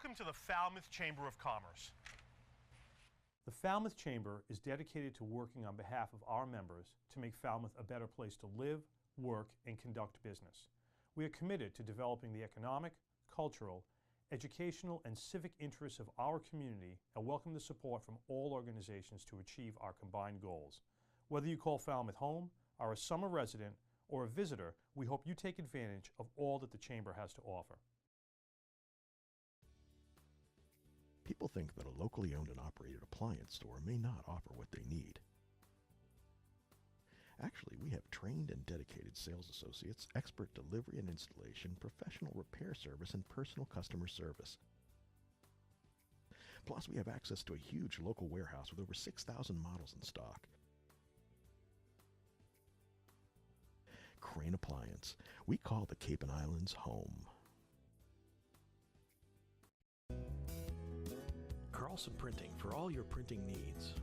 Welcome to the Falmouth Chamber of Commerce. The Falmouth Chamber is dedicated to working on behalf of our members to make Falmouth a better place to live, work, and conduct business. We are committed to developing the economic, cultural, educational, and civic interests of our community and welcome the support from all organizations to achieve our combined goals. Whether you call Falmouth home, are a summer resident, or a visitor, we hope you take advantage of all that the Chamber has to offer. People think that a locally owned and operated appliance store may not offer what they need. Actually, we have trained and dedicated sales associates, expert delivery and installation, professional repair service, and personal customer service. Plus, we have access to a huge local warehouse with over 6,000 models in stock. Crane Appliance. We call the Cape and Islands home. Carlson Printing for all your printing needs.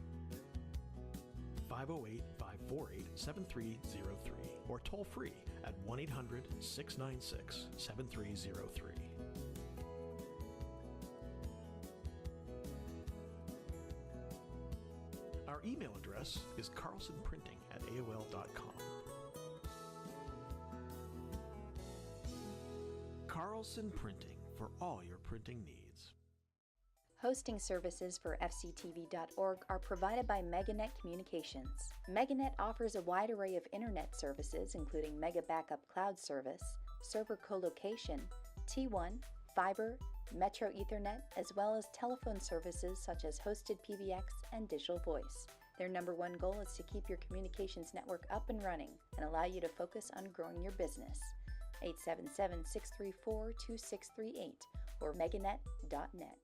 508-548-7303 or toll free at 1-800-696-7303. Our email address is carlsonprinting@aol.com. Carlson Printing for all your printing needs. Hosting services for fctv.org are provided by MegaNet Communications. MegaNet offers a wide array of internet services including Mega Backup Cloud Service, server colocation, T1, fiber, Metro Ethernet, as well as telephone services such as hosted PBX and digital voice. Their number one goal is to keep your communications network up and running and allow you to focus on growing your business. 877-634-2638 or meganet.net.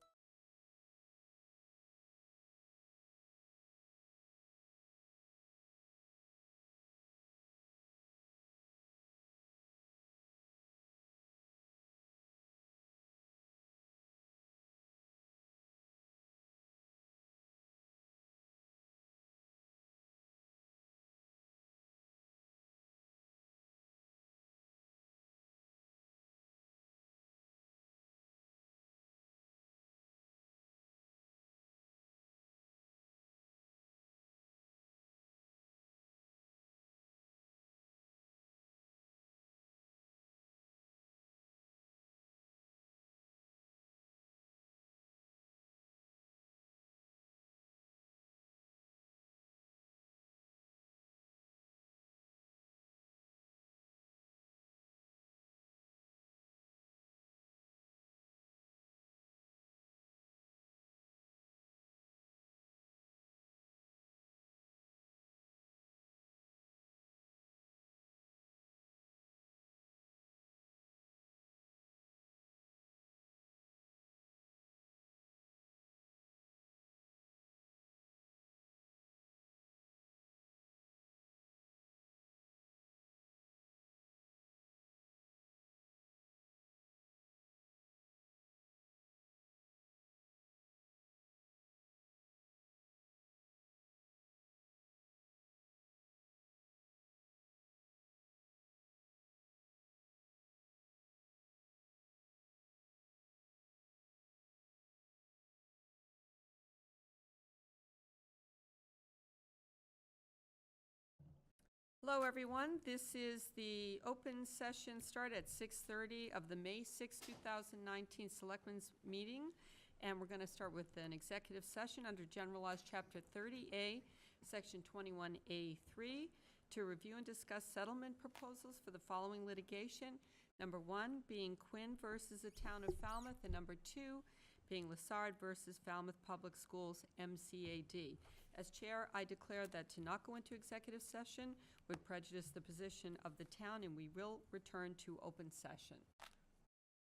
Hello, everyone. This is the open session start at 6:30 of the May 6, 2019 Selectmen's meeting. And we're going to start with an executive session under General Laws, Chapter 30A, Section 21A3, to review and discuss settlement proposals for the following litigation. Number 1 being Quinn versus the Town of Falmouth, and number 2 being Lessard versus Falmouth Public Schools, MCAD. As chair, I declare that to not go into executive session would prejudice the position of the town, and we will return to open session.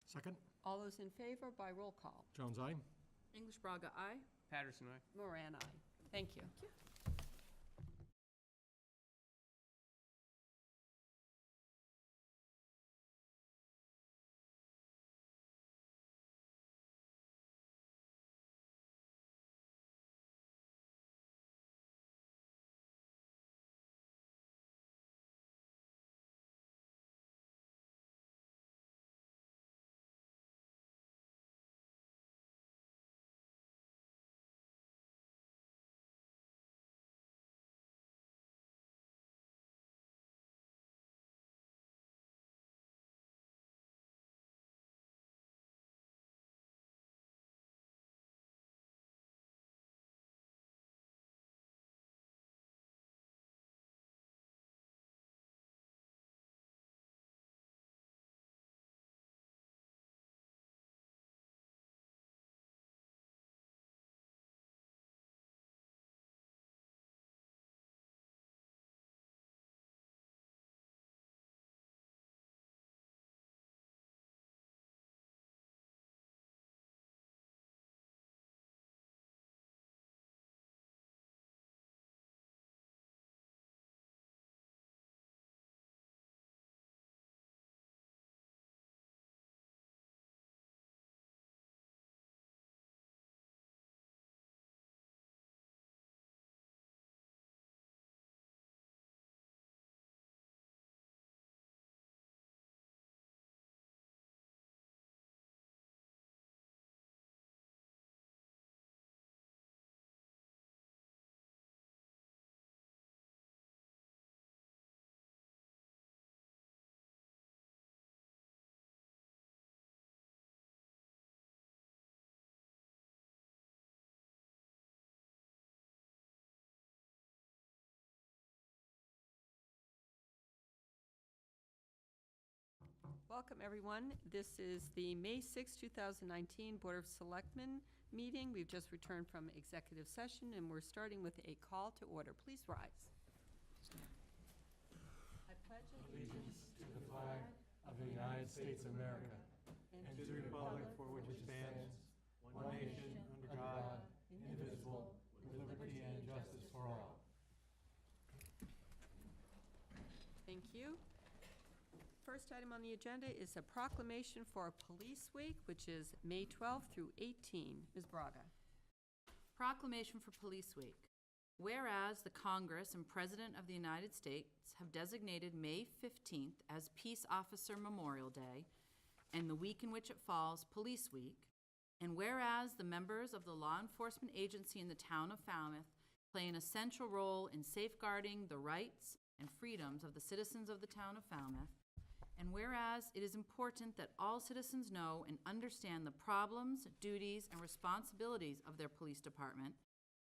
Second. All those in favor by roll call. Jones, aye. English Braga, aye. Patterson, aye. Moran, aye. Thank you. Thank you. Welcome, everyone. This is the May 6, 2019 Board of Selectmen meeting. We've just returned from executive session, and we're starting with a call to order. Please rise. I pledge Allegiance to the flag of the United States of America and to the republic for which it stands, one nation, under God, indivisible, with liberty and justice for all. Thank you. First item on the agenda is a proclamation for Police Week, which is May 12th through 18. Ms. Braga. Proclamation for Police Week. Whereas the Congress and President of the United States have designated May 15th as Peace Officer Memorial Day and the week in which it falls Police Week, and whereas the members of the law enforcement agency in the town of Falmouth play an essential role in safeguarding the rights and freedoms of the citizens of the town of Falmouth, and whereas it is important that all citizens know and understand the problems, duties, and responsibilities of their police department,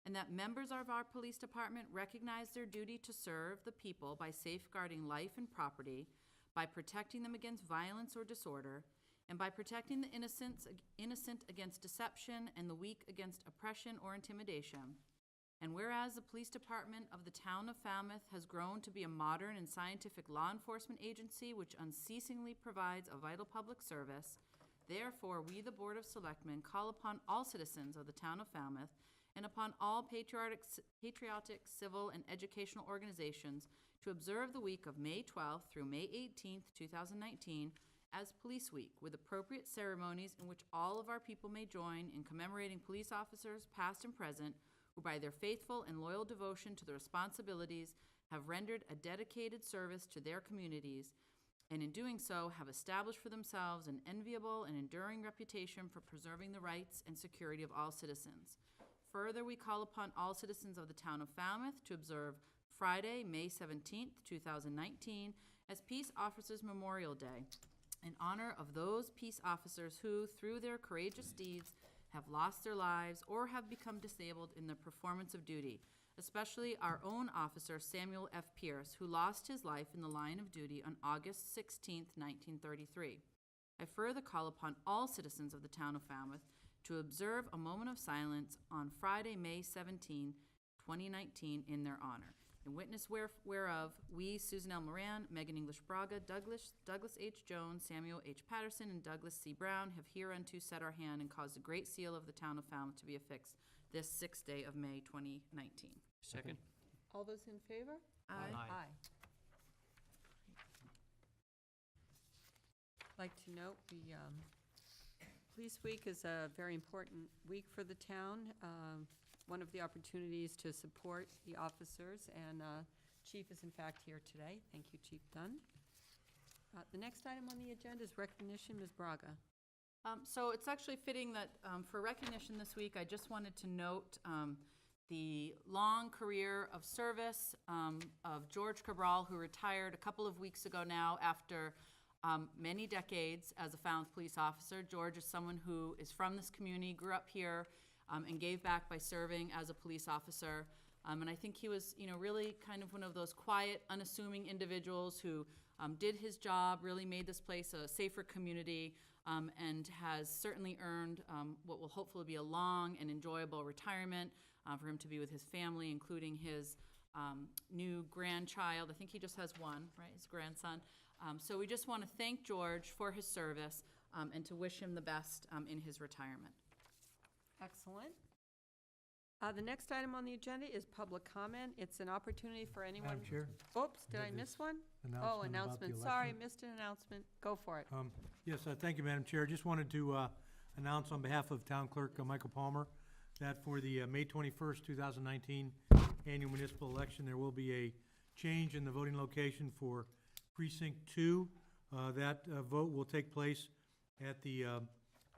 and that members of our police department recognize their duty to serve the people by safeguarding life and property, by protecting them against violence or disorder, and by protecting the innocent against deception and the weak against oppression or intimidation. And whereas the police department of the town of Falmouth has grown to be a modern and scientific law enforcement agency which unceasingly provides a vital public service, therefore we, the Board of Selectmen, call upon all citizens of the town of Falmouth and upon all patriotic, civil, and educational organizations to observe the week of May 12th through May 18th, 2019 as Police Week, with appropriate ceremonies in which all of our people may join in commemorating police officers, past and present, who by their faithful and loyal devotion to the responsibilities have rendered a dedicated service to their communities, and in doing so have established for themselves an enviable and enduring reputation for preserving the rights and security of all citizens. Further, we call upon all citizens of the town of Falmouth to observe Friday, May 17th, 2019, as Peace Officers Memorial Day, in honor of those peace officers who, through their courageous deeds, have lost their lives or have become disabled in the performance of duty, especially our own officer, Samuel F. Pierce, who lost his life in the line of duty on August 16, 1933. I further call upon all citizens of the town of Falmouth to observe a moment of silence on Friday, May 17, 2019, in their honor. In witness whereof, we, Susan L. Moran, Megan English Braga, Douglas H. Jones, Samuel H. Patterson, and Douglas C. Brown, have hereunto set our hand and caused the great seal of the town of Falmouth to be affixed this 6th day of May 2019. Second. All those in favor? Aye. I'd like to note the Police Week is a very important week for the town. One of the opportunities to support the officers, and Chief is in fact here today. Thank you, Chief Dunn. The next item on the agenda is recognition. Ms. Braga. So it's actually fitting that for recognition this week, I just wanted to note the long career of service of George Cabral, who retired a couple of weeks ago now after many decades as a Falmouth police officer. George is someone who is from this community, grew up here, and gave back by serving as a police officer. And I think he was, really kind of one of those quiet, unassuming individuals who did his job, really made this place a safer community, and has certainly earned what will hopefully be a long and enjoyable retirement for him to be with his family, including his new grandchild. I think he just has one, right, his grandson. So we just want to thank George for his service and to wish him the best in his retirement. Excellent. The next item on the agenda is public comment. It's an opportunity for anyone. Madam Chair? Oops, did I There's miss one? announcement about the announcement. Sorry, election. missed an announcement. Go for it. Yes, thank you, Madam Chair. Just wanted to announce on behalf of Town Clerk Michael Palmer that for the May 21st, 2019 annual municipal election, there will be a change in the voting location for Precinct 2. That vote will take place at the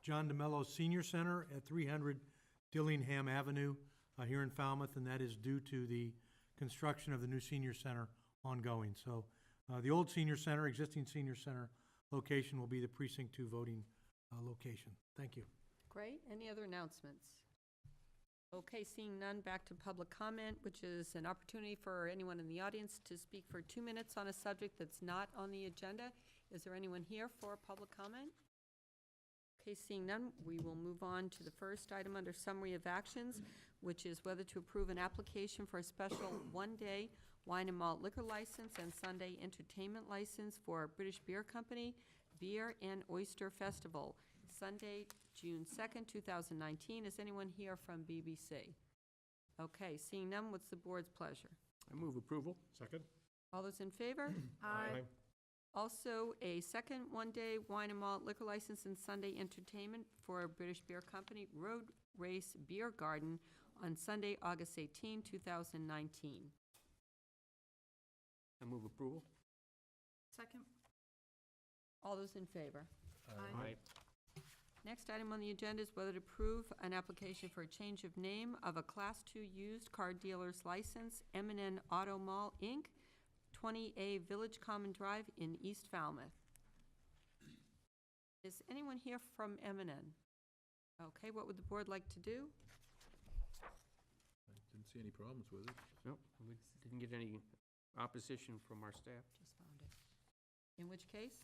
John DeMello Senior Center at 300 Dillingham Avenue here in Falmouth, and that is due to the construction of the new senior center ongoing. So the old senior center, existing senior center location will be the Precinct 2 voting location. Thank you. Great. Any other announcements? Okay, seeing none, back to public comment, which is an opportunity for anyone in the audience to speak for 2 minutes on a subject that's not on the agenda. Is there anyone here for public comment? Okay, seeing none, we will move on to the first item under summary of actions, which is whether to approve an application for a special one-day wine and malt liquor license and Sunday entertainment license for British Beer Company Beer and Oyster Festival, Sunday, June 2nd, 2019. Is anyone here from BBC? Okay, seeing none, what's the board's pleasure? I move approval. Second? All those in favor? Aye. Also, a second one-day wine and malt liquor license and Sunday entertainment for British Beer Company Road Race Beer Garden on Sunday, August 18, 2019. I move approval. Second. All those in favor? Aye. Next item on the agenda is whether to approve an application for a change of name of a Class II used car dealer's license, M&N Auto Mall, Inc., 20A Village Common Drive in East Falmouth. Is anyone here from M&N? Okay, what would the board like to do? I didn't see any problems with it. Nope, we didn't get any opposition from our staff. Just found it. In which case,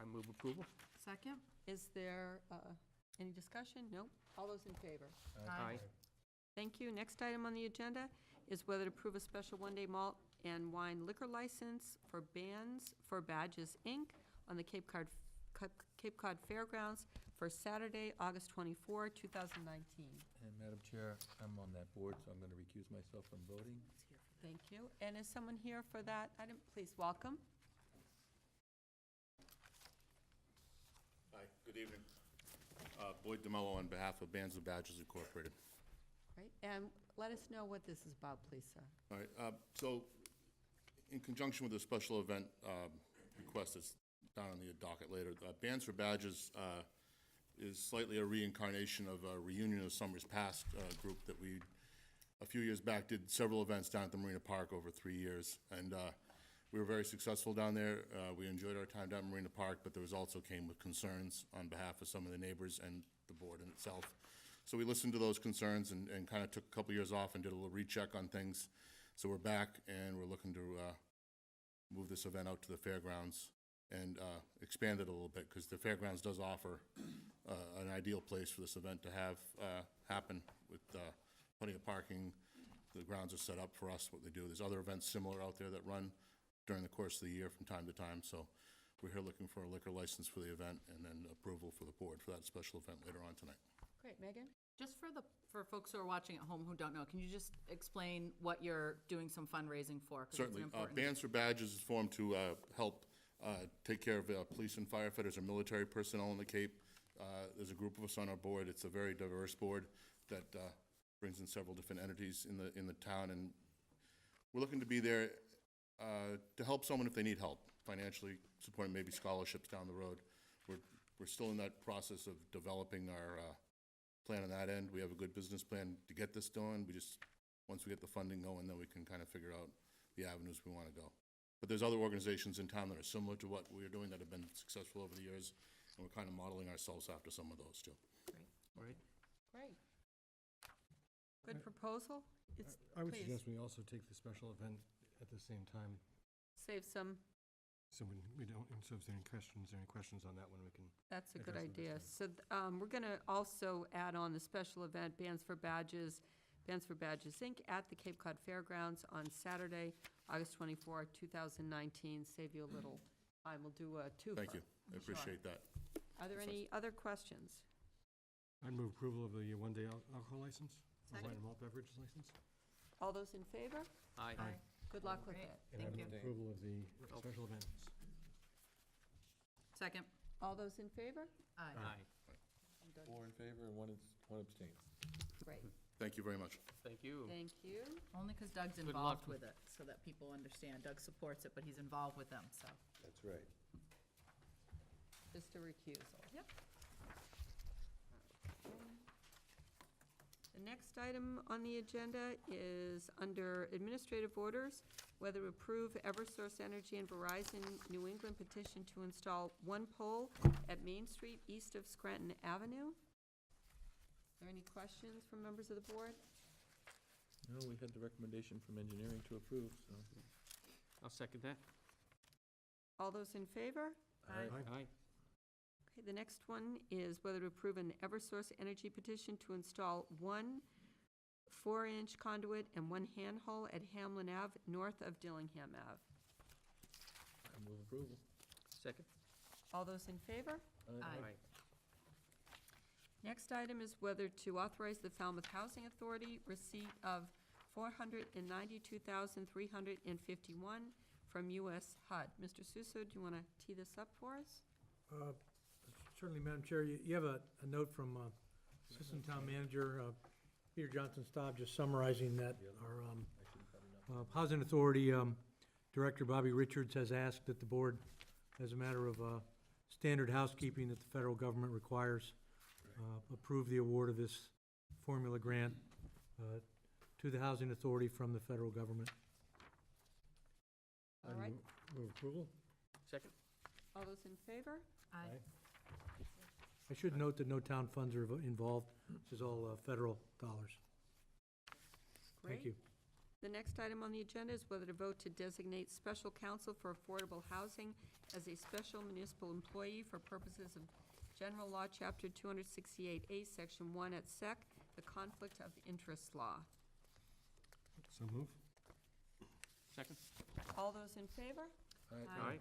I move approval. Second. is there any discussion? No? All those in favor? Aye. Thank you. Next item on the agenda is whether to approve a special one-day malt and wine liquor license for Bands for Badges, Inc. on the Cape Cod Fairgrounds for Saturday, August 24, 2019. And Madam Chair, I'm on that board, so I'm going to recuse myself from voting. Thank you. And is someone here for that item? Please welcome. Hi, good evening. Boyd DeMello on behalf of Bands of Badgers Incorporated. Right, and let us know what this is about, please, sir. All right, so in conjunction with the special event request that's down on the docket later, Bands for Badges is slightly a reincarnation of a reunion of Summers Past group that we, a few years back, did several events down at the Marina Park over 3 years. And we were very successful down there. We enjoyed our time down at Marina Park, but there was also came with concerns on behalf of some of the neighbors and the board in itself. So we listened to those concerns and kind of took a couple years off and did a little recheck on things. So we're back and we're looking to move this event out to the fairgrounds and expand it a little bit, because the fairgrounds does offer an ideal place for this event to have happen with plenty of parking. The grounds are set up for us, what they do. There's other events similar out there that run during the course of the year from time to time. So we're here looking for a liquor license for the event and then approval for the board for that special event later on tonight. Great, Megan? Just for folks who are watching at home who don't know, can you just explain what you're doing some fundraising for? 'Cause it's an Certainly. important- Bands for Badges is formed to help take care of police and firefighters and military personnel in the Cape. There's a group of us on our board. It's a very diverse board that brings in several different entities in the town, and we're looking to be there to help someone if they need help, financially supporting maybe scholarships down the road. We're still in that process of developing our plan on that end. We have a good business plan to get this done. Once we get the funding going, then we can kind of figure out the avenues we want to go. But there's other organizations in town that are similar to what we're doing that have been successful over the years, and we're kind of modeling ourselves after some of those too. Right. Great. Good proposal. I would please. suggest we also take the special event at the same time, Save some, so we don't, and so if there are any questions on that one, we can. that's a good Address them idea. next So we're going to also add on the special event, Bands for Badges, Inc., at the Cape Cod Fairgrounds on Saturday, August 24, 2019. Save you a little time. We'll do a twofer. Thank you. I appreciate that. Are there any other questions? I'd move approval of the one-day alcohol license, or Second. wine and malt beverage license. All those in favor? Aye. Aye. Good luck with Great. it. And I Thank move you. approval of the special events. Second. All those in favor? Aye. Aye. 4 in favor and one abstains. Great. Thank you very much. Thank you. Thank you. Only because Doug's Good involved luck. with it, so that people understand. Doug supports it, but he's involved with them, so. That's right. Just a recusal. Yep. The next item on the agenda is under administrative orders, whether to approve Eversource Energy and Verizon New England petition to install one pole at Main Street east of Scranton Avenue. Are there any questions from members of the board? No, we had the recommendation from engineering to approve, so. I'll second that. All those in favor? Aye. Aye. Okay, the next one is whether to approve an Eversource Energy petition to install one 4-inch conduit and one handhole at Hamlin Ave, north of Dillingham Ave. I move approval. Second? All those in favor? Aye. Next item is whether to authorize the Falmouth Housing Authority receipt of $492,351 from U.S. HUD. Mr. Suso, do you want to tee this up for us? Certainly, Madam Chair, you have a note from Assistant Town Manager Peter Johnson-Staub just summarizing that our Housing Authority Director Bobby Richards has asked that the board, as a matter of standard housekeeping that the federal government requires, approve the award of this formula grant to the Housing Authority from the federal government. All right. Move approval? Second? All those in favor? Aye. I should note that no town funds are involved. This is all federal dollars. Thank Great. you. The next item on the agenda is whether to vote to designate special counsel for affordable housing as a special municipal employee for purposes of General Law, Chapter 268A, Section 1 at SEC, the Conflict of Interest Law. So move? Second? All those in favor? Aye.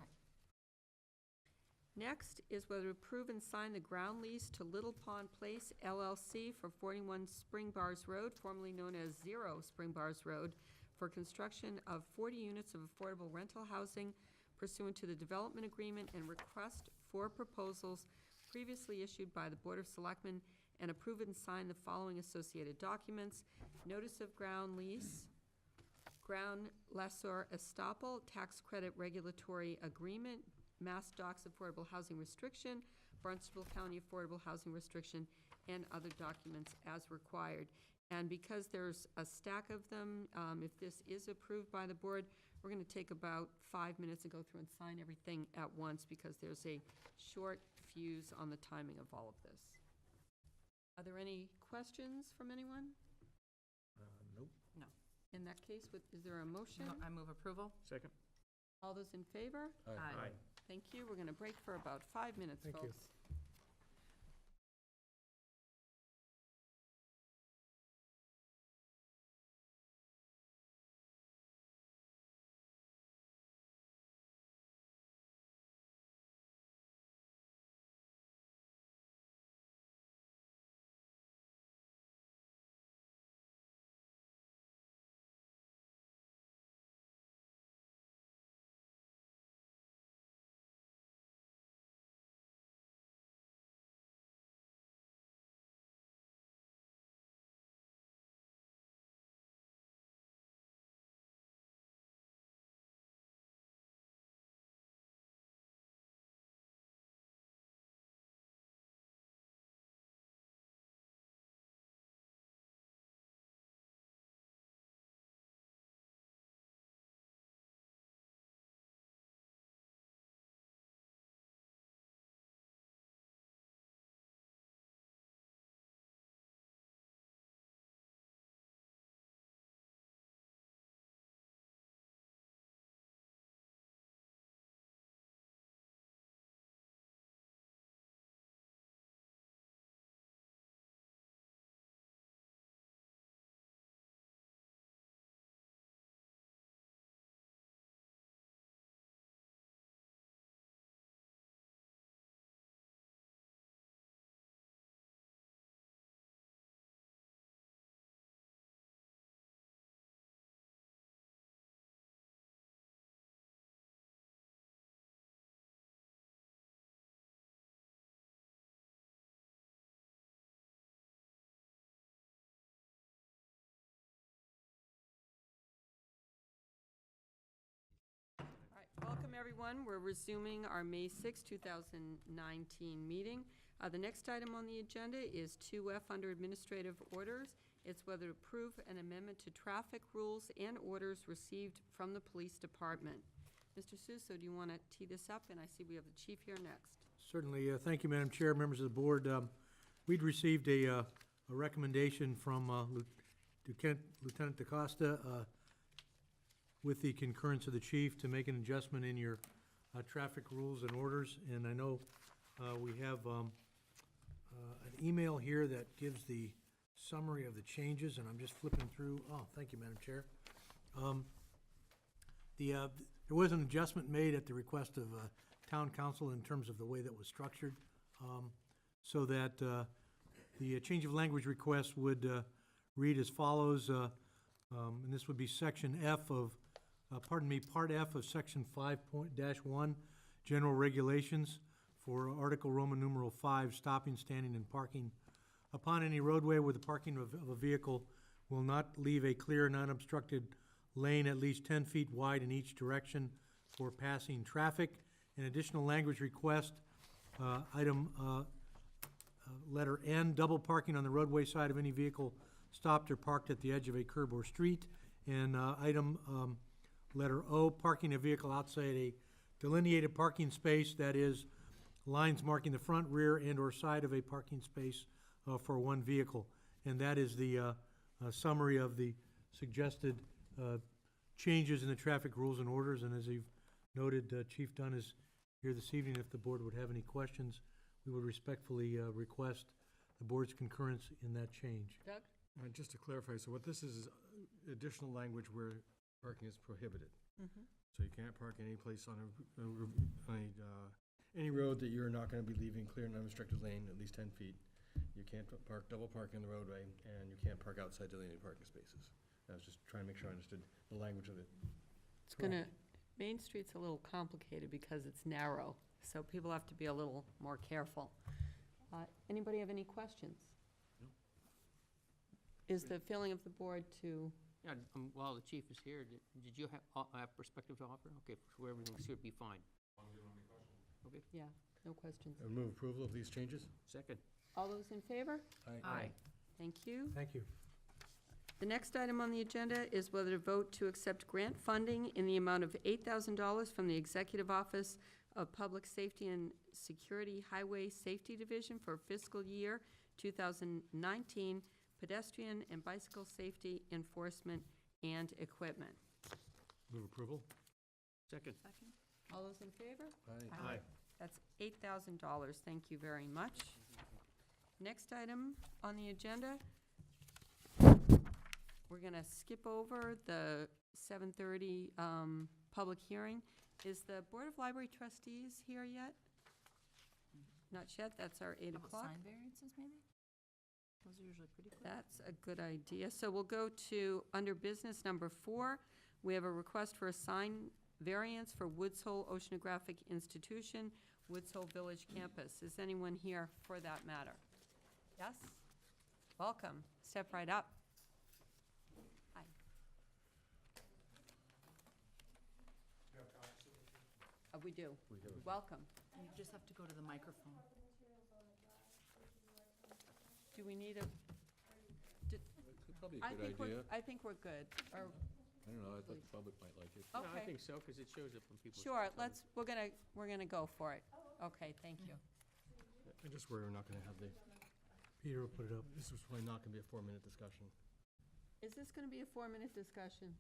Next is whether to approve and sign the ground lease to Little Pond Place LLC for 41 Spring Bars Road, formerly known as 0 Spring Bars Road, for construction of 40 units of affordable rental housing pursuant to the development agreement and request for proposals previously issued by the Board of Selectmen, and approve and sign the following associated documents: notice of ground lease, ground lessor estoppel, tax credit regulatory agreement, Mass Docs Affordable Housing Restriction, Barnstable County Affordable Housing Restriction, and other documents as required. And because there's a stack of them, if this is approved by the board, we're going to take about 5 minutes and go through and sign everything at once, because there's a short fuse on the timing of all of this. Are there any questions from anyone? Nope. No. In that case, is there a motion? I move approval. Second? All those in favor? Aye. Thank you. We're going to break for about 5 minutes, Thank you. folks. Welcome, everyone. We're resuming our May 6, 2019 meeting. The next item on the agenda is 2F under Administrative Orders. It's whether to approve an amendment to traffic rules and orders received from the Police Department. Mr. Suso, do you want to tee this up? And I see we have the chief here next. Certainly. Thank you, Madam Chair, members of the board. We'd received a recommendation from Lieutenant DaCosta with the concurrence of the chief to make an adjustment in your traffic rules and orders, and I know we have an email here that gives the summary of the changes, and I'm just flipping through. Oh, thank you, Madam Chair. There was an adjustment made at the request of Town Council in terms of the way that was structured, so that the change of language request would read as follows, and this would be Section F of, Part F of Section 5.-1, General Regulations for Article Roman numeral 5, stopping, standing, and parking upon any roadway where the parking of a vehicle will not leave a clear and unobstructed lane at least 10 feet wide in each direction for passing traffic. An additional language request, item letter N, double parking on the roadway side of any vehicle stopped or parked at the edge of a curb or street. And item letter O, parking a vehicle outside a delineated parking space, that is, lines marking the front, rear, and/or side of a parking space for one vehicle. And that is the summary of the suggested changes in the traffic rules and orders. And as you've noted, Chief Dunn is here this evening. If the board would have any questions, we would respectfully request the board's concurrence in that change. Doug? Just to clarify, so what this is additional language where parking is prohibited. So you can't park any place on any road that you're not going to be leaving clear and unrestricted lane at least 10 feet. You can't park double parking on the roadway, and you can't park outside delineated parking spaces. I was just trying to make sure I understood the language of it. It's gonna, Main Street's a little complicated because it's narrow, so people have to be a little more careful. Anybody have any questions? No. Is the feeling of the board to, Yeah, while the chief is here, did you have perspective to offer? Okay, so everything should be fine. Okay, yeah, no questions. I move approval of these changes? second. All those in favor? Aye. Thank you. Thank you. The next item on the agenda is whether to vote to accept grant funding in the amount of $8,000 from the Executive Office of Public Safety and Security Highway Safety Division for fiscal year 2019 pedestrian and bicycle safety enforcement and equipment. Move approval? Second. All those in favor? Aye. That's $8,000. Thank you very much. Next item on the agenda, we're going to skip over the 7:30 public hearing. Is the Board of Library Trustees here yet? Not yet. That's our 8 o'clock. Sign variances, maybe? Those are usually pretty quick. That's a good idea. So we'll go to, under business number 4, we have a request for a sign variance for Woods Hole Oceanographic Institution, Woods Hole Village Campus. Is anyone here for that matter? Yes? Welcome. Step right up. Hi. We do. Welcome. You just have to go to the microphone. Do we need a, Probably a good idea. I think we're good. Or, I don't know, I thought the public might like it. No, I okay. think so, because it shows up when people. Sure, we're gonna go for it. Okay, thank you. I just worry we're not going to have Peter will put it up. this was probably not going to be a 4-minute discussion. Is this gonna be a 4-minute discussion?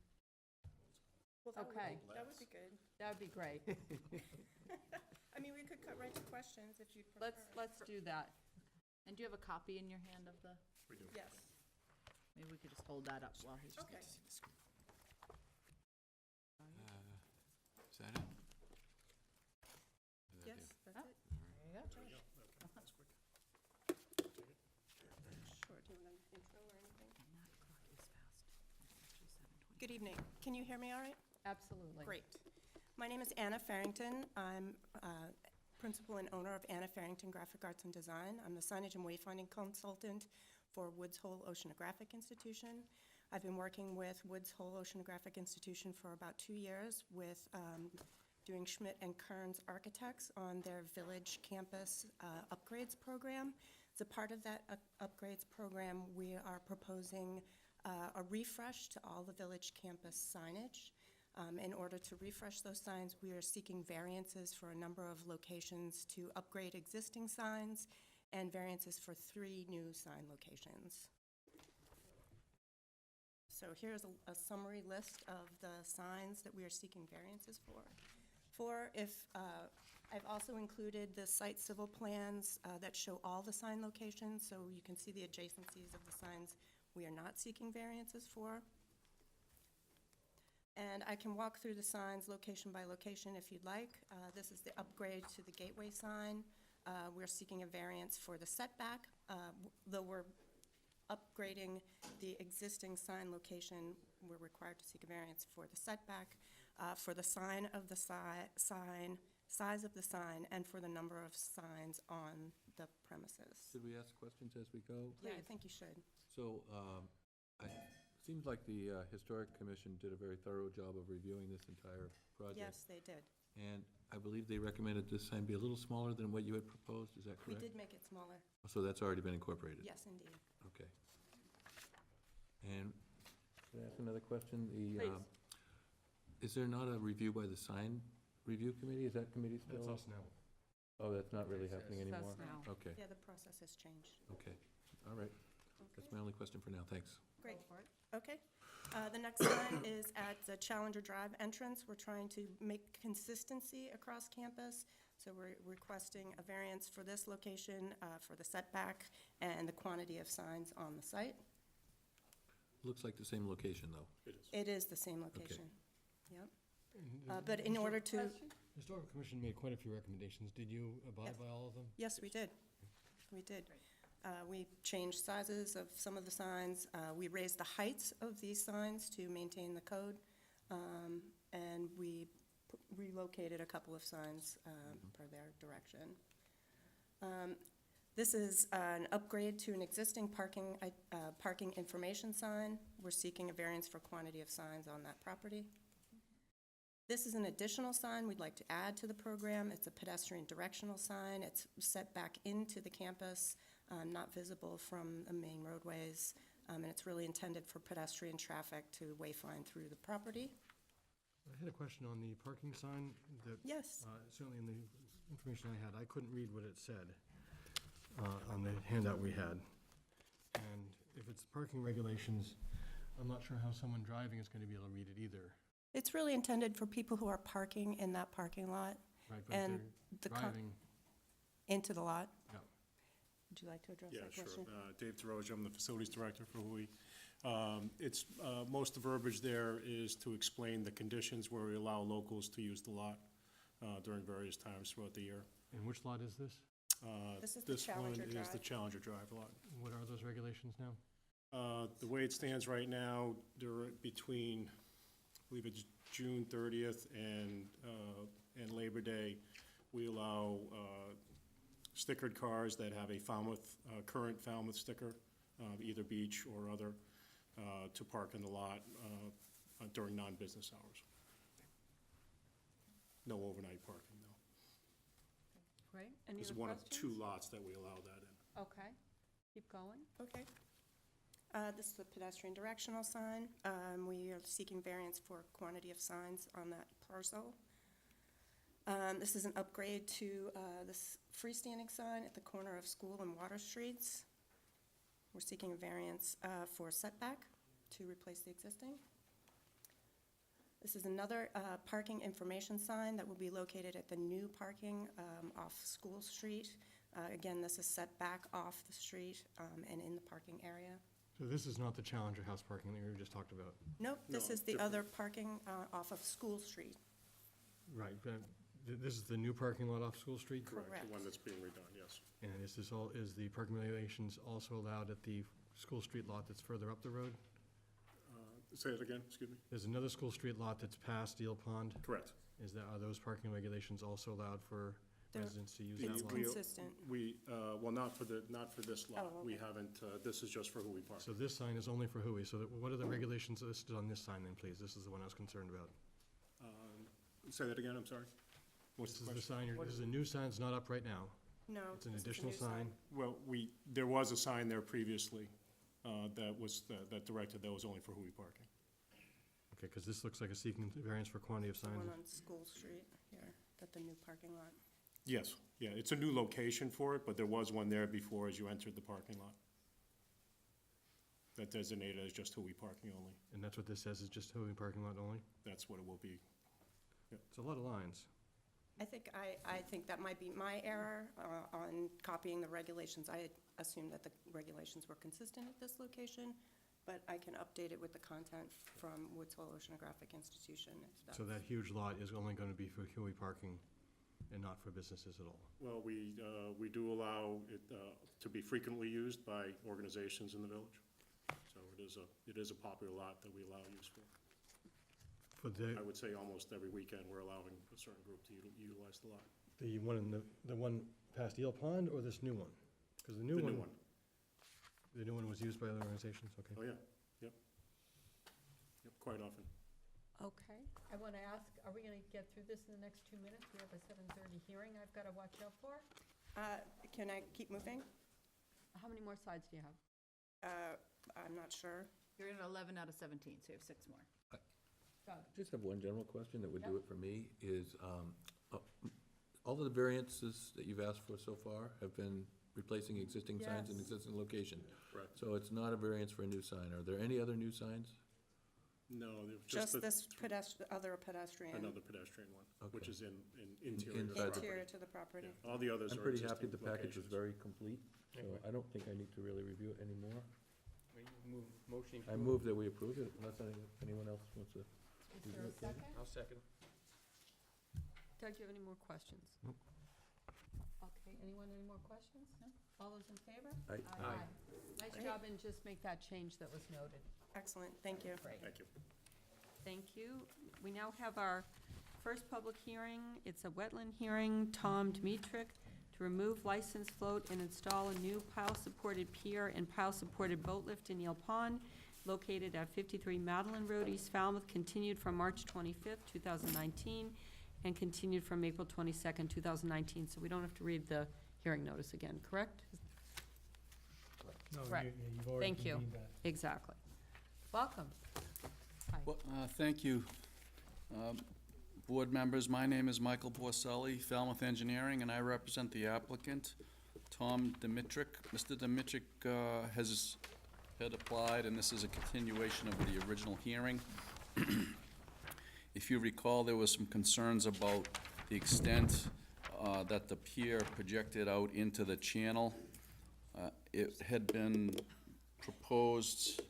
Well, that Okay. that would be good. That'd be great. I mean, we could cut right to questions if you'd prefer. Let's do that. And do you have a copy in your hand of the, Yes. maybe we could just hold that up while he's. Okay. Is that it? Yes, that's it. There you go. Sure, do you want an intro or anything? And that clock is fast. It's actually 7:20. Good evening. Can you hear me all right? Absolutely. Great. My name is Anna Farrington. I'm principal and owner of Anna Farrington Graphic Arts and Design. I'm the signage and wayfinding consultant for Woods Hole Oceanographic Institution. I've been working with Woods Hole Oceanographic Institution for about 2 years with doing Schmidt and Kearns Architects on their village campus upgrades program. As a part of that upgrades program, we are proposing a refresh to all the village campus signage. In order to refresh those signs, we are seeking variances for a number of locations to upgrade existing signs and variances for 3 new sign locations. So here's a summary list of the signs that we are seeking variances for. For if, I've also included the site civil plans that show all the sign locations, so you can see the adjacencies of the signs we are not seeking variances for. And I can walk through the signs location by location if you'd like. This is the upgrade to the gateway sign. We're seeking a variance for the setback, though we're upgrading the existing sign location, we're required to seek a variance for the setback, for the size of the sign, and for the number of signs on the premises. Should we ask questions as we go? Yeah, I think you should. So, it seems like the Historic Commission did a very thorough job of reviewing this entire project. Yes, they did. And I believe they recommended this sign be a little smaller than what you had proposed, is that We correct? did make it smaller. So that's already been incorporated? Yes, indeed. Okay. And can I ask another question? Please. Is there not a review by the sign review committee? Is that committee still? That's us now. Oh, that's not really happening That's anymore? now. Okay, Yeah, the process has changed. okay. All right. That's my only question for now. Thanks. Great. Okay. The next sign is at the Challenger Drive entrance. We're trying to make consistency across campus, so we're requesting a variance for this location, for the setback and the quantity of signs on the site. Looks like the same location, though. It is the same location. Yep. And But in order to, Question? Historical Commission made quite a few recommendations. Did you abide by all of them? yes, we did. We did. We changed sizes of some of the signs. We raised the heights of these signs to maintain the code. And we relocated a couple of signs per their direction. This is an upgrade to an existing parking information sign. We're seeking a variance for quantity of signs on that property. This is an additional sign we'd like to add to the program. It's a pedestrian directional sign. It's set back into the campus, not visible from the main roadways, and it's really intended for pedestrian traffic to wayfind through the property. I had a question on the parking sign that. Yes. Certainly in the information I had, I couldn't read what it said on the handout we had. And if it's parking regulations, I'm not sure how someone driving is going to be able to read it either. It's really intended for people who are parking in that parking lot Right, but and if the they're driving, into the lot. yeah. Would you like to address Yeah, that sure. question? Dave DeRoche, I'm the facilities director for Hui. It's, most of the verbiage there is to explain the conditions where we allow locals to use the lot during various times throughout the year. And which lot is this? This is the Challenger This one is the Drive. Challenger Drive lot. What are those regulations now? The way it stands right now, between, I believe it's June 30th and Labor Day, we allow stickered cars that have a Falmouth, current Falmouth sticker, either beach or other, to park in the lot during non-business hours. No overnight parking, though. Great. Any This is other one of questions? 2 lots that we allow that in. Okay. Keep going. Okay. This is the pedestrian directional sign. We are seeking variance for quantity of signs on that parcel. This is an upgrade to this freestanding sign at the corner of School and Water Streets. We're seeking a variance for setback to replace the existing. This is another parking information sign that will be located at the new parking off School Street. Again, this is set back off the street and in the parking area. So this is not the Challenger House parking that we just talked about? Nope, this No, is the different. other parking off of School Street. Right, but this is the new parking lot off School Street? Correct. The one that's being redone, yes. And is this all, is the parking regulations also allowed at the School Street lot that's further up the road? Say it again, excuse me? There's another School Street lot that's past Eel Pond. Correct. Are those parking regulations also allowed for They're- residents to use It's that lot? consistent. We, well, not for this lot. Oh, We okay. haven't, this is just for Hui Park. So this sign is only for Hui, so what are the regulations listed on this sign then, please? This is the one I was concerned about. Say that again, I'm sorry? What's This the is the question? sign, this is a new sign, it's not up right now. No. It's an this is a additional new sign. Well, there was a sign there previously that directed that was only for Hui parking. Okay, because this looks like a seeking variance for quantity of The signs. one on School Street here, at the new parking lot. Yes, yeah, it's a new location for it, but there was one there before as you entered the parking lot. That designated as just Hui parking only. And that's what this says, is just Hui parking lot only? That's what it will be. It's a lot of lines. I think that might be my error on copying the regulations. I had assumed that the regulations were consistent at this location, but I can update it with the content from Woods Hole Oceanographic Institution. If So that huge lot is only going to be for Huey parking and not for businesses at all? Well, we do allow it to be frequently used by organizations in the village. So it is a popular lot that we allow use for. I would say almost every weekend, we're allowing a certain group to utilize the lot. The one the one past Eel Pond or this new one? Because the new one. The new one was used by other organizations, okay. Oh, yeah, yep. Yep, quite often. Okay. I want to ask, are we going to get through this in the next 2 minutes? We have a 7:30 hearing I've got to watch out for. Can I keep moving? How many more slides do you have? I'm not sure. You're at 11 out of 17, so you have 6 more. Doug? Just have one general question that would do it for me, is all of the variances that you've asked for so far have been replacing existing signs in Yes. existing location. Correct. So it's not a variance for a new sign. Are there any other new signs? No, Just this other pedestrian. Another pedestrian one, which Okay. is in interior to the Inside the- property. Interior to the property. Yeah, all the others I'm are pretty existing happy the package was locations. very complete, so Anyway. I don't think I need to really review it anymore. Motion. I move that we approve it, unless anyone else wants to. Is there a second? I'll second. Doug, do you have any more questions? Nope. Okay, anyone, any more questions? No? All those in favor? Aye. Nice Great. job, and just make that change that was noted. Excellent, thank you. Great. Thank you. Thank you. We now have our first public hearing. It's a wetland hearing. Tom Dimitrick to remove licensed float and install a new pile-supported pier and pile-supported boat lift in Eel Pond, located at 53 Madeline Road, East Falmouth, continued from March 25th, 2019, and continued from April 22nd, 2019. So we don't have to read the hearing notice again, correct? No, Right. you've already Thank you. convened that. Exactly. Welcome. Well, thank you. Board members, my name is Michael Borselli, Falmouth Engineering, and I represent the applicant, Tom Dimitrick. Mr. Dimitrick had applied, and this is a continuation of the original hearing. If you recall, there was some concerns about the extent that the pier projected out into the channel. It had been proposed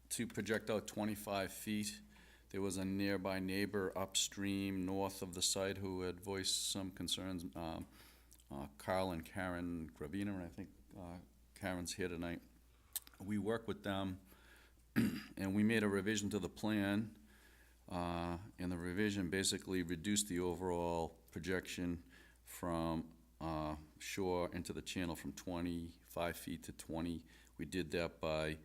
to project out 25 feet. There was a nearby neighbor upstream north of the site who had voiced some concerns, Carl and Karen Gravina, and I think Karen's here tonight. We worked with them, and we made a revision to the plan, and the revision basically reduced the overall projection from shore into the channel from 25 feet to 20. We did that by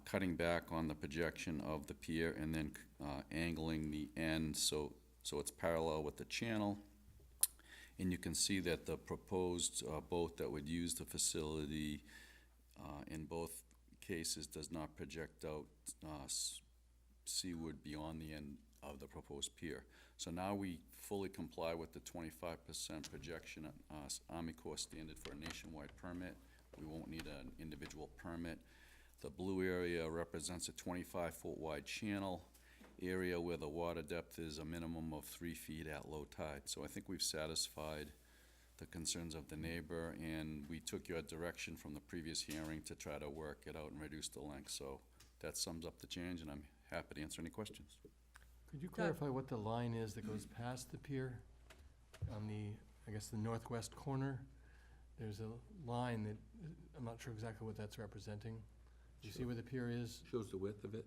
cutting back on the projection of the pier and then angling the end so it's parallel with the channel. And you can see that the proposed boat that would use the facility in both cases does not project out seaward beyond the end of the proposed pier. So now we fully comply with the 25% projection Army Corps standard for a nationwide permit. We won't need an individual permit. The blue area represents a 25-foot wide channel area where the water depth is a minimum of 3 feet at low tide. So I think we've satisfied the concerns of the neighbor, and we took your direction from the previous hearing to try to work it out and reduce the length. So that sums up the change, and I'm happy to answer any questions. Could you clarify what the line is that goes past the pier on the, I guess, the northwest corner? There's a line that, I'm not sure exactly what that's representing. Do you see where the pier is? Shows the width of it.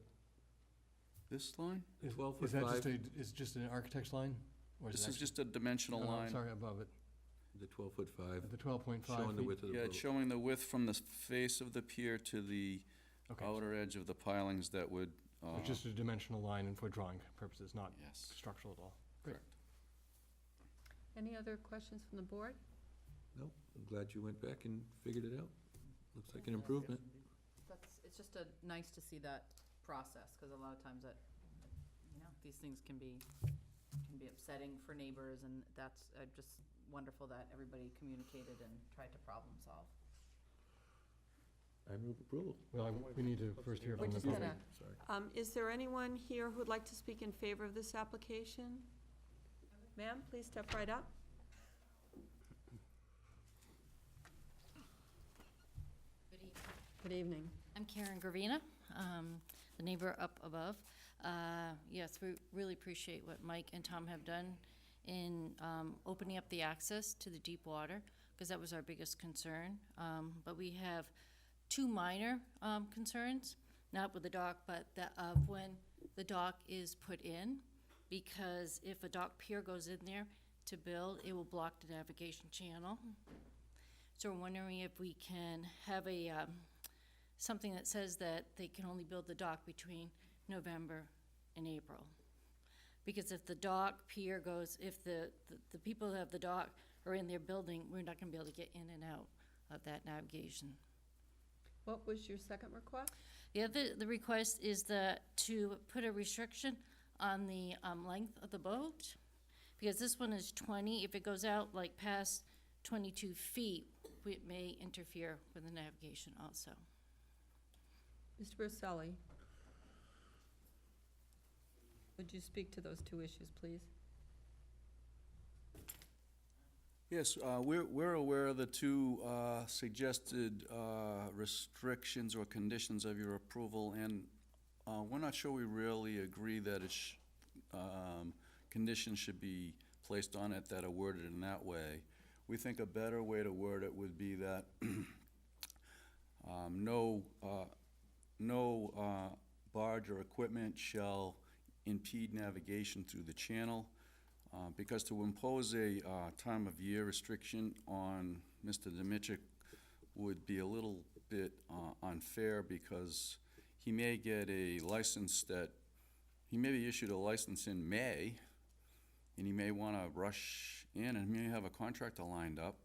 This line? 12 Is foot that just 5. is just an architect's line? Or This it is actually- just a dimensional Oh, no, line. sorry, above it, The 12-foot 5, the 12.5 showing the feet? width of the Yeah, boat. it's showing the width from the face of the pier to the Okay, outer edge of the pilings that would, so it's just a dimensional line and for drawing purposes, not yes, structural at all. Great. correct. Any other questions from the board? Nope, I'm glad you went back and figured it out. Looks like an improvement. It's just nice to see that process, because a lot of times these things can be upsetting for neighbors, and that's just wonderful that everybody communicated and tried to problem solve. I move approval. Well, we need to first hear We're from the just public. gonna- Sorry. Is there anyone here who'd like to speak in favor of this application? Ma'am, please step right up. Good evening. I'm Karen Gravina, the neighbor up above. Yes, we really appreciate what Mike and Tom have done in opening up the access to the deep water, because that was our biggest concern. But we have two minor concerns, not with the dock, but of when the dock is put in, because if a dock pier goes in there to build, it will block the navigation channel. So we're wondering if we can have a something that says that they can only build the dock between November and April. Because if the dock pier goes, if the people who have the dock are in their building, we're not gonna be able to get in and out of that navigation. What was your second request? The request is to put a restriction on the length of the boat, because this one is 20. If it goes out like past 22 feet, it may interfere with the navigation also. Mr. Burselli, would you speak to those two issues, please? Yes, we're aware of the two suggested restrictions or conditions of your approval, and we're not sure we really agree that conditions should be placed on it that are worded in that way. We think a better way to word it would be that no barge or equipment shall impede navigation through the channel, because to impose a time of year restriction on Mr. Dimitrick would be a little bit unfair, because he may get a license he may be issued a license in May, and he may want to rush in, and he may have a contractor lined up,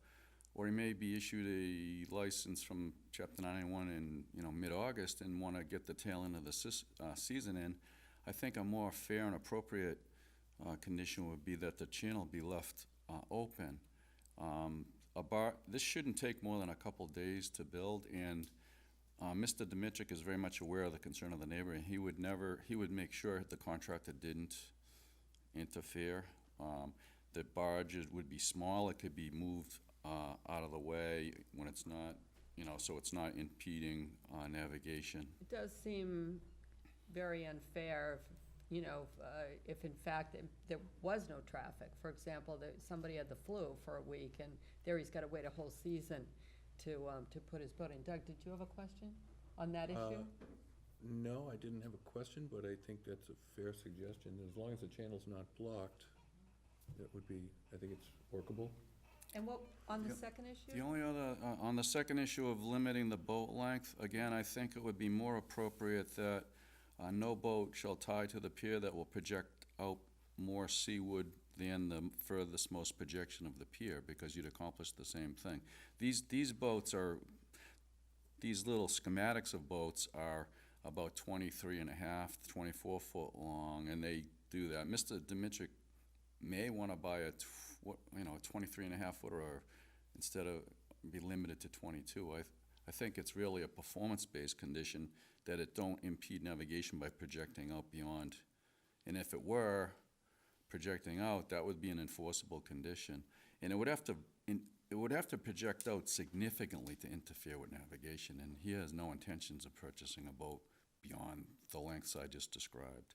or he may be issued a license from Chapter 91 in mid-August and want to get the tail end of the season in. I think a more fair and appropriate condition would be that the channel be left open. This shouldn't take more than a couple days to build, and Mr. Dimitrick is very much aware of the concern of the neighbor, and he would make sure the contractor didn't interfere. The barge would be small, it could be moved out of the way when it's not, so it's not impeding navigation. It does seem very unfair, if in fact there was no traffic. For example, somebody had the flu for a week, and there he's got to wait a whole season to put his boat in. Doug, did you have a question on that issue? No, I didn't have a question, but I think that's a fair suggestion. As long as the channel's not blocked, that would be, I think it's workable. And what, on the second issue? The only other, on the second issue of limiting the boat length, again, I think it would be more appropriate that no boat shall tie to the pier that will project out more seaward than the furthest most projection of the pier, because you'd accomplish the same thing. These boats are, these little schematics of boats are about 23 and a half, 24 foot long, and they do that. Mr. Dimitrick may want to buy a 23 and a half footer, or instead of be limited to 22. I think it's really a performance-based condition that it don't impede navigation by projecting out beyond. And if it were projecting out, that would be an enforceable condition. And it would have to project out significantly to interfere with navigation, and he has no intentions of purchasing a boat beyond the lengths I just described.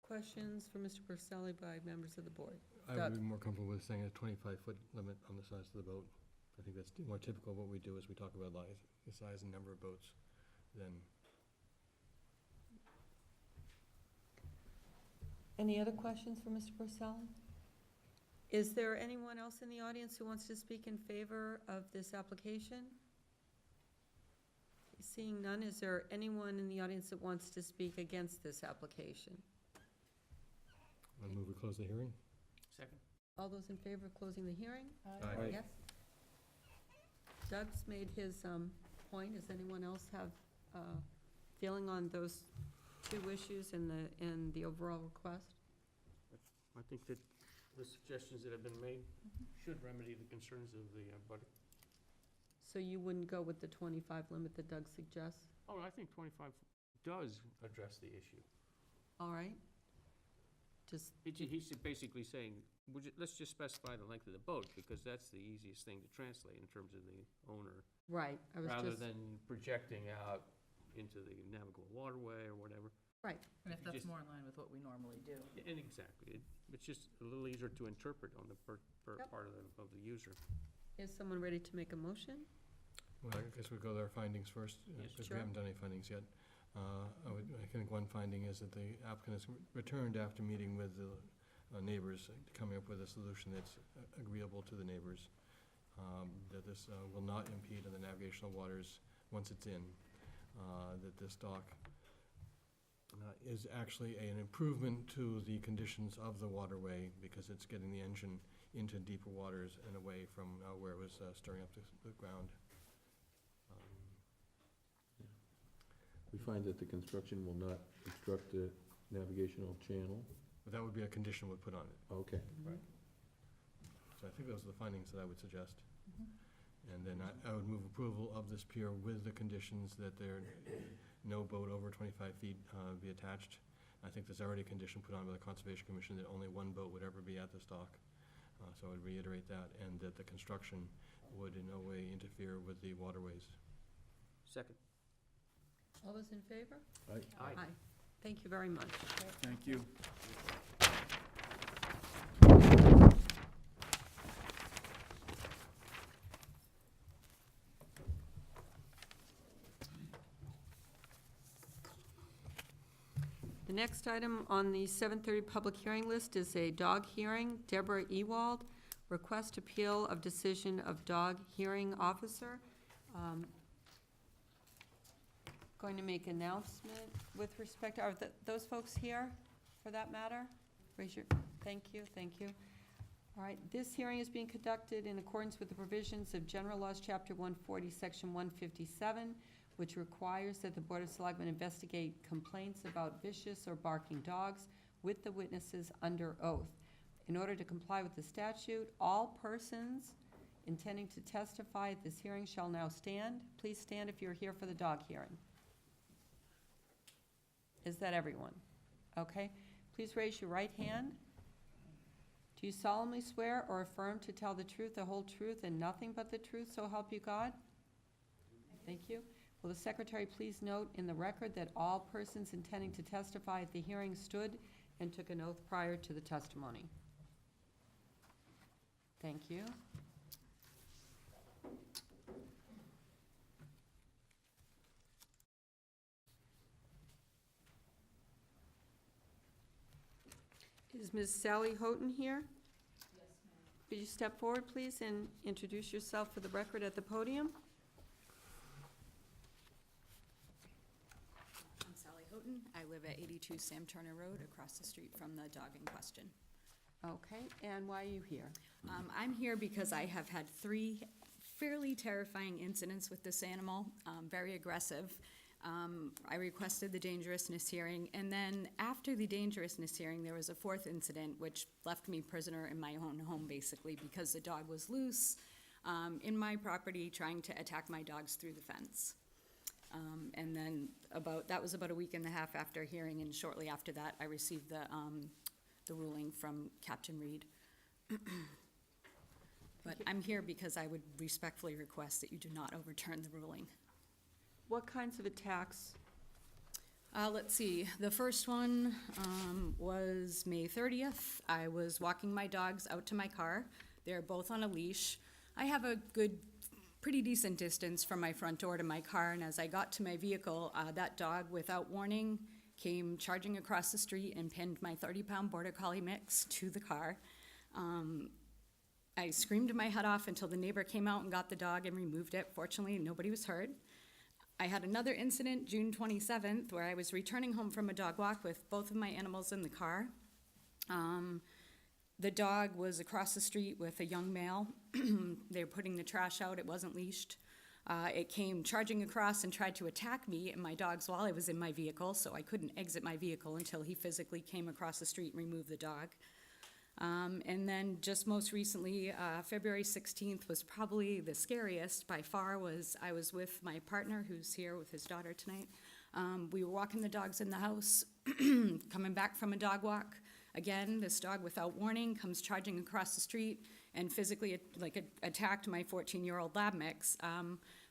Questions for Mr. Burselli by members of the board? I would be more comfortable with saying a 25-foot limit on the size of the boat. I think that's more typical of what we do as we talk about the size and number of boats than. Any other questions for Mr. Burselli? Is there anyone else in the audience who wants to speak in favor of this application? Seeing none, is there anyone in the audience that wants to speak against this application? I'll move we close the hearing. Second. All those in favor of closing the hearing? Aye. Yes. Doug's made his point. Does anyone else have feeling on those two issues and the overall request? I think that the suggestions that have been made should remedy the concerns of the buddy. So you wouldn't go with the 25 limit that Doug suggests? Oh, I think 25 does address the issue. All right. Just, He's basically saying, let's just specify the length of the boat, because that's the easiest thing to translate in terms of the owner, right, I was rather just, than projecting out into the navigable waterway or whatever. right. And if that's Just- more in line with what we normally do. And exactly, it's just a little easier to interpret on the part of the user. Is someone ready to make a motion? Well, I guess we'll go to our findings first, Yes. because Sure. we haven't done any findings yet. I think one finding is that the applicant has returned after meeting with the neighbors, coming up with a solution that's agreeable to the neighbors, that this will not impede on the navigational waters once it's in, that this dock is actually an improvement to the conditions of the waterway, because it's getting the engine into deeper waters and away from where it was stirring up the ground. We find that the construction will not obstruct the navigational channel. But that would be a condition we'd put on it. Okay. So I think those are the findings that I would suggest. And then I would move approval of this pier with the conditions that there no boat over 25 feet be attached. I think there's already a condition put on by the Conservation Commission that only one boat would ever be at this dock. So I would reiterate that, and that the construction would in no way interfere with the waterways. Second. All those in favor? Aye. Aye. Thank you very much. Thank you. The next item on the 7:30 public hearing list is a dog hearing. Deborah Ewald, request appeal of decision of dog hearing officer. Going to make announcement with respect, are those folks here for that matter? Raise your, thank you. All right, this hearing is being conducted in accordance with the provisions of General Laws, Chapter 140, Section 157, which requires that the Board of Selectmen investigate complaints about vicious or barking dogs with the witnesses under oath. In order to comply with the statute, all persons intending to testify at this hearing shall now stand. Please stand if you're here for the dog hearing. Is that everyone? Okay. Please raise your right hand. Do you solemnly swear or affirm to tell the truth, the whole truth, and nothing but the truth, so help you God? Thank you. Will the secretary please note in the record that all persons intending to testify at the hearing stood and took an oath prior to the testimony? Thank you. Is Ms. Sally Houghton here? Yes, ma'am. Could you step forward, please, and introduce yourself for the record at the podium? I'm Sally Houghton. I live at 82 Sam Turner Road, across the street from the dog in question. Okay, and why are you here? I'm here because I have had 3 fairly terrifying incidents with this animal, very aggressive. I requested the dangerousness hearing, and then after the dangerousness hearing, there was a 4th incident which left me prisoner in my own home, basically, because the dog was loose in my property trying to attack my dogs through the fence. And then that was about a week and a half after hearing, and shortly after that, I received the ruling from Captain Reed. But I'm here because I would respectfully request that you do not overturn the ruling. What kinds of attacks? Let's see, the first one was May 30th. I was walking my dogs out to my car. They're both on a leash. I have a pretty decent distance from my front door to my car, and as I got to my vehicle, that dog, without warning, came charging across the street and pinned my 30-pound Border Collie mix to the car. I screamed my head off until the neighbor came out and got the dog and removed it. Fortunately, nobody was hurt. I had another incident, June 27th, where I was returning home from a dog walk with both of my animals in the car. The dog was across the street with a young male. They were putting the trash out. It wasn't leashed. It came charging across and tried to attack me and my dogs while I was in my vehicle, so I couldn't exit my vehicle until he physically came across the street and removed the dog. And then just most recently, February 16th was probably the scariest by far. I was with my partner who's here with his daughter tonight. We were walking the dogs in the house, coming back from a dog walk. Again, this dog, without warning, comes charging across the street and physically, attacked my 14-year-old lab mix.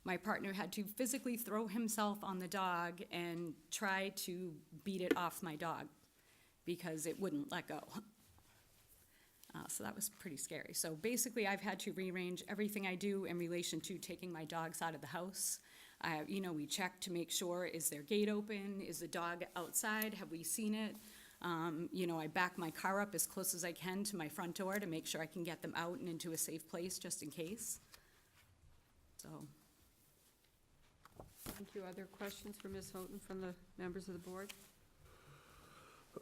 My partner had to physically throw himself on the dog and try to beat it off my dog because it wouldn't let go. So that was pretty scary. So basically, I've had to rearrange everything I do in relation to taking my dogs out of the house. We check to make sure, is their gate open? Is the dog outside? Have we seen it? I back my car up as close as I can to my front door to make sure I can get them out and into a safe place just in case. So. Thank you. Other questions for Ms. Houghton from the members of the board?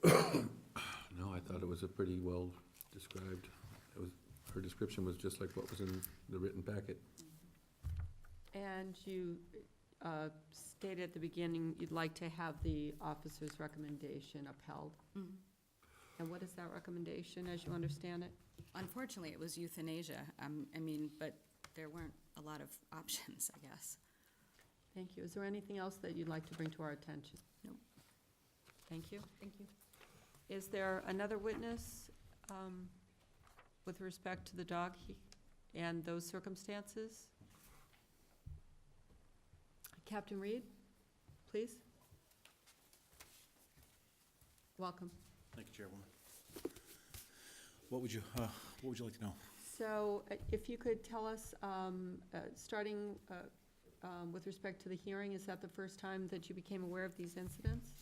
No, I thought it was a pretty well described. Her description was just like what was in the written packet. And you stated at the beginning you'd like to have the officer's recommendation upheld. Mhm. And what is that recommendation, as you understand it? Unfortunately, it was euthanasia. But there weren't a lot of options, I guess. Thank you. Is there anything else that you'd like to bring to our attention? No. Thank you. Thank you. Is there another witness with respect to the dog and those circumstances? Captain Reed, please. Welcome. Thank you, Chairwoman. What would you like to know? So if you could tell us, starting with respect to the hearing, is that the first time that you became aware of these incidents?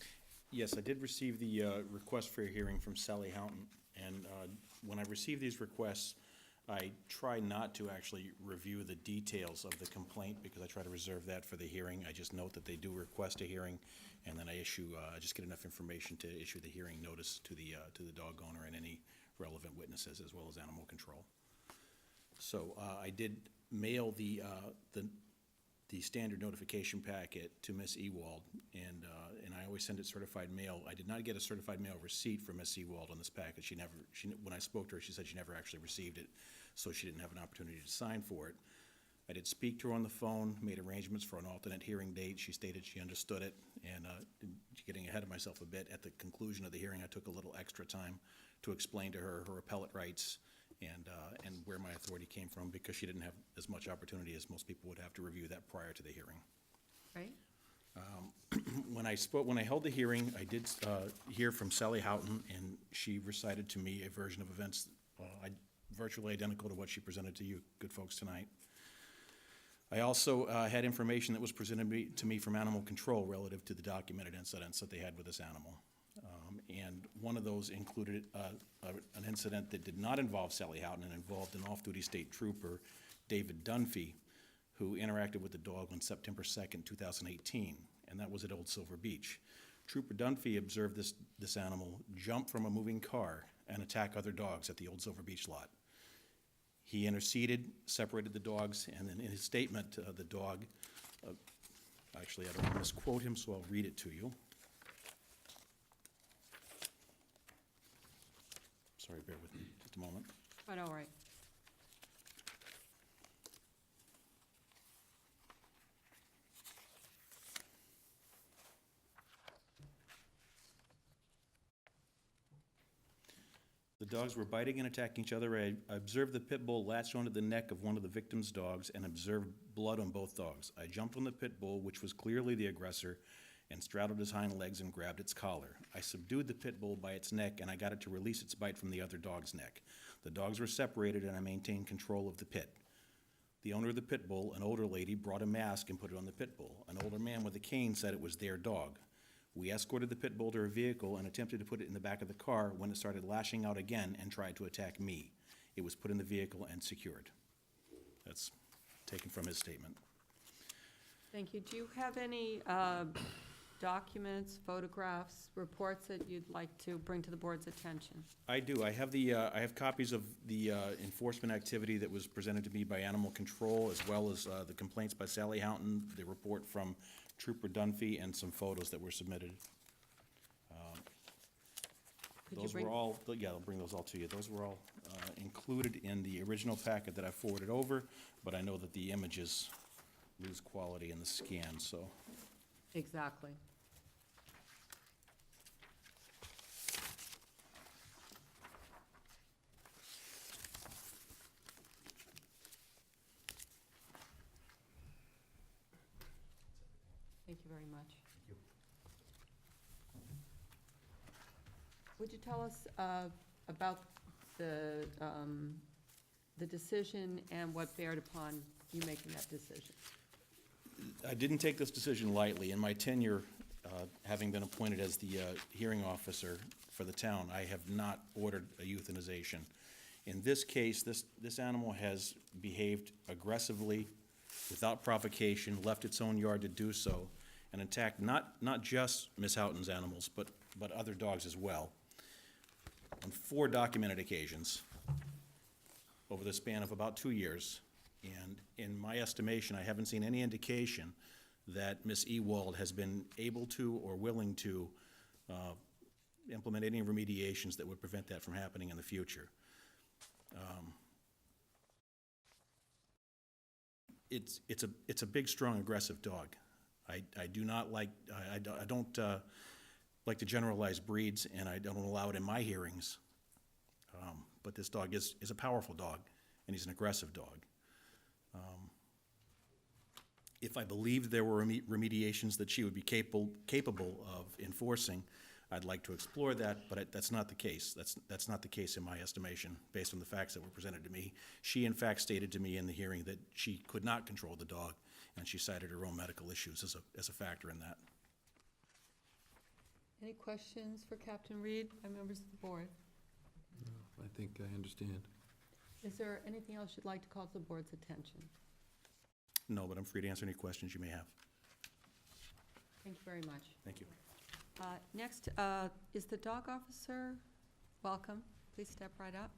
Yes, I did receive the request for a hearing from Sally Houghton, and when I receive these requests, I try not to actually review the details of the complaint because I try to reserve that for the hearing. I just note that they do request a hearing, and then I just get enough information to issue the hearing notice to the dog owner and any relevant witnesses, as well as animal control. So I did mail the standard notification packet to Miss Ewald, and I always send it certified mail. I did not get a certified mail receipt from Miss Ewald on this packet. When I spoke to her, she said she never actually received it, so she didn't have an opportunity to sign for it. I did speak to her on the phone, made arrangements for an alternate hearing date. She stated she understood it, and getting ahead of myself a bit, at the conclusion of the hearing, I took a little extra time to explain to her her appellate rights and where my authority came from, because she didn't have as much opportunity as most people would have to review that prior to the hearing. Right. When I held the hearing, I did hear from Sally Houghton, and she recited to me a version of events virtually identical to what she presented to you good folks tonight. I also had information that was presented to me from animal control relative to the documented incidents that they had with this animal. And one of those included an incident that did not involve Sally Houghton and involved an off-duty state trooper, David Dunphy, who interacted with the dog on September 2nd, 2018, and that was at Old Silver Beach. Trooper Dunphy observed this animal jump from a moving car and attack other dogs at the Old Silver Beach lot. He interceded, separated the dogs, and then in his statement, the dog, actually I don't want to misquote him, so I'll read it to you. Sorry, bear with me just a moment. Quite all right. The dogs were biting and attacking each other. I observed the pit bull latch onto the neck of one of the victim's dogs and observed blood on both dogs. I jumped on the pit bull, which was clearly the aggressor, and straddled his hind legs and grabbed its collar. I subdued the pit bull by its neck, and I got it to release its bite from the other dog's neck. The dogs were separated, and I maintained control of the pit. The owner of the pit bull, an older lady, brought a mask and put it on the pit bull. An older man with a cane said it was their dog. We escorted the pit bull to her vehicle and attempted to put it in the back of the car when it started lashing out again and tried to attack me. It was put in the vehicle and secured. That's taken from his statement. Thank you. Do you have any documents, photographs, reports that you'd like to bring to the board's attention? I do. I have copies of the enforcement activity that was presented to me by Animal Control, as well as the complaints by Sally Houghton, the report from Trooper Dunphy, and some photos that were submitted. Those were all, yeah, I'll bring those all to you. Those were all included in the original packet that I forwarded over, but I know that the images lose quality in the scan, so. Exactly. very much. Would you tell us about the decision and what bared upon you making that decision? I didn't take this decision lightly. In my tenure, having been appointed as the hearing officer for the town, I have not ordered a euthanization. In this case, this animal has behaved aggressively, without provocation, left its own yard to do so, and attacked not just Miss Houghton's animals, but other dogs as well, on 4 documented occasions over the span of about 2 years. And in my estimation, I haven't seen any indication that Ms. Ewald has been able to or willing to implement any remediations that would prevent that from happening in the future. It's a big, strong, aggressive dog. I do not like, I don't like to generalize breeds, and I don't allow it in my hearings. But this dog is a powerful dog, and he's an aggressive dog. If I believed there were remediations that she would be capable of enforcing, I'd like to explore that, but that's not the case. That's not the case in my estimation, based on the facts that were presented to me. She, in fact, stated to me in the hearing that she could not control the dog, and she cited her own medical issues as a factor in that. Any questions for Captain Reed by members of the board? I think I understand. Is there anything else you'd like to call to the board's attention? No, but I'm free to answer any questions you may have. Thank you very much. Thank you. Next is the dog officer. Welcome. Please step right up.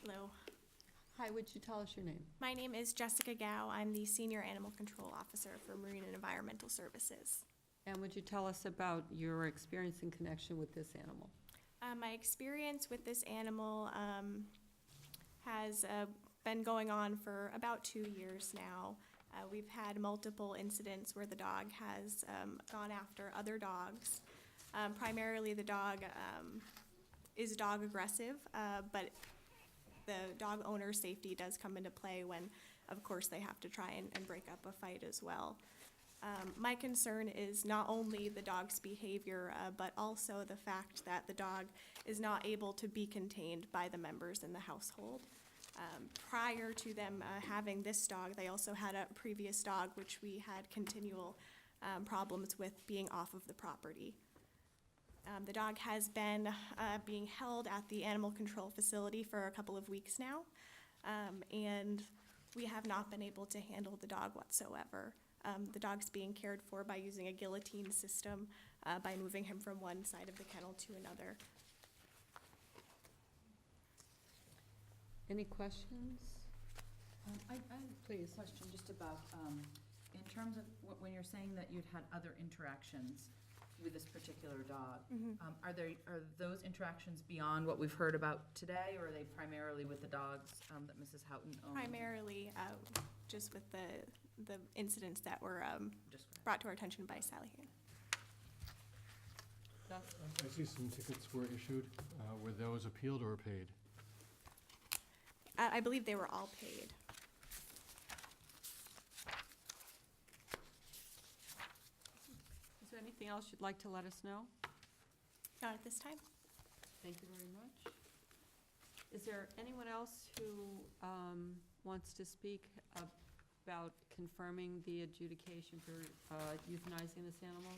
Hello. Hi, would you tell us your name? My name is Jessica Gao. I'm the Senior Animal Control Officer for Marine and Environmental Services. And would you tell us about your experience in connection with this animal? My experience with this animal has been going on for about 2 years now. We've had multiple incidents where the dog has gone after other dogs. Primarily the dog is dog aggressive, but the dog owner's safety does come into play when, of course, they have to try and break up a fight as well. My concern is not only the dog's behavior, but also the fact that the dog is not able to be contained by the members in the household. Prior to them having this dog, they also had a previous dog which we had continual problems with being off of the property. The dog has been being held at the animal control facility for a couple of weeks now, and we have not been able to handle the dog whatsoever. The dog's being cared for by using a guillotine system, by moving him from one side of the kennel to another. Any questions? Please. Question just about, in terms of when you're saying that you'd had other interactions with this particular dog, are those interactions beyond what we've heard about today, or are they primarily with the dogs that Mrs. Houghton owned? Primarily just with the incidents that were brought to our attention by Sally Hain. I see some tickets were issued. Were those appealed or paid? I believe they were all paid. Is there anything else you'd like to let us know? Not at this time. Thank you very much. Is there anyone else who wants to speak about confirming the adjudication for euthanizing this animal?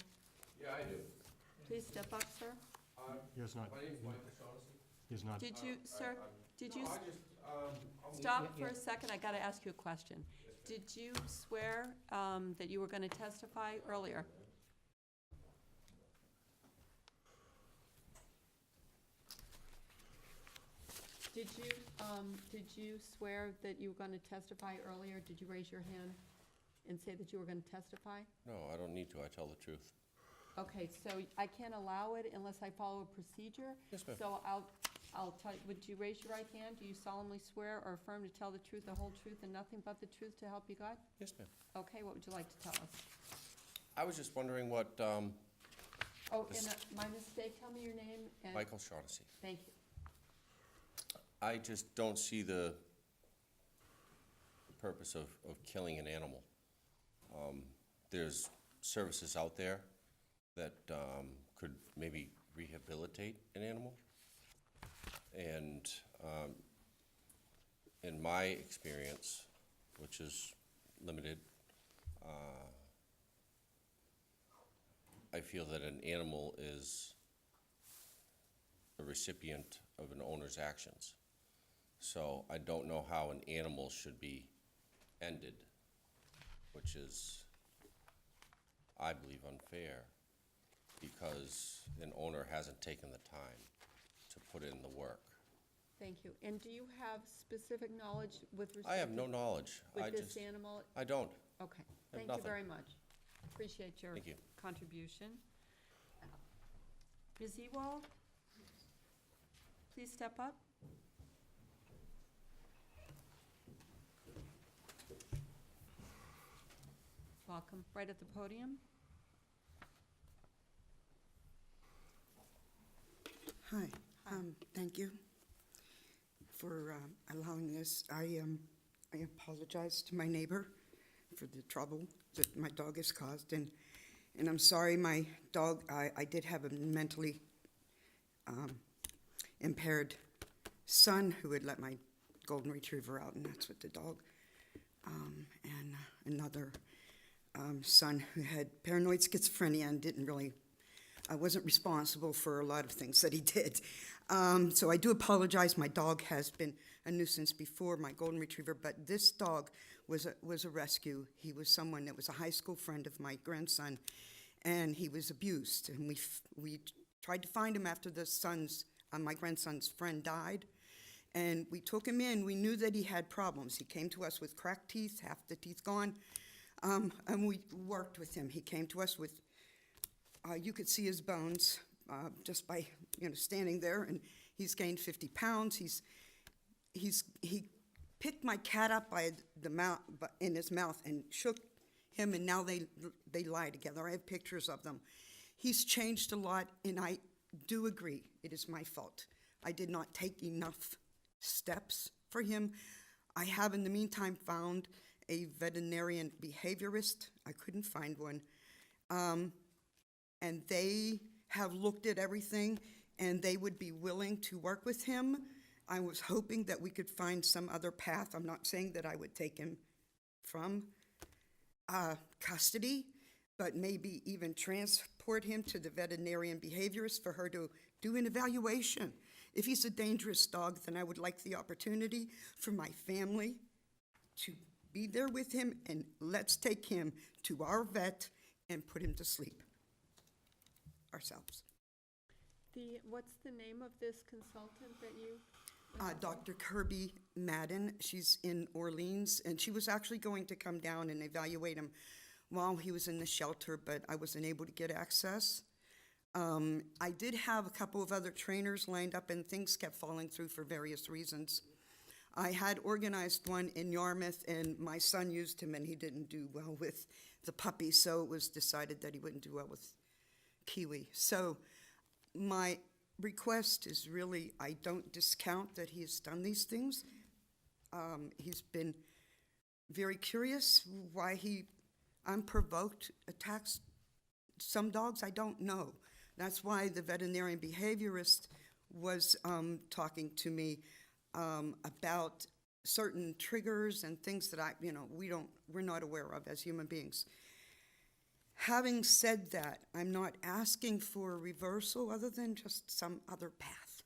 Yeah, I do. Please step up, sir. He has not. My name's Michael Shaughnessy. He has not. Did you, sir, did you, I'll stop for a second, I gotta ask you a question. Did you swear that you were gonna testify earlier? Did you swear that you were gonna testify earlier? Did you raise your hand and say that you were gonna testify? No, I don't need to, I tell the truth. Okay, so I can't allow it unless I follow a procedure? Yes, ma'am. So I'll tell you, would you raise your right hand? Do you solemnly swear or affirm to tell the truth, the whole truth, and nothing but the truth to help you God? Yes, ma'am. Okay, what would you like to tell us? I was just wondering what, Oh, and my mistake, tell me your name and... Michael Shaughnessy. Thank you. I just don't see the purpose of killing an animal. There's services out there that could maybe rehabilitate an animal. And in my experience, which is limited, I feel that an animal is a recipient of an owner's actions. So I don't know how an animal should be ended, which is, I believe, unfair, because an owner hasn't taken the time to put in the work. Thank you. And do you have specific knowledge with respect to? I have no knowledge. With this animal? I don't. Okay. I have Thank you nothing. very much. Appreciate your Thank you. contribution. Ms. Ewald, please step up. Welcome. Right at the podium. Hi. Thank you for allowing this. I apologize to my neighbor for the trouble that my dog has caused, and I'm sorry my dog, I did have a mentally impaired son who had let my golden retriever out, and that's what the dog, and another son who had paranoid schizophrenia and didn't really, I wasn't responsible for a lot of things that he did. So I do apologize. My dog has been a nuisance before, my golden retriever, but this dog was a rescue. He was someone that was a high school friend of my grandson, and he was abused. And we tried to find him after my grandson's friend died, and we took him in. We knew that he had problems. He came to us with cracked teeth, half the teeth gone, and we worked with him. He came to us with, you could see his bones just by standing there, and he's gained 50 pounds. He picked my cat up by the mouth, in his mouth, and shook him, and now they lie together. I have pictures of them. He's changed a lot, and I do agree it is my fault. I did not take enough steps for him. I have, in the meantime, found a veterinarian behaviorist. I couldn't find one. And they have looked at everything, and they would be willing to work with him. I was hoping that we could find some other path. I'm not saying that I would take him from custody, but maybe even transport him to the veterinarian behaviorist for her to do an evaluation. If he's a dangerous dog, then I would like the opportunity for my family to be there with him, and let's take him to our vet and put him to sleep ourselves. What's the name of this consultant that you? Dr. Kirby Madden. She's in Orleans, and she was actually going to come down and evaluate him while he was in the shelter, but I wasn't able to get access. I did have a couple of other trainers lined up, and things kept falling through for various reasons. I had organized one in Yarmouth, and my son used him, and he didn't do well with the puppy, so it was decided that he wouldn't do well with Kiwi. So my request is really, I don't discount that he has done these things. He's been very curious why he unprovoked attacks some dogs. I don't know. That's why the veterinarian behaviorist was talking to me about certain triggers and things that we're not aware of as human beings. Having said that, I'm not asking for a reversal other than just some other path.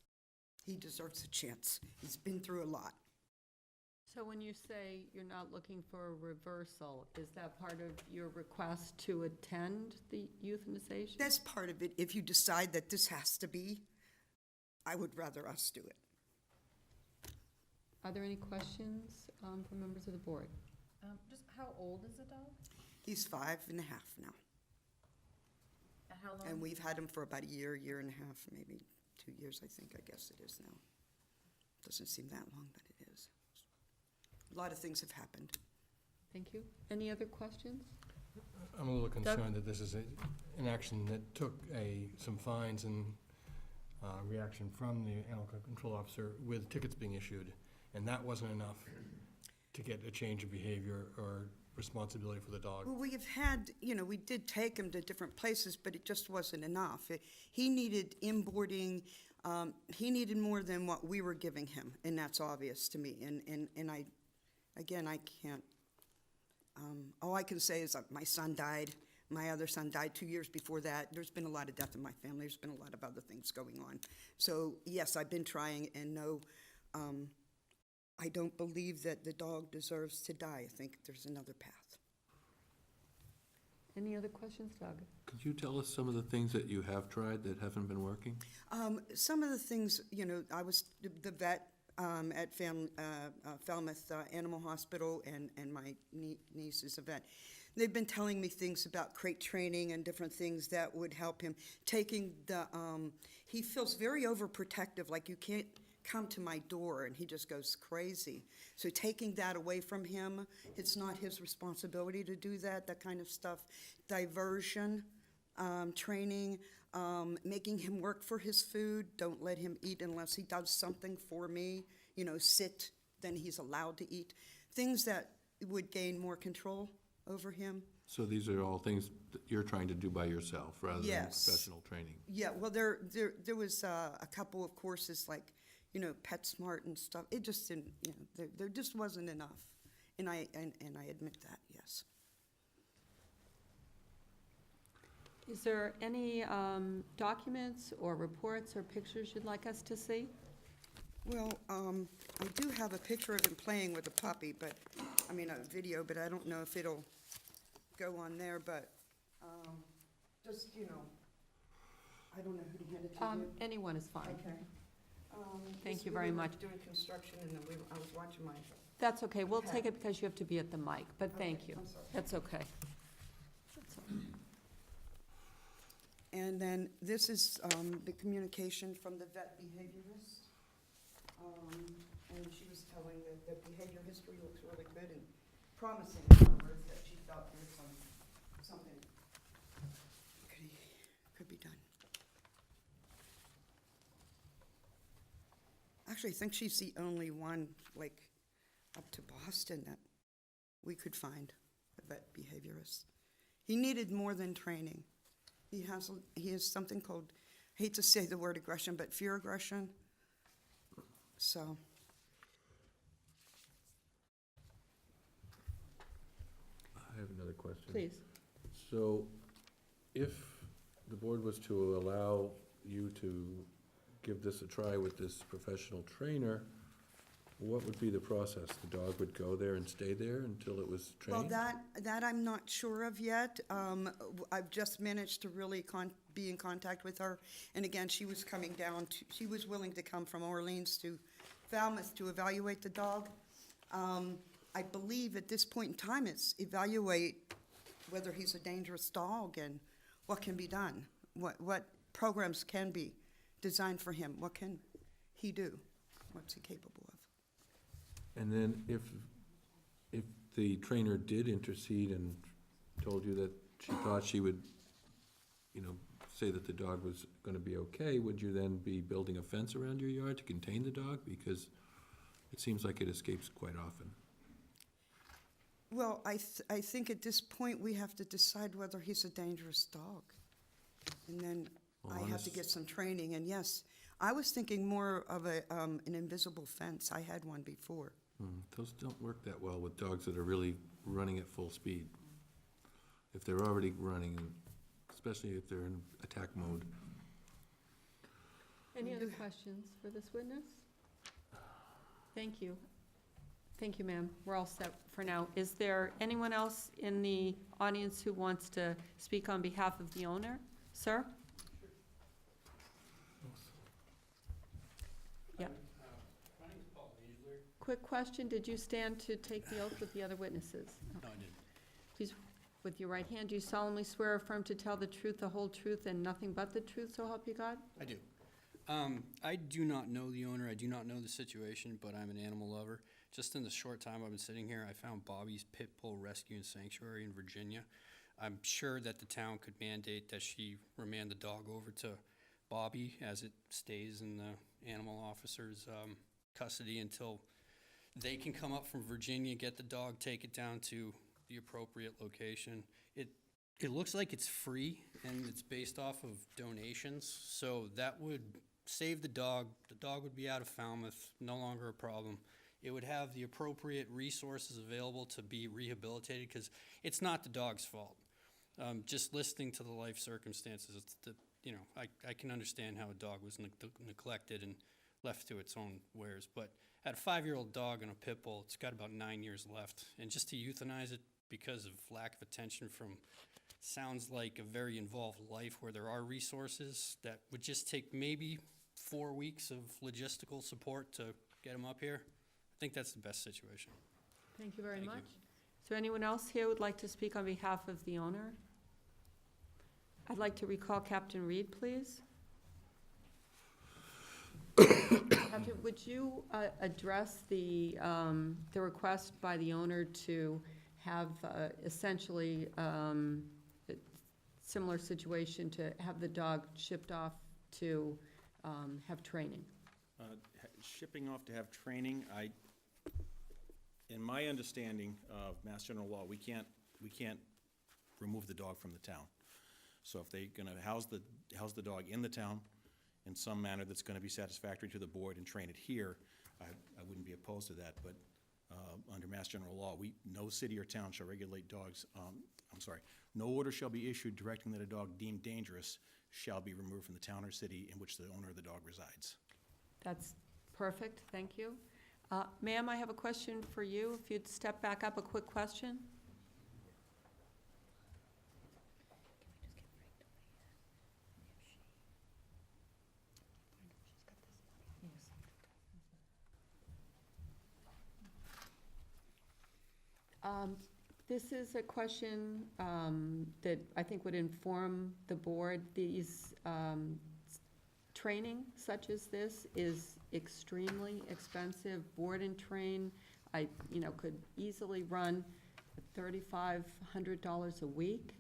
He deserves a chance. He's been through a lot. So when you say you're not looking for a reversal, is that part of your request to attend the euthanization? That's part of it. If you decide that this has to be, I would rather us do it. Are there any questions from members of the board? Just how old is the dog? He's 5.5 now. And how long? And we've had him for about a year and a half, maybe 2 years, I think. I guess it is now. Doesn't seem that long, but it is. A lot of things have happened. Thank you. Any other questions? I'm a little concerned that this is an action that took some fines and reaction from the animal control officer with tickets being issued, and that wasn't enough. to get a change of behavior or responsibility for the dog. Well, we have had, we did take him to different places, but it just wasn't enough. He needed inboarding, he needed more than what we were giving him, and that's obvious to me. And I can't, all I can say is that my son died. My other son died 2 years before that. There's been a lot of death in my family. There's been a lot of other things going on. So, yes, I've been trying, and no, I don't believe that the dog deserves to die. I think there's another path. Any other questions, Doug? Could you tell us some of the things that you have tried that haven't been working? Some of the things, I was the vet at Falmouth Animal Hospital, and my niece is a vet. They've been telling me things about crate training and different things that would help him. Taking he feels very overprotective, like you can't come to my door, and he just goes crazy. So taking that away from him, it's not his responsibility to do that kind of stuff. Diversion, training, making him work for his food. Don't let him eat unless he does something for me. Sit, then he's allowed to eat. Things that would gain more control over him. So these are all things that you're trying to do by yourself rather than Yes. professional training? Yeah, well, there was a couple of courses like, PetSmart and stuff. It just didn't, there just wasn't enough. And I admit that, yes. Is there any documents or reports or pictures you'd like us to see? Well, I do have a picture of him playing with a puppy, a video, but I don't know if it'll go on there, but just, I don't know who to hand it to you. Anyone is fine. Okay. Thank you very much. Doing construction, and then I was watching my... That's okay, we'll take it because you have to be at the mic, but thank you. I'm sorry. That's okay. That's okay. And then this is the communication from the vet behaviorist. And she was telling that the behavior history looks really good and promising, in other words, that she felt there was something could be done. Actually, I think she's the only one, up to Boston, that we could find, a vet behaviorist. He needed more than training. He has something called, I hate to say the word aggression, but fear aggression. So. I have another question. Please. So if the board was to allow you to give this a try with this professional trainer, what would be the process? The dog would go there and stay there until it was trained? Well, that I'm not sure of yet. I've just managed to really be in contact with her. And again, she was coming down, she was willing to come from Orleans to Falmouth to evaluate the dog. I believe at this point in time, it's evaluate whether he's a dangerous dog and what can be done. What programs can be designed for him. What can he do? What's he capable of? And then if the trainer did intercede and told you that she thought she would, say that the dog was gonna be okay, would you then be building a fence around your yard to contain the dog? Because it seems like it escapes quite often. Well, I think at this point, we have to decide whether he's a dangerous dog. And then Well, I have to get some training, and yes, I was thinking more of an invisible fence. I had one before. Those don't work that well with dogs that are really running at full speed. If they're already running, especially if they're in attack mode. Any other questions for this witness? Thank you. Thank you, ma'am. We're all set for now. Is there anyone else in the audience who wants to speak on behalf of the owner? Sir? Yeah. My name is Paul Beasler. Quick question, did you stand to take the oath with the other witnesses? No, I didn't. Please, with your right hand, do you solemnly swear or affirm to tell the truth, the whole truth, and nothing but the truth, so help you God? I do. I do not know the owner. I do not know the situation, but I'm an animal lover. Just in the short time I've been sitting here, I found Bobby's Pit Bull Rescue and Sanctuary in Virginia. I'm sure that the town could mandate that she remand the dog over to Bobby as it stays in the animal officer's custody until They can come up from Virginia, get the dog, take it down to the appropriate location. It looks like it's free, and it's based off of donations, so that would save the dog. The dog would be out of Falmouth, no longer a problem. It would have the appropriate resources available to be rehabilitated, because it's not the dog's fault. Just listening to the life circumstances, I can understand how a dog was neglected and left to its own wares. But at a 5-year-old dog and a pit bull, it's got about 9 years left. And just to euthanize it because of lack of attention from, sounds like a very involved life where there are resources that would just take maybe 4 weeks of logistical support to get them up here. I think that's the best situation. Thank you very Thank much. you. Is there anyone else here who would like to speak on behalf of the owner? I'd like to recall Captain Reed, please. Captain, would you address the request by the owner to have essentially a similar situation, to have the dog shipped off to have training? Shipping off to have training, in my understanding of Mass General Law, we can't remove the dog from the town. So if they're gonna house the dog in the town in some manner that's gonna be satisfactory to the board and train it here, I wouldn't be opposed to that, but under Mass General Law, no city or town shall regulate dogs, no order shall be issued directing that a dog deemed dangerous shall be removed from the town or city in which the owner of the dog resides. That's perfect, thank you. Ma'am, I have a question for you. If you'd step back up, a quick question. This is a question that I think would inform the board. These training such as this is extremely expensive. Board and train, could easily run $3,500 a week.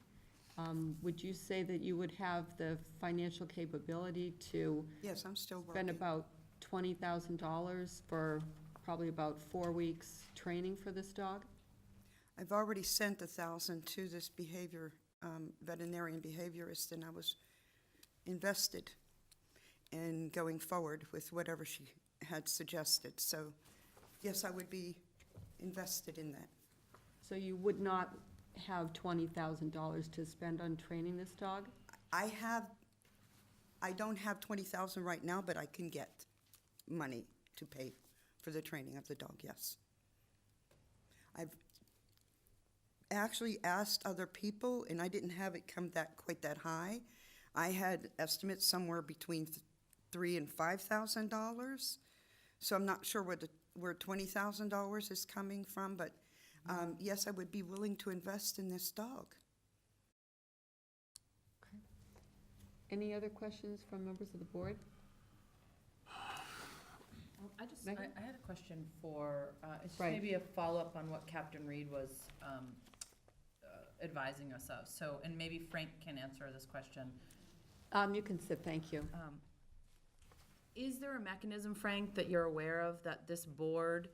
Would you say that you would have the financial capability to Yes, I'm still spend working. about $20,000 for probably about 4 weeks training for this dog? I've already sent 1,000 to this veterinarian behaviorist, and I was invested in going forward with whatever she had suggested. So, yes, I would be invested in that. So you would not have $20,000 to spend on training this dog? I don't have 20,000 right now, but I can get money to pay for the training of the dog, yes. I've actually asked other people, and I didn't have it come quite that high. I had estimates somewhere between $3,000 and $5,000. So I'm not sure where $20,000 is coming from, but yes, I would be willing to invest in this dog. Okay. Any other questions from members of the board? Megan? I had a question for, it's Right. maybe a follow-up on what Captain Reed was advising us of. So, and maybe Frank can answer this question. You can sit, thank you. Is there a mechanism, Frank, that you're aware of that this board,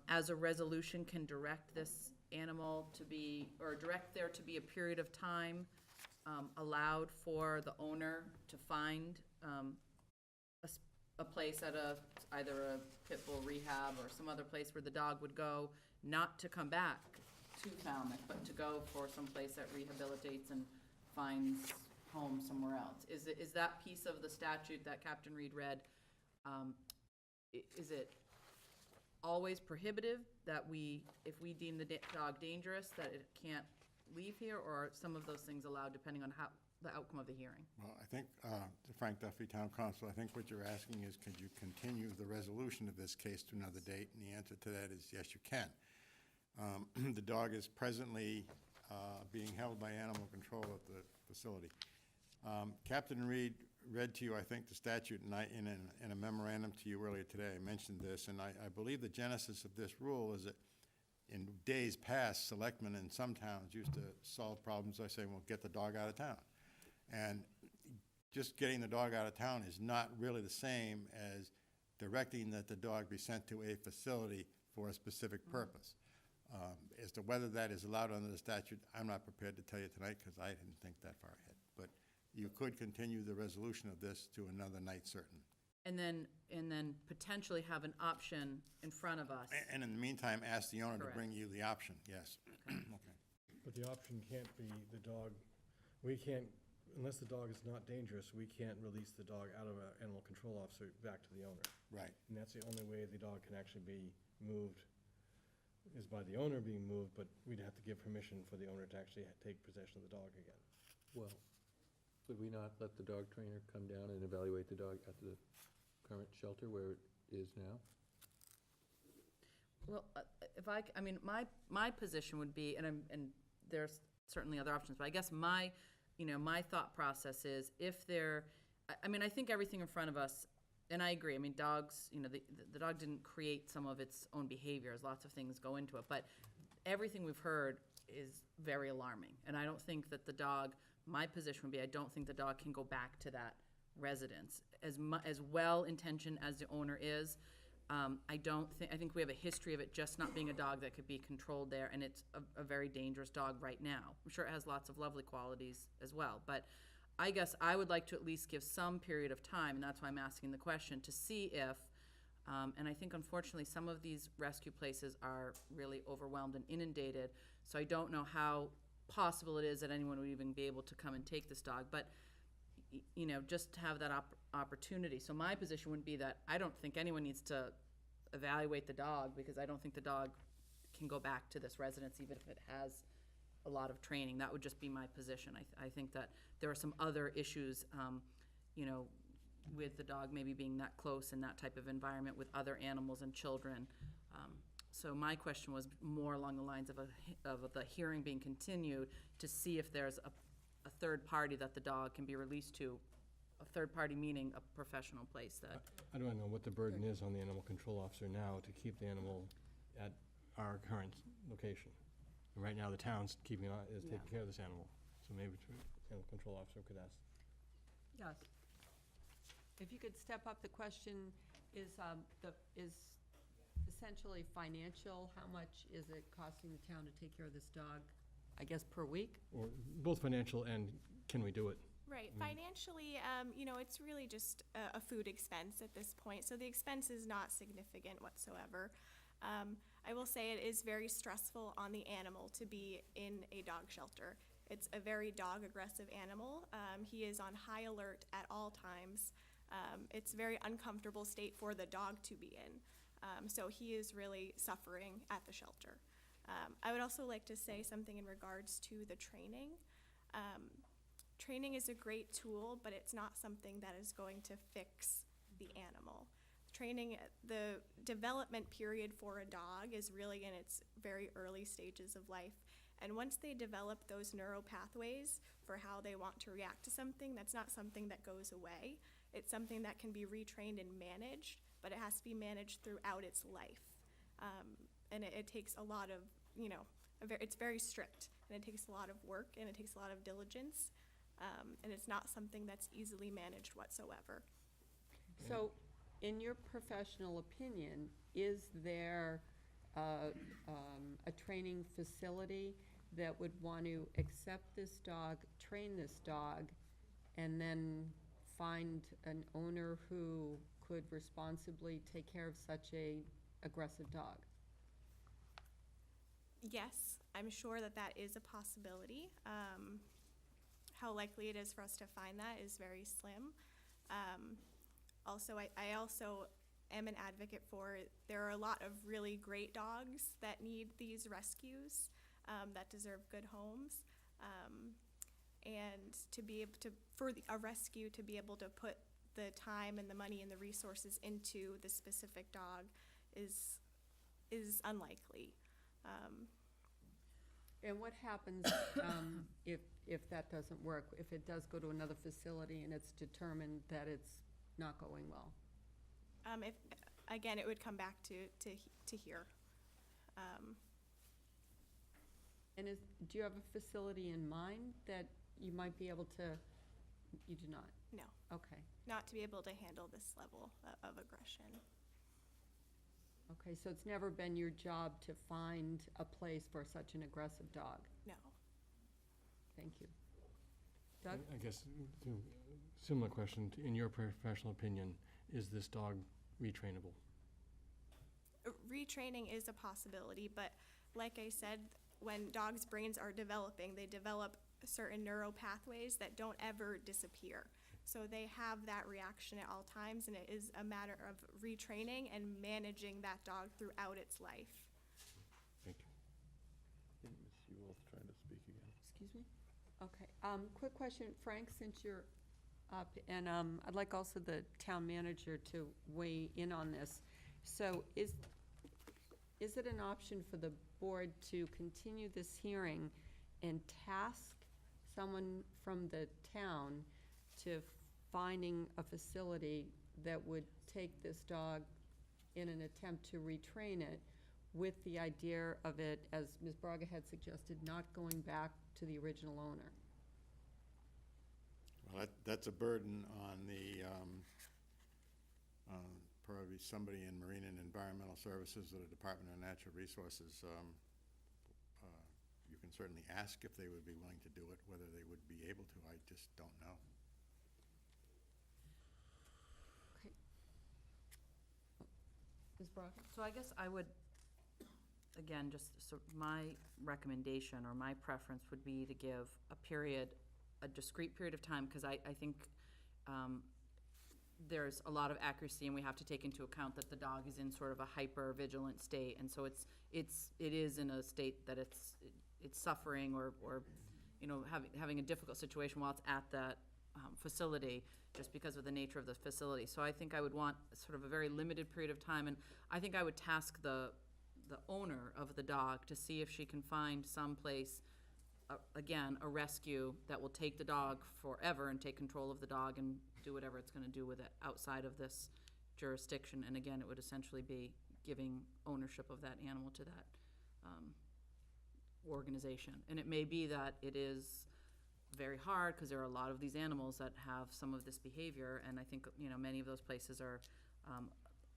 as a resolution, can direct this animal to be, or direct there to be a period of time allowed for the owner to find a place at either a pit bull rehab or some other place where the dog would go, not to come back to Falmouth, but to go for some place that rehabilitates and finds home somewhere else? Is that piece of the statute that Captain Reed read, is it always prohibitive that if we deem the dog dangerous, that it can't leave here, or are some of those things allowed depending on the outcome of the hearing? Well, I think, Frank Duffy, Town Council, I think what you're asking is, could you continue the resolution of this case to another date? And the answer to that is yes, you can. The dog is presently being held by animal control at the facility. Captain Reed read to you, I think, the statute, and in a memorandum to you earlier today, I mentioned this, and I believe the genesis of this rule is that in days past, selectmen in some towns used to solve problems by saying, well, get the dog out of town. And just getting the dog out of town is not really the same as directing that the dog be sent to a facility for a specific purpose. As to whether that is allowed under the statute, I'm not prepared to tell you tonight because I didn't think that far ahead. But you could continue the resolution of this to another night certain. And then potentially have an option in front of us. And in the meantime, ask the owner to Correct. bring you the option, yes. Okay. But the option can't be the dog, we can't, unless the dog is not dangerous, we can't release the dog out of an animal control officer back to the owner. Right. And that's the only way the dog can actually be moved, is by the owner being moved, but we'd have to give permission for the owner to actually take possession of the dog again. Well, would we not let the dog trainer come down and evaluate the dog at the current shelter where it is now? Well, I mean, my position would be, and there's certainly other options, but I guess my thought process is if I mean, I think everything in front of us, and I agree, I mean, dogs, the dog didn't create some of its own behaviors, lots of things go into it, but everything we've heard is very alarming, and I don't think that the dog, my position would be, I don't think the dog can go back to that residence. As well-intentioned as the owner is, I think we have a history of it just not being a dog that could be controlled there, and it's a very dangerous dog right now. I'm sure it has lots of lovely qualities as well, but I guess I would like to at least give some period of time, and that's why I'm asking the question, to see if, and I think unfortunately some of these rescue places are really overwhelmed and inundated, so I don't know how possible it is that anyone would even be able to come and take this dog, but just to have that opportunity. So my position would be that I don't think anyone needs to evaluate the dog, because I don't think the dog can go back to this residence even if it has a lot of training. That would just be my position. I think that there are some other issues, with the dog maybe being that close in that type of environment with other animals and children. So my question was more along the lines of the hearing being continued to see if there's a third party that the dog can be released to, a third party meaning a professional place that. I don't know what the burden is on the animal control officer now to keep the animal at our current location. And right now, the town's taking care of this animal, so maybe the animal control officer could ask. Yes. If you could step up, the question is essentially financial. How much is it costing the town to take care of this dog, I guess, per week? Or both financial and can we do it? Right. Financially, it's really just a food expense at this point, so the expense is not significant whatsoever. I will say it is very stressful on the animal to be in a dog shelter. It's a very dog-aggressive animal. He is on high alert at all times. It's a very uncomfortable state for the dog to be in. So he is really suffering at the shelter. I would also like to say something in regards to the training. Training is a great tool, but it's not something that is going to fix the animal. Training, the development period for a dog is really in its very early stages of life. And once they develop those neural pathways for how they want to react to something, that's not something that goes away. It's something that can be retrained and managed, but it has to be managed throughout its life. And it takes a lot of, it's very strict, and it takes a lot of work, and it takes a lot of diligence, and it's not something that's easily managed whatsoever. So, in your professional opinion, is there a training facility that would want to accept this dog, train this dog, and then find an owner who could responsibly take care of such a aggressive dog? Yes, I'm sure that that is a possibility. How likely it is for us to find that is very slim. Also, I also am an advocate for, there are a lot of really great dogs that need these rescues, that deserve good homes. And to be able to, for a rescue to be able to put the time and the money and the resources into the specific dog is unlikely. And what happens if that doesn't work, if it does go to another facility and it's determined that it's not going well? Again, it would come back to here. And do you have a facility in mind that you might be able to, you do not? No. Okay. Not to be able to handle this level of aggression. Okay, so it's never been your job to find a place for such an aggressive dog? No. Thank you. Doug? I guess, similar question, in your professional opinion, is this dog retrainable? Retraining is a possibility, but like I said, when dogs' brains are developing, they develop certain neural pathways that don't ever disappear. So they have that reaction at all times, and it is a matter of retraining and managing that dog throughout its life. Thank you. Ms. Ewell's trying to speak again. Excuse me? Okay, quick question, Frank, since you're up, and I'd like also the town manager to weigh in on this. So is it an option for the board to continue this hearing and task someone from the town to finding a facility that would take this dog in an attempt to retrain it, with the idea of it, as Ms. Braga had suggested, not going back to the original owner? Well, that's a burden on the, probably somebody in Marine and Environmental Services or the Department of Natural Resources. You can certainly ask if they would be willing to do it. Whether they would be able to, I just don't know. Okay. Ms. Braga? So I guess I would, again, just, so my recommendation or my preference would be to give a discrete period of time, because I think there's a lot of accuracy, and we have to take into account that the dog is in sort of a hyper-vigilant state, and so it is in a state that it's suffering or having a difficult situation while it's at that facility, just because of the nature of the facility. So I think I would want sort of a very limited period of time, and I think I would task the owner of the dog to see if she can find some place, again, a rescue that will take the dog forever and take control of the dog and do whatever it's going to do with it outside of this jurisdiction. And again, it would essentially be giving ownership of that animal to that organization. And it may be that it is very hard, because there are a lot of these animals that have some of this behavior, and I think, many of those places are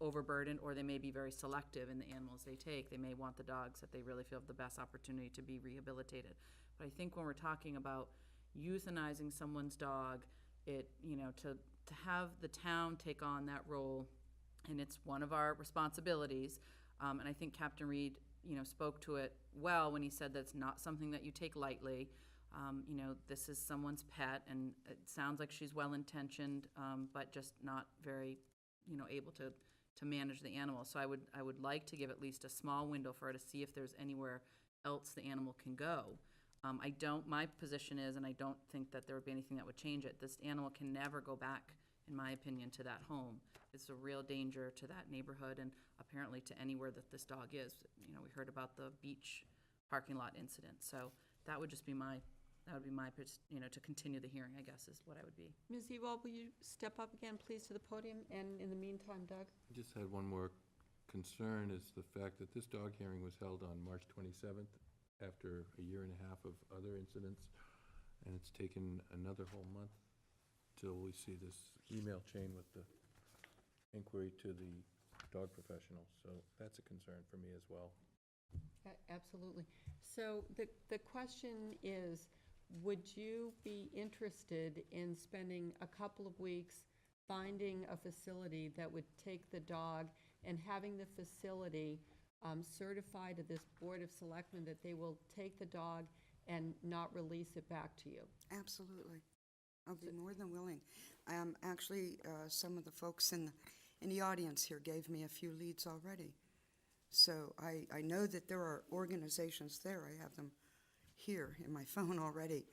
overburdened, or they may be very selective in the animals they take. They may want the dogs that they really feel have the best opportunity to be rehabilitated. But I think when we're talking about euthanizing someone's dog, to have the town take on that role, and it's one of our responsibilities, and I think Captain Reed, spoke to it well when he said that's not something that you take lightly. This is someone's pet, and it sounds like she's well-intentioned, but just not very, able to manage the animal. So I would like to give at least a small window for her to see if there's anywhere else the animal can go. My position is, and I don't think that there would be anything that would change it, this animal can never go back, in my opinion, to that home. It's a real danger to that neighborhood, and apparently to anywhere that this dog is. We heard about the beach parking lot incident, so that would just be to continue the hearing, I guess, is what I would be. Ms. Ewell, will you step up again, please, to the podium? And in the meantime, Doug? I just had one more concern, is the fact that this dog hearing was held on March 27th after a year and a half of other incidents, and it's taken another whole month till we see this email chain with the inquiry to the dog professional. So that's a concern for me as well. Absolutely. So the question is, would you be interested in spending a couple of weeks finding a facility that would take the dog and having the facility certify to this Board of Selectmen that they will take the dog and not release it back to you? Absolutely. I'll be more than willing. Actually, some of the folks in the audience here gave me a few leads already. So I know that there are organizations there. I have them here in my phone already.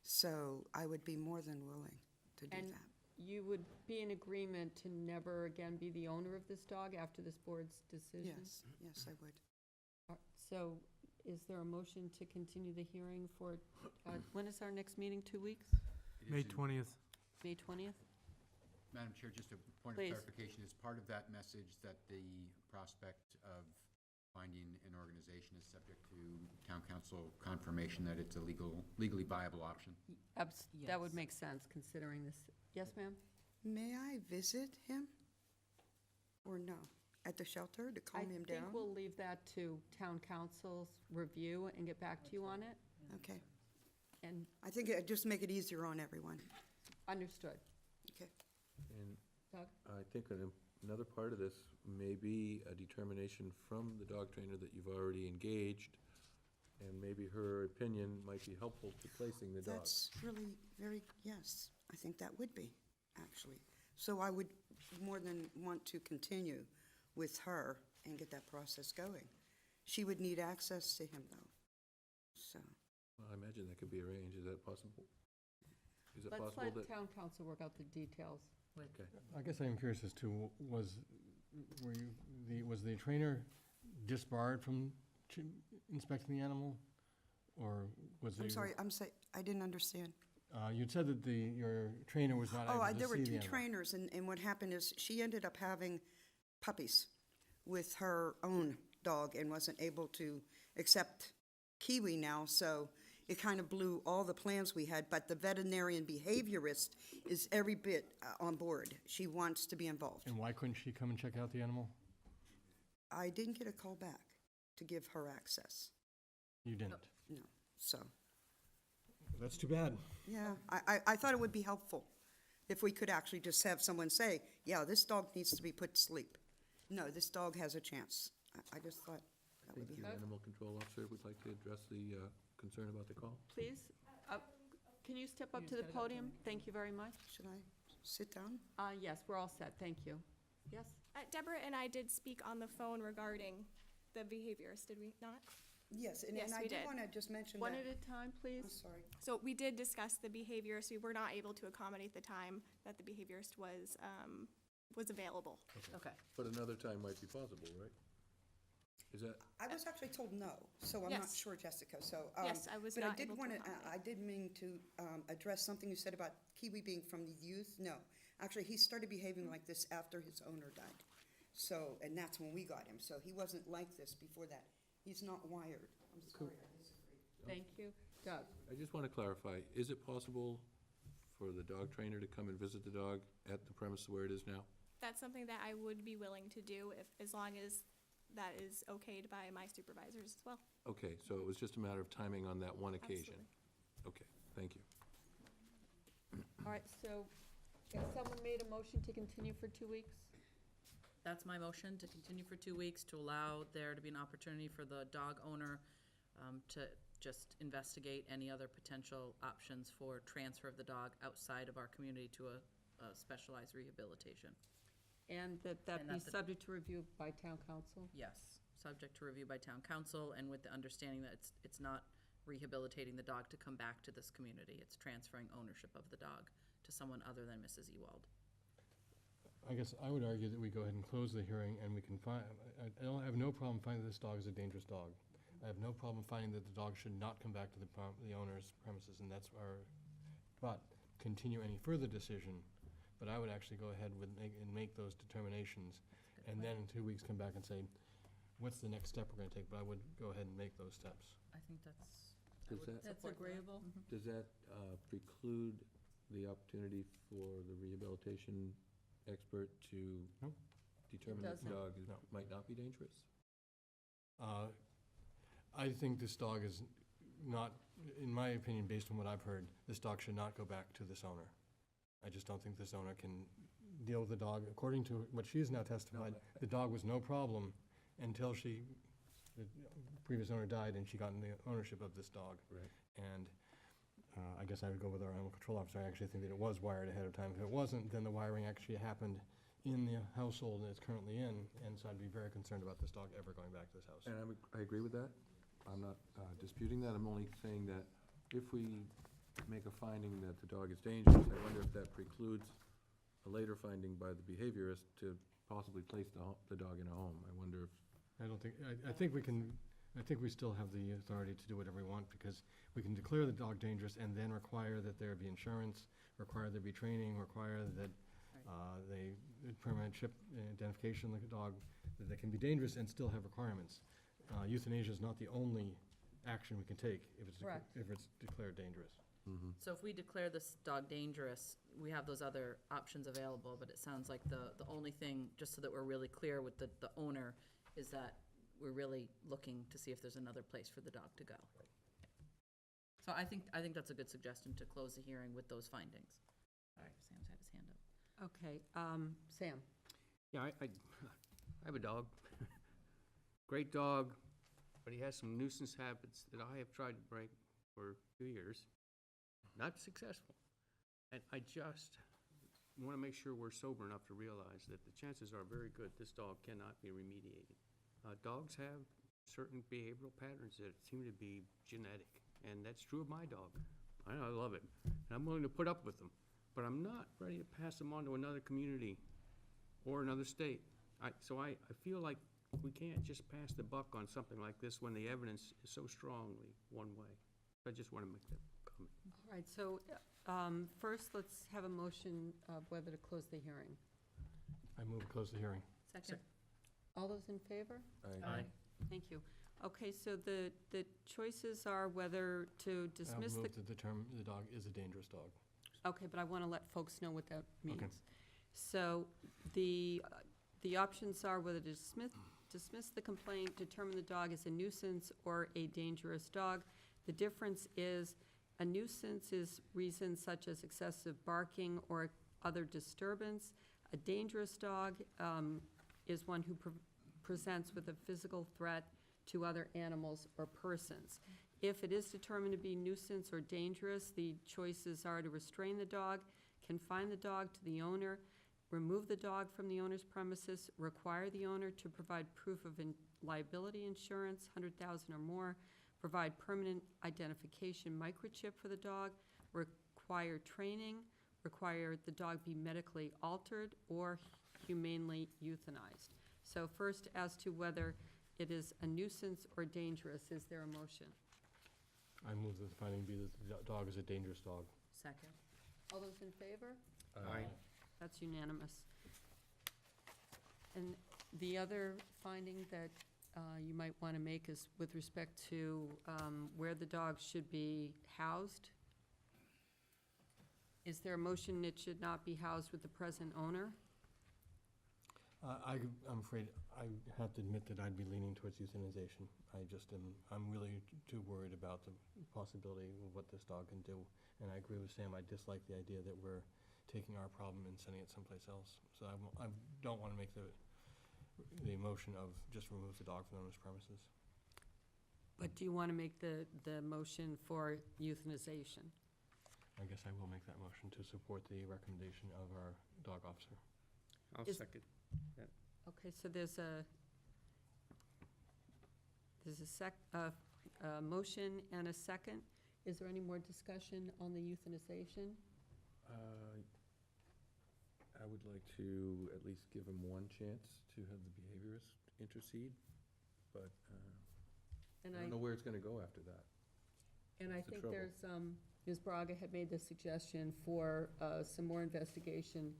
So I would be more than willing to do that. You would be in agreement to never again be the owner of this dog after this board's decision? Yes, I would. So is there a motion to continue the hearing for, when is our next meeting, 2 weeks? May 20th. May 20th? Madam Chair, just a point Please. of clarification. Is part of that message that the prospect of finding an organization is subject to town council confirmation that it's a legally viable option? That would make sense, considering this. Yes, ma'am? May I visit him or no? at the shelter to I calm him down? think we'll leave that to town council's review and get back to you on it. Okay. And I think it'd just make it easier on everyone. understood. Okay. And Doug? I think another part of this may be a determination from the dog trainer that you've already engaged, and maybe her opinion might be helpful to placing the dog. That's really very, yes, I think that would be, actually. So I would more than want to continue with her and get that process going. She would need access to him, though, so. Well, I imagine that could be arranged. Is that possible? Is it Let's possible let that? town council work out the details. Okay. I guess I'm curious as to, was the trainer disbarred from inspecting the animal? Or was I'm he? sorry, I didn't understand. You'd said that your trainer was not able to see the There were two animal. trainers, and what happened is she ended up having puppies with her own dog and wasn't able to accept Kiwi now, so it kind of blew all the plans we had, but the veterinarian behaviorist is every bit on board. She wants to be involved. And why couldn't she come and check out the animal? I didn't get a call back to give her access, You didn't? no, so, That's too bad. yeah, I thought it would be helpful if we could actually just have someone say, yeah, this dog needs to be put to sleep. No, this dog has a chance. I just thought that would be The helpful. animal control officer would like to address the concern about the call. Please, can you step up to the podium? Thank you very much. Should I sit down? Yes, we're all set, thank you. Yes? Deborah and I did speak on the phone regarding the behaviorist, did we not? Yes, and Yes, I we did did. want to just mention that. One at a time, please. I'm sorry. So we did discuss the behaviorist. We were not able to accommodate the time that the behaviorist was available. Okay. But another time might be possible, right? Is that? I was actually told no, so I'm not Yes. sure, Jessica, so. Yes, I was but not able to wanna- accommodate. I did mean to address something you said about Kiwi being from the youth. No, actually, he started behaving like this after his owner died. So, and that's when we got him, so he wasn't like this before that. He's not wired. I'm sorry, I disagree. Thank you. Doug? I just want to clarify, is it possible for the dog trainer to come and visit the dog at the premise where it is now? That's something that I would be willing to do as long as that is okayed by my supervisors as well. Okay, so it was just a matter of timing on that one occasion? Absolutely. Okay, thank you. All right, so has someone made a motion to continue for 2 weeks? That's my motion, to continue for 2 weeks, to allow there to be an opportunity for the dog owner to just investigate any other potential options for transfer of the dog outside of our community to a specialized rehabilitation. And that And be that the- subject to review by town council? Yes, subject to review by town council, and with the understanding that it's not rehabilitating the dog to come back to this community. It's transferring ownership of the dog to someone other than Mrs. Ewald. I guess I would argue that we go ahead and close the hearing, and we can find, I have no problem finding this dog is a dangerous dog. I have no problem finding that the dog should not come back to the owner's premises, and that's but continue any further decision. But I would actually go ahead and make those determinations, and then in 2 weeks come back and say, what's the next step we're gonna take? But I would go ahead and make those steps. I think that's, That's agreeable? Does that preclude the opportunity for the rehabilitation expert to No. determine that the doesn't. dog No. might not be dangerous? I think this dog is not, in my opinion, based on what I've heard, this dog should not go back to this owner. I just don't think this owner can deal with the dog. According to what she has now testified, the dog was no problem until the previous owner died and she got in the ownership of this dog. Right. And I guess I would go with our animal control officer. I actually think that it was wired ahead of time. If it wasn't, then the wiring actually happened in the household that it's currently in, and so I'd be very concerned about this dog ever going back to this house. And I agree with that. I'm not disputing that. I'm only saying that if we make a finding that the dog is dangerous, I wonder if that precludes a later finding by the behaviorist to possibly place the dog in a home. I wonder if. I don't think, I think we can, I think we still have the authority to do whatever we want, because we can declare the dog dangerous and then require that there be insurance, require there be training, require that they permanent chip identification of the dog, that they can be dangerous and still have requirements. Euthanasia is not the only action we can take if it's, Correct. if it's declared dangerous. So if we declare this dog dangerous, we have those other options available, but it sounds like the only thing, just so that we're really clear with the owner, is that we're really looking to see if there's another place for the dog to go. So I think that's a good suggestion, to close the hearing with those findings. All right, Sam's had his hand up. Okay, Sam? Yeah, I have a dog. Great dog, but he has some nuisance habits that I have tried to break for a few years. Not successful. And I just want to make sure we're sober enough to realize that the chances are very good this dog cannot be remediated. Dogs have certain behavioral patterns that seem to be genetic, and that's true of my dog. I love him, and I'm willing to put up with him, but I'm not ready to pass him on to another community or another state. So I feel like we can't just pass the buck on something like this when the evidence is so strongly one way. I just want to make that comment. All right, so first, let's have a motion of whether to close the hearing. I move to close the hearing. Second. All those in favor? Aye. Thank you. Okay, so the choices are whether to I dismiss the... move that the term, the dog is a dangerous dog. Okay, but I want to let folks know what that means. So the options are whether to dismiss the complaint, determine the dog as a nuisance or a dangerous dog. The difference is a nuisance is reasons such as excessive barking or other disturbance. A dangerous dog is one who presents with a physical threat to other animals or persons. If it is determined to be nuisance or dangerous, the choices are to restrain the dog, confine the dog to the owner, remove the dog from the owner's premises, require the owner to provide proof of liability insurance, 100,000 or more, provide permanent identification microchip for the dog, require training, require the dog be medically altered or humanely euthanized. So first, as to whether it is a nuisance or dangerous, is there a motion? I move that the finding be that the dog is a dangerous dog. Second. All those in favor? Aye. That's unanimous. And the other finding that you might want to make is with respect to where the dog should be housed. Is there a motion it should not be housed with the present owner? I'm afraid I have to admit that I'd be leaning towards euthanization. I'm really too worried about the possibility of what this dog can do. And I agree with Sam, I dislike the idea that we're taking our problem and sending it someplace else. So I don't want to make the motion of just remove the dog from the owner's premises. But do you want to make the motion for euthanization? I guess I will make that motion to support the recommendation of our dog officer. I'll Is- second. Okay, so there's a motion and a second. Is there any more discussion on the euthanization? I would like to at least give him one chance to have the behaviorist intercede, but And I don't know where it's gonna go after that. And I That's the think trouble. there's, Ms. Braga had made the suggestion for some more investigation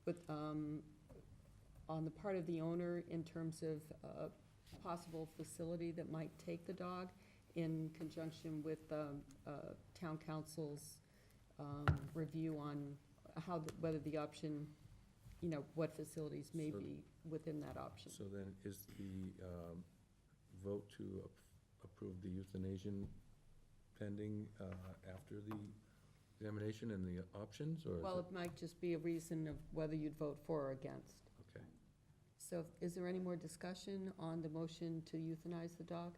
with, on the part of the owner in terms of a possible facility that might take the dog in conjunction with town council's review on how, whether the option, what facilities may So- be within that option. So then is the vote to approve the euthanasia pending after the examination and the options, or is Well, it? it might just be a reason of whether you'd vote for or against. Okay. So is there any more discussion on the motion to euthanize the dog?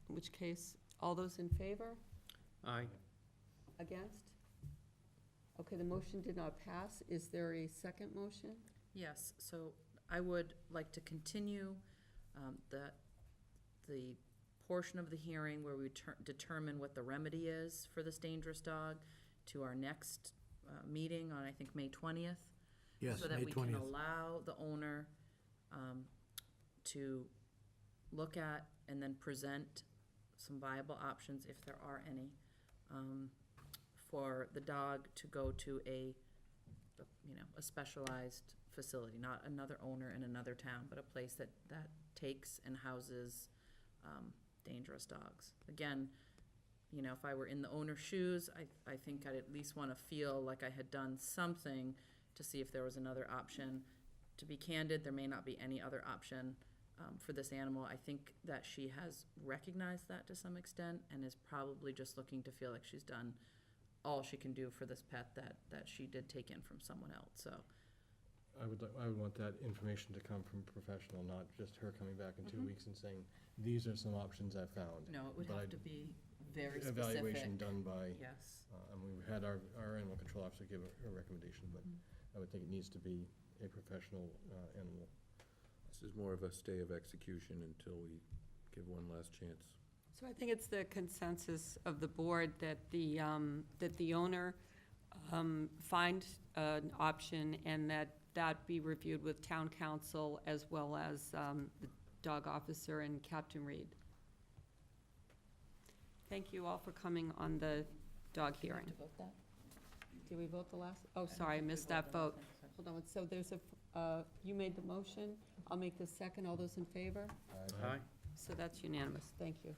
In which case, all those in favor? Aye. Against? Okay, the motion did not pass. Is there a second motion? Yes, so I would like to continue the portion of the hearing where we determine what the remedy is for this dangerous dog to our next meeting on, I think, May 20th. Yes, So that May we can 20th. allow the owner to look at and then present some viable options, if there are any, for the dog to go to a specialized facility, not another owner in another town, but a place that takes and houses dangerous dogs. Again, you know, if I were in the owner's shoes, I think I'd at least want to feel like I had done something to see if there was another option. To be candid, there may not be any other option for this animal. I think that she has recognized that to some extent and is probably just looking to feel like she's done all she can do for this pet that she did take in from someone else, so. I would want that information to come from a professional, not just her coming back in 2 weeks and saying, these are some options I found. No, it would But have to be very specific. Evaluation done by. Yes. And we had our animal control officer give a recommendation, but I would think it needs to be a professional animal. This is more of a stay of execution until we give one last chance. So I think it's the consensus of the board that the owner find an option and that be reviewed with town council as well as the dog officer and Captain Reed. Thank you all for coming on the dog hearing. To vote that? Did we vote the last? Oh, sorry, I missed that vote. Hold on, so there's you made the motion, I'll make the second, all those in favor? Aye. So that's unanimous, thank you.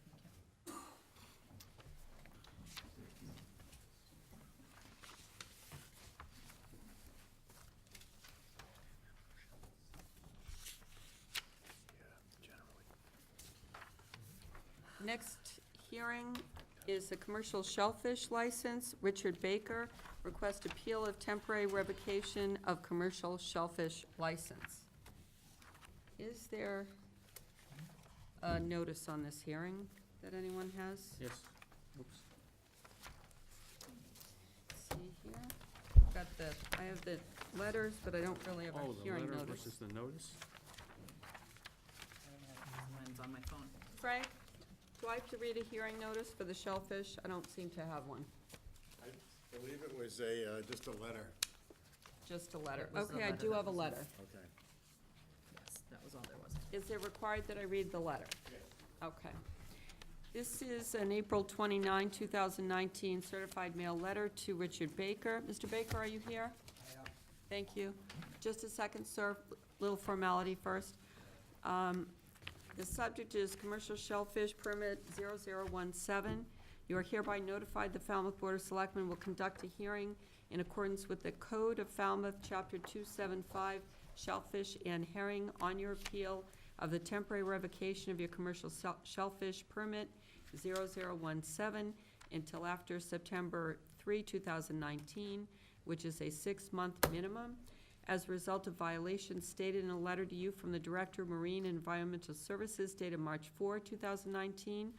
Next hearing is a commercial shellfish license. Richard Baker, request appeal of temporary revocation of commercial shellfish license. Is there a notice on this hearing that anyone has? Yes. Oops. Let's see here. I have the letters, but I don't really have Oh, a the hearing letter notice. versus the notice? Mine's on my phone. Frank, do I have to read a hearing notice for the shellfish? I don't seem to have one. I believe it was just a letter. Just a letter. It was the Okay, I letter do that have a was- letter. Okay. Yes, that was all there was. Is it required that I read the letter? Okay. This is an April 29, 2019 certified mail letter to Richard Baker. Mr. Baker, are you here? I am. Thank you. Just a second, sir. Little formality first. The subject is commercial shellfish permit 0017. You are hereby notified the Falmouth Board of Selectmen will conduct a hearing in accordance with the Code of Falmouth, Chapter 275, Shellfish and Herring, on your appeal of the temporary revocation of your commercial shellfish permit 0017 until after September 3, 2019, which is a 6-month minimum, as a result of violations stated in a letter to you from the Director of Marine and Environmental Services dated March 4, 2019.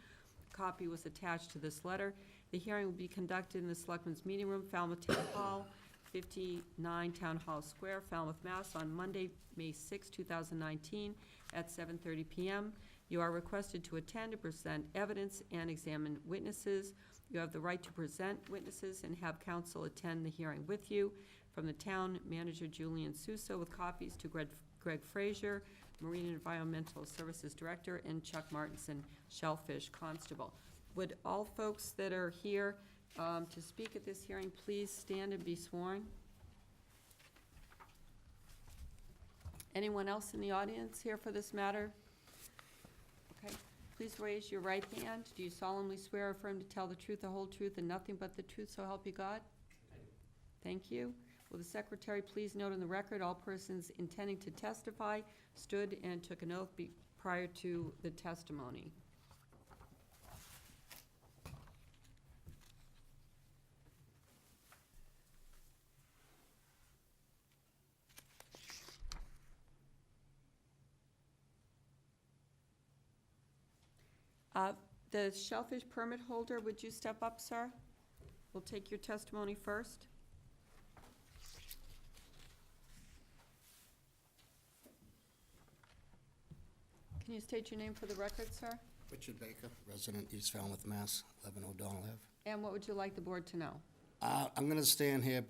A copy was attached to this letter. The hearing will be conducted in the Selectmen's Meeting Room, Falmouth Town Hall, 59 Town Hall Square, Falmouth, Mass. On Monday, May 6, 2019, at 7:30 p.m. You are requested to attend to present evidence and examine witnesses. You have the right to present witnesses and have counsel attend the hearing with you. From the town manager, Julian Suso, with copies to Greg Frazier, Marine and Environmental Services Director, and Chuck Martinson, Shellfish Constable. Would all folks that are here to speak at this hearing please stand and be sworn? Anyone else in the audience here for this matter? Okay, please raise your right hand. Do you solemnly swear or affirm to tell the truth, the whole truth, and nothing but the truth, so help you God? Thank you. Will the secretary please note in the record all persons intending to testify stood and took an oath prior to the testimony? The shellfish permit holder, would you step up, sir? We'll take your testimony first. Can you state your name for the record, sir? Richard Baker, resident East Falmouth, Mass., 11 O'Donnell Ave. And what would you like the board to know? I'm going to stand here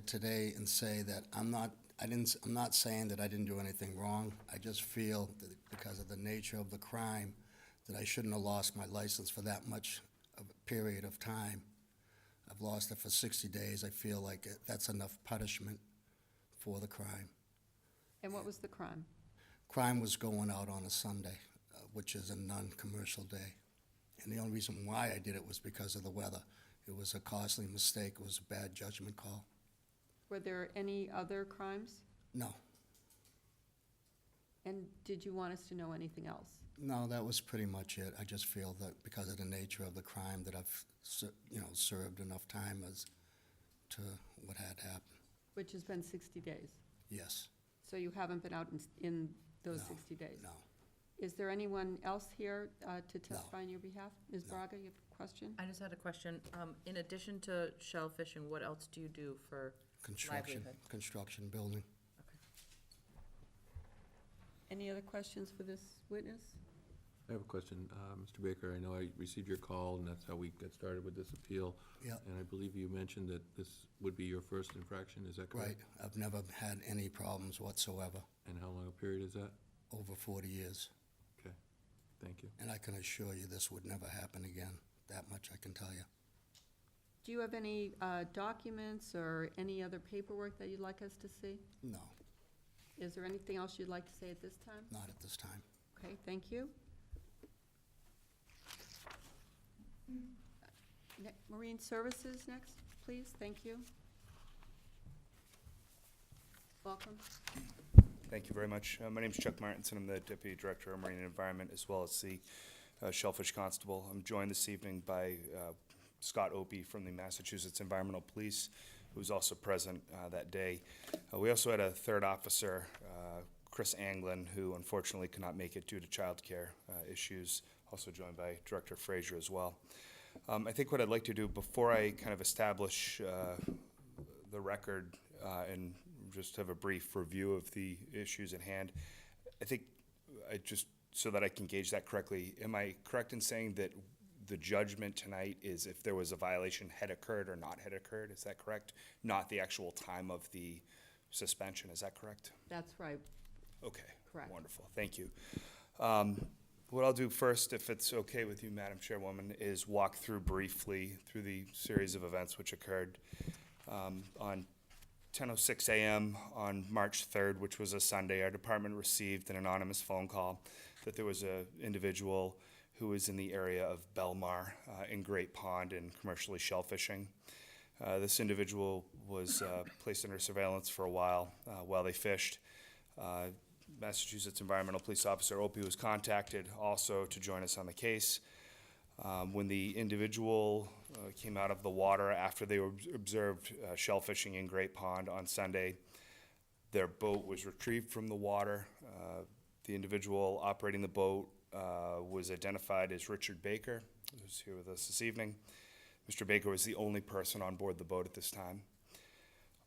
today and say that I'm not saying that I didn't do anything wrong. I just feel that because of the nature of the crime, that I shouldn't have lost my license for that much of a period of time. I've lost it for 60 days. I feel like that's enough punishment for the crime. And what was the crime? Crime was going out on a Sunday which is a non-commercial day. And the only reason why I did it was because of the weather. It was a costly mistake, it was a bad judgment call. Were there any other crimes? No, And did you want us to know anything else? no, that was pretty much it. I just feel that because of the nature of the crime that I've, served enough time as to what had happened. Which has been 60 days. Yes, So you haven't been out in those No, 60 days? no. Is there anyone else here to testify on your behalf? Ms. Braga, you have a question? I just had a question. In addition to shellfishing, what else do you do for construction, livelihood? construction, building. Any other questions for this witness? I have a question. Mr. Baker, I know I received your call, and that's how we got started with this appeal. Yeah. And I believe you mentioned that this would be your first infraction, is that correct? Right, I've never had any problems whatsoever, And how long a period is that? over 40 years. Okay, thank you. And I can assure you this would never happen again. That much I can tell you. Do you have any documents or any other paperwork that you'd like us to see? No, Is there anything else you'd like to say at this time? not at this time. Okay, thank you. Marine Services next, please, thank you. Welcome. Thank you very much. My name is Chuck Martinson. I'm the Deputy Director of Marine and Environment, as well as the Shellfish Constable. I'm joined this evening by Scott Opie from the Massachusetts Environmental Police, who was also present that day. We also had a third officer, Chris Anglin, who unfortunately could not make it due to childcare issues, also joined by Director Frazier as well. I think what I'd like to do before I kind of establish the record and just have a brief review of the issues at hand, I think so that I can gauge that correctly, am I correct in saying that the judgment tonight is if there was a violation had occurred or not had occurred? Is that correct? Not the actual time of the suspension, is that correct? That's right. Okay. Correct. Wonderful, thank you. What I'll do first, if it's okay with you, Madam Chairwoman, is walk through briefly through the series of events which occurred on 10:06 a.m. on March 3rd, which was a Sunday. Our department received an anonymous phone call that there was an individual who was in the area of Belmar in Great Pond and commercially shellfishing. This individual was placed under surveillance for a while they fished. Massachusetts Environmental Police Officer Opie was contacted also to join us on the case. When the individual came out of the water after they observed shellfishing in Great Pond on Sunday, their boat was retrieved from the water. The individual operating the boat was identified as Richard Baker, who's here with us this evening. Mr. Baker was the only person on board the boat at this time.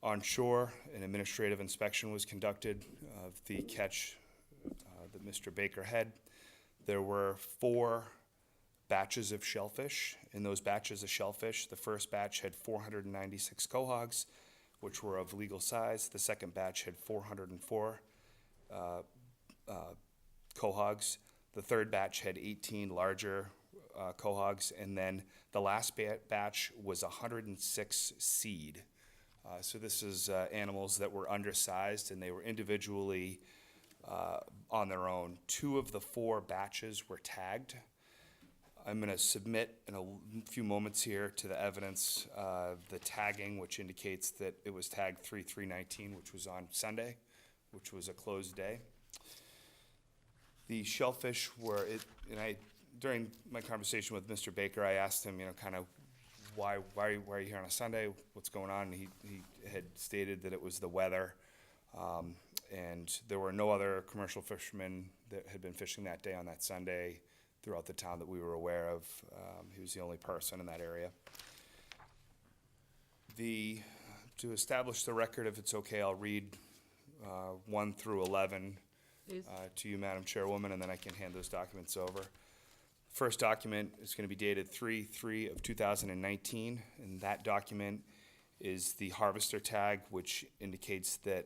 On shore, an administrative inspection was conducted of the catch that Mr. Baker had. There were 4 batches of shellfish. In those batches of shellfish, the first batch had 496 quahogs, which were of legal size. The second batch had 404 quahogs. The third batch had 18 larger quahogs, and then the last batch was 106 seed. So this is animals that were undersized, and they were individually on their own. 2 of the 4 batches were tagged. I'm going to submit in a few moments here to the evidence the tagging, which indicates that it was tagged 3/3/19, which was on Sunday, which was a closed day. The shellfish were, during my conversation with Mr. Baker, I asked him, kind of, why are you here on a Sunday? What's going on? And he had stated that it was the weather, and there were no other commercial fishermen that had been fishing that day on that Sunday throughout the town that we were aware of. He was the only person in that area. To establish the record, if it's okay, I'll read 1 through 11 to you, Madam Chairwoman, and then I can hand those documents over. First document is going to be dated 3/3 of 2019, and that document is the harvester tag, which indicates that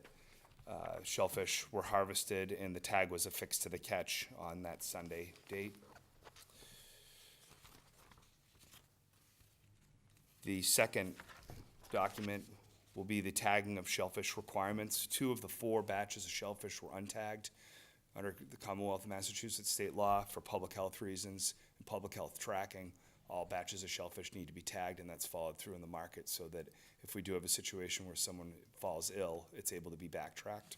shellfish were harvested, and the tag was affixed to the catch on that Sunday date. The second document will be the tagging of shellfish requirements. 2 of the 4 batches of shellfish were untagged. under the Commonwealth of Massachusetts state law for public health reasons and public health tracking. All batches of shellfish need to be tagged, and that's followed through in the market so that if we do have a situation where someone falls ill, it's able to be backtracked.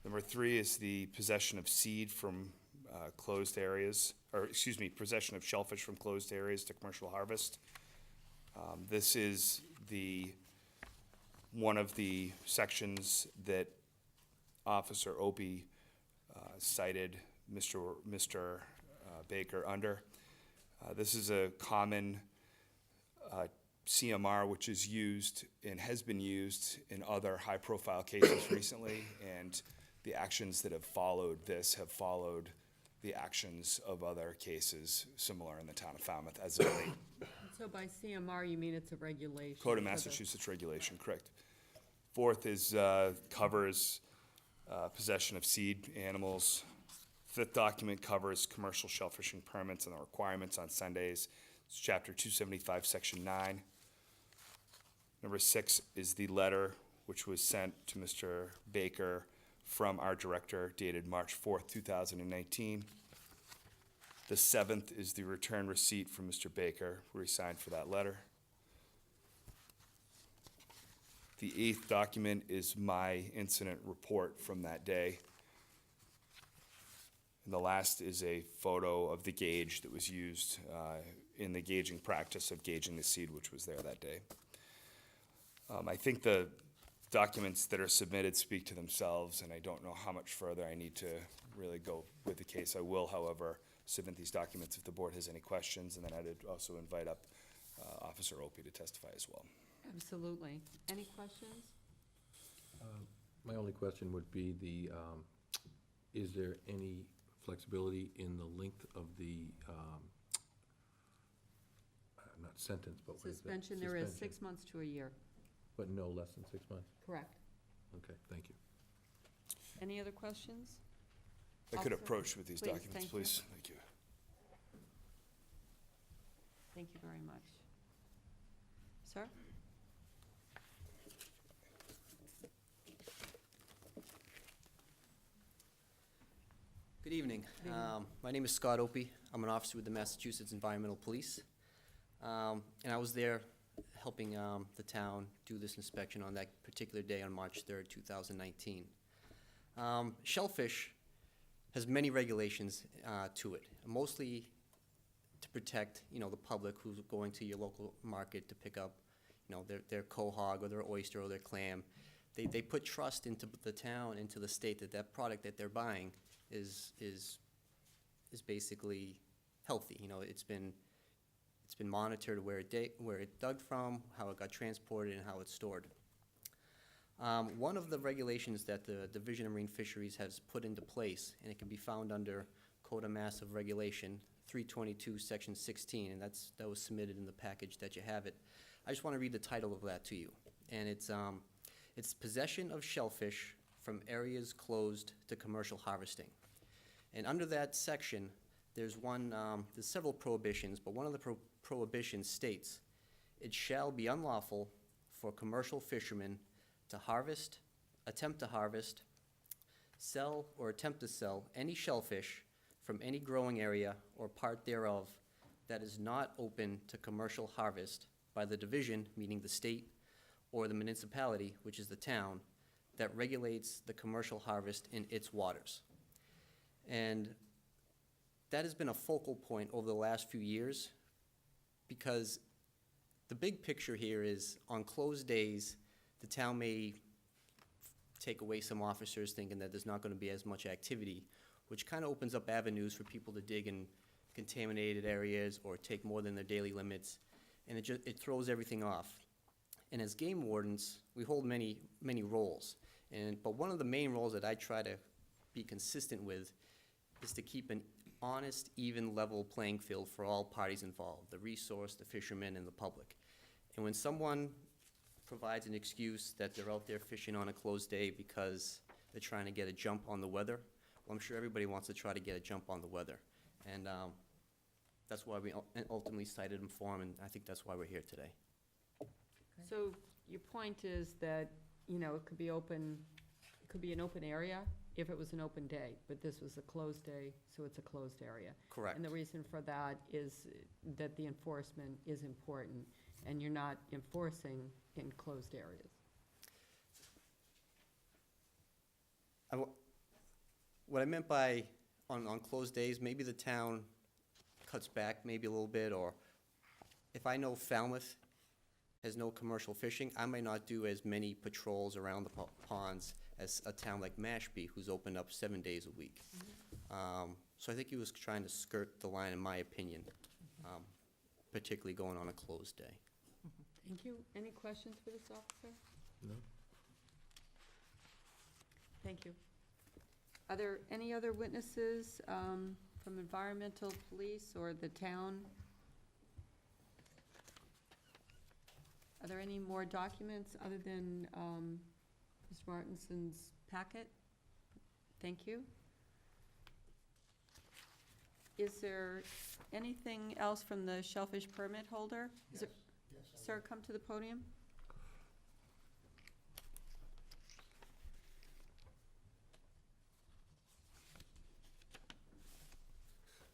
Number 3 is the possession of seed from closed areas, or excuse me, possession of shellfish from closed areas to commercial harvest. This is one of the sections that Officer Opie cited Mr. Baker under. This is a common CMR which is used and has been used in other high-profile cases recently, and the actions that have followed this have followed the actions of other cases similar in the town of Falmouth as of late. So by CMR, you mean it's a regulation? Code of Massachusetts regulation, correct. 4th is covers possession of seed animals. 5th document covers commercial shellfishing permits and the requirements on Sundays. It's Chapter 275, Section 9. Number 6 is the letter which was sent to Mr. Baker from our director dated March 4th, 2019. The 7th is the return receipt from Mr. Baker, where he signed for that letter. The 8th document is my incident report from that day. And the last is a photo of the gauge that was used in the gauging practice of gauging the seed which was there that day. I think the documents that are submitted speak to themselves, and I don't know how much further I need to really go with the case. I will, however, submit these documents if the board has any questions, and then I'd also invite up Officer Opie to testify as well. Absolutely. Any questions? My only question would be is there any flexibility in the length of the, not sentence, but what is that? Suspension, there is 6 months to a year. But no less than 6 months? Correct. Okay, thank you. Any other questions? I could Also- approach with these Please, documents, thank you. please. Thank you. Thank you very much. Sir? Good evening. Good evening. My name is Scott Opie. I'm an officer with the Massachusetts Environmental Police. And I was there helping the town do this inspection on that particular day on March 3rd, 2019. Shellfish has many regulations to it, mostly to protect, the public who's going to your local market to pick up, their quahog or their oyster or their clam. They put trust into the town, into the state that product that they're buying is basically healthy. It's been monitored where it dug from, how it got transported, and how it's stored. One of the regulations that the Division of Marine Fisheries has put into place, and it can be found under Code of Mass of Regulation 322, Section 16, and that was submitted in the package that you have it. I just want to read the title of that to you, and it's possession of shellfish from areas closed to commercial harvesting. And under that section, there's several prohibitions, but one of the prohibitions states, it shall be unlawful for commercial fishermen to harvest, attempt to harvest, sell, or attempt to sell any shellfish from any growing area or part thereof that is not open to commercial harvest by the division, meaning the state, or the municipality, which is the town, that regulates the commercial harvest in its waters. And that has been a focal point over the last few years, because the big picture here is on closed days, the town may take away some officers thinking that there's not going to be as much activity, which kind of opens up avenues for people to dig in contaminated areas or take more than their daily limits, and it throws everything off. And as game wardens, we hold many roles, but one of the main roles that I try to be consistent with is to keep an honest, even, level playing field for all parties involved, the resource, the fishermen, and the public. And when someone provides an excuse that they're out there fishing on a closed day because they're trying to get a jump on the weather, well, I'm sure everybody wants to try to get a jump on the weather. And that's why we ultimately cited them for them, and I think that's why we're here today. So your point is that, it could be open, it could be an open area if it was an open day, but this was a closed day, so it's a closed area. Correct. And the reason for that is that the enforcement is important, and you're not enforcing in closed areas. What I meant by on closed days, maybe the town cuts back maybe a little bit, or if I know Falmouth has no commercial fishing, I might not do as many patrols around the ponds as a town like Mashpee, who's opened up 7 days a week. So I think he was trying to skirt the line, in my opinion, particularly going on a closed day. Thank you. Any questions for this officer? No. Thank you. Are there any other witnesses from environmental police or the town? Are there any more documents other than Mr. Martinson's packet? Thank you. Is there anything else from the shellfish permit holder? Yes. Sir, come to the podium.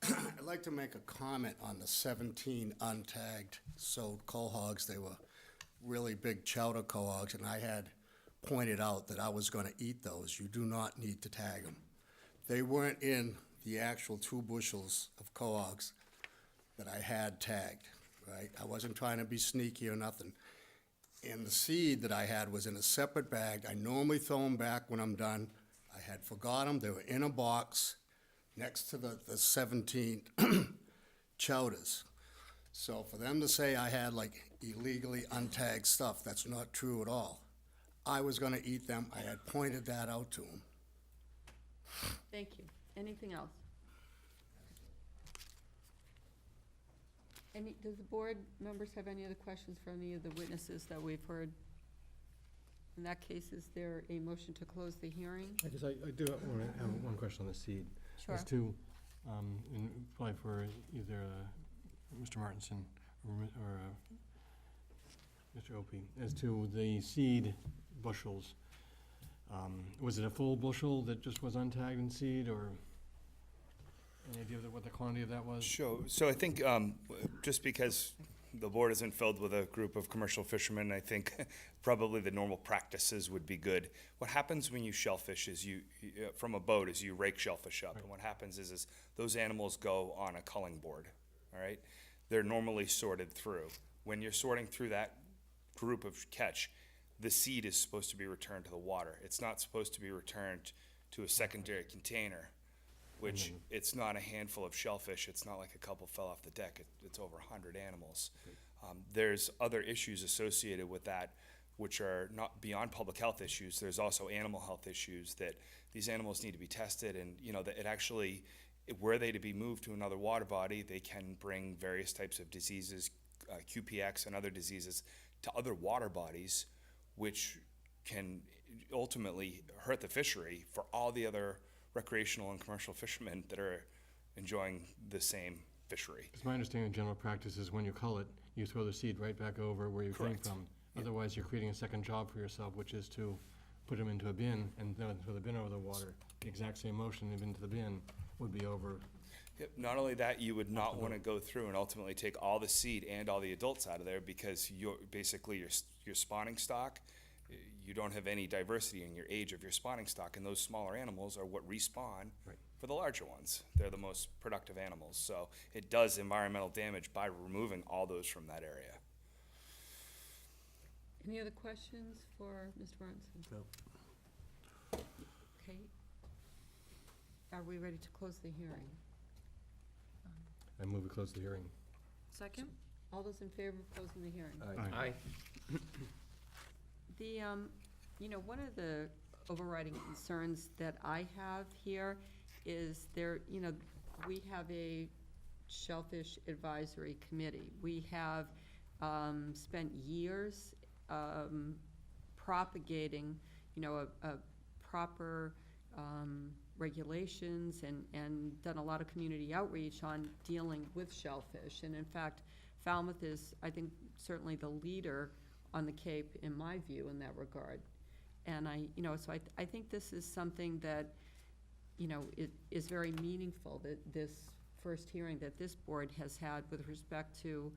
I'd like to make a comment on the 17 untagged sold cohogs. They were really big chowder cohogs, and I had pointed out that I was going to eat those. You do not need to tag them. They weren't in the actual 2 bushels of cohogs that I had tagged, right? I wasn't trying to be sneaky or nothing. And the seed that I had was in a separate bag. I normally throw them back when I'm done. I had forgot them. They were in a box next to the 17 chowders. So for them to say I had like illegally untagged stuff, that's not true at all. I was gonna eat them. I had pointed that out to them. Thank you. Anything else? Does the board members have any other questions for any of the witnesses that we've heard? In that case, is there a motion to close the hearing? I guess I do want to have one question on the seed. Sure. As to, and probably for either Mr. Martinson or Mr. Opie, as to the seed bushels, was it a full bushel that just was untagged in seed, or any idea of what the quantity of that was? Sure. So I think just because the board isn't filled with a group of commercial fishermen, I think probably the normal practices would be good. What happens when you shellfish is from a boat is you rake shellfish up. Right. And what happens is those animals go on a culling board, all right? They're normally sorted through. When you're sorting through that group of catch, the seed is supposed to be returned to the water. It's not supposed to be returned to a secondary container, which it's not a handful of shellfish. It's not like a couple fell off the deck. It's over 100 animals. There's other issues associated with that, which are not beyond public health issues. There's also animal health issues that these animals need to be tested, and that it actually, were they to be moved to another water body, they can bring various types of diseases, QPX and other diseases, to other water bodies, which can ultimately hurt the fishery for all the other recreational and commercial fishermen that are enjoying the same fishery. Because my understanding of general practice is when you cull it, you throw the seed right back over where you came from. Yeah. Otherwise, you're creating a second job for yourself, which is to put them into a bin and then throw the bin over the water. The exact same motion into the bin would be over. Yep. Not only that, you would not want to go through and ultimately take all the seed and all the adults out of there, because basically your spawning stock, you don't have any diversity in your age of your spawning stock, and those smaller animals are what respawn for the larger ones. They're the most productive animals, so it does environmental damage by removing all those from that area. Any other questions for Mr. Martinson? No. Okay. Are we ready to close the hearing? I move we close the hearing. Second? All those in favor of closing the hearing? Aye. The, one of the overriding concerns that I have here is we have a shellfish advisory committee. We have spent years propagating, a proper regulations and done a lot of community outreach on dealing with shellfish. And in fact, Falmouth is, I think, certainly the leader on the Cape, in my view, in that regard. And I think this is something that you know, it is very meaningful that this first hearing that this board has had with respect to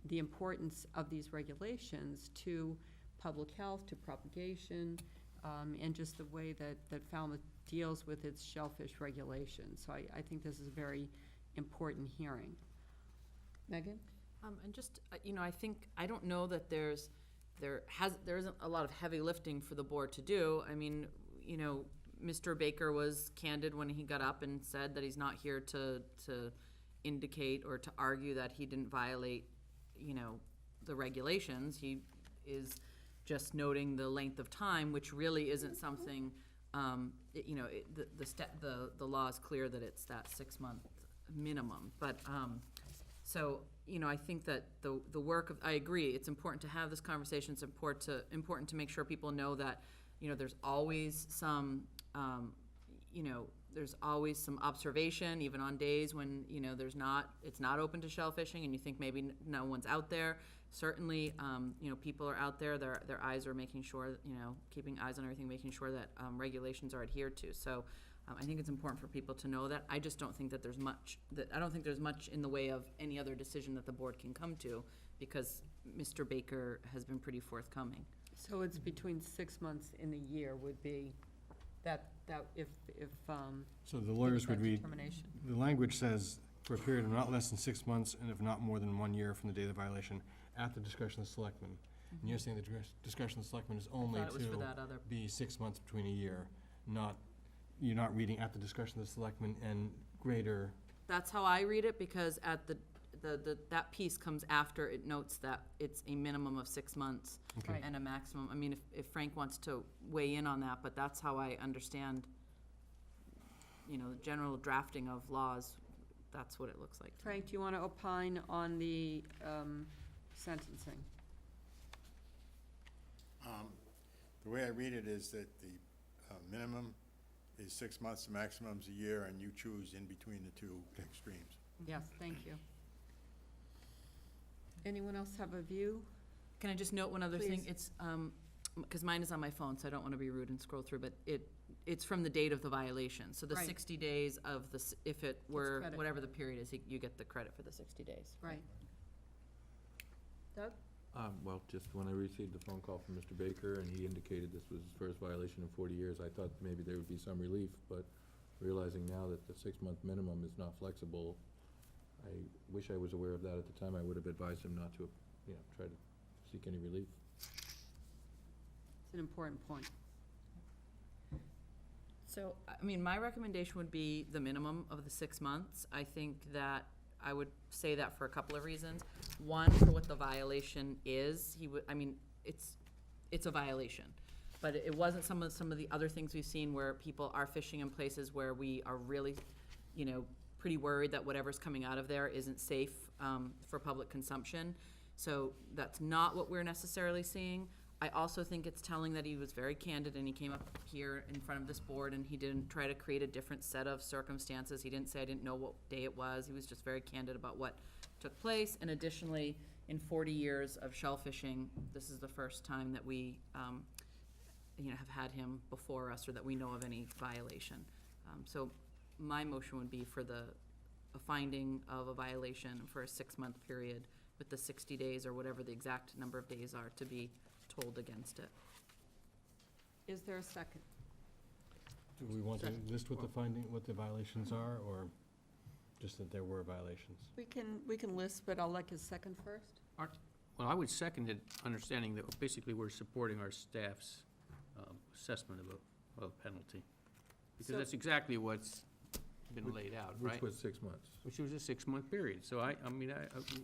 the importance of these regulations to public health, to propagation, and just the way that Falmouth deals with its shellfish regulations. So I think this is a very important hearing. Megan? And just, you know, I don't know that there isn't a lot of heavy lifting for the board to do. I mean, you know, Mr. Baker was candid when he got up and said that he's not here to indicate or to argue that he didn't violate, you know, the regulations. He is just noting the length of time, which really isn't something, you know, the law is clear that it's that 6-month minimum. But, so, you know, I think that the work of, I agree, it's important to have this conversation. It's important to make sure people know that, you know, there's always some, you know, there's always some observation, even on days when, you know, it's not open to shell fishing and you think maybe no one's out there. Certainly, you know, people are out there, their eyes are making sure, you know, keeping eyes on everything, making sure that regulations are adhered to. So I think it's important for people to know that. I just don't think that there's much, I don't think there's much in the way of any other decision that the board can come to, because Mr. Baker has been pretty forthcoming. So it's between 6 months and a year would be that if So the lawyers would that read, determination. the language says, for a period of not less than 6 months and if not more than 1 year from the date of the violation, at the discretion of the selectmen. And you're saying the discretion of the selectmen is only thought it was for to that other- be 6 months between a year, not, you're not reading at the discretion of the selectmen and greater. That's how I read it, because at that piece comes after it notes that it's a minimum of 6 months Okay. and a maximum. I mean, if Frank wants to weigh in on that, but that's how I understand, you know, the general drafting of laws. That's what it looks like. Frank, do you want to opine on the sentencing? The way I read it is that the minimum is 6 months, the maximum's a year, and you choose in between the two extremes. Yes, thank you. Anyone else have a view? Can I just note one other thing? Please. It's, because mine is on my phone, so I don't want to be rude and scroll through, but it's from the date of the violation. So the Right. 60 days of the, if it were, credit. whatever the period is, you get the credit for the 60 days. Right. Doug? Well, just when I received the phone call from Mr. Baker, and he indicated this was his first violation in 40 years, I thought maybe there would be some relief, but realizing now that the 6-month minimum is not flexible, I wish I was aware of that at the time. I would have advised him not to, you know, try to seek any relief. It's an important point. So, I mean, my recommendation would be the minimum of the 6 months. I think that I would say that for a couple of reasons. One, for what the violation is, I mean, it's a violation. But it wasn't some of the other things we've seen where people are fishing in places where we are really, you know, pretty worried that whatever's coming out of there isn't safe for public consumption. So that's not what we're necessarily seeing. I also think it's telling that he was very candid and he came up here in front of this board and he didn't try to create a different set of circumstances. He didn't say, I didn't know what day it was. He was just very candid about what took place. And additionally, in 40 years of shell fishing, this is the first time that we, you know, have had him before us or that we know of any violation. So my motion would be for a finding of a violation for a 6-month period with the 60 days or whatever the exact number of days are to be told against it. Is there a second? Do we want to list what the violations are, or just that there were violations? We can list, but I'll like his second first. Well, I would second it, understanding that basically we're supporting our staff's assessment of a penalty. Because So- that's exactly what's been laid out, right? Which was 6 months. Which was a 6-month period. So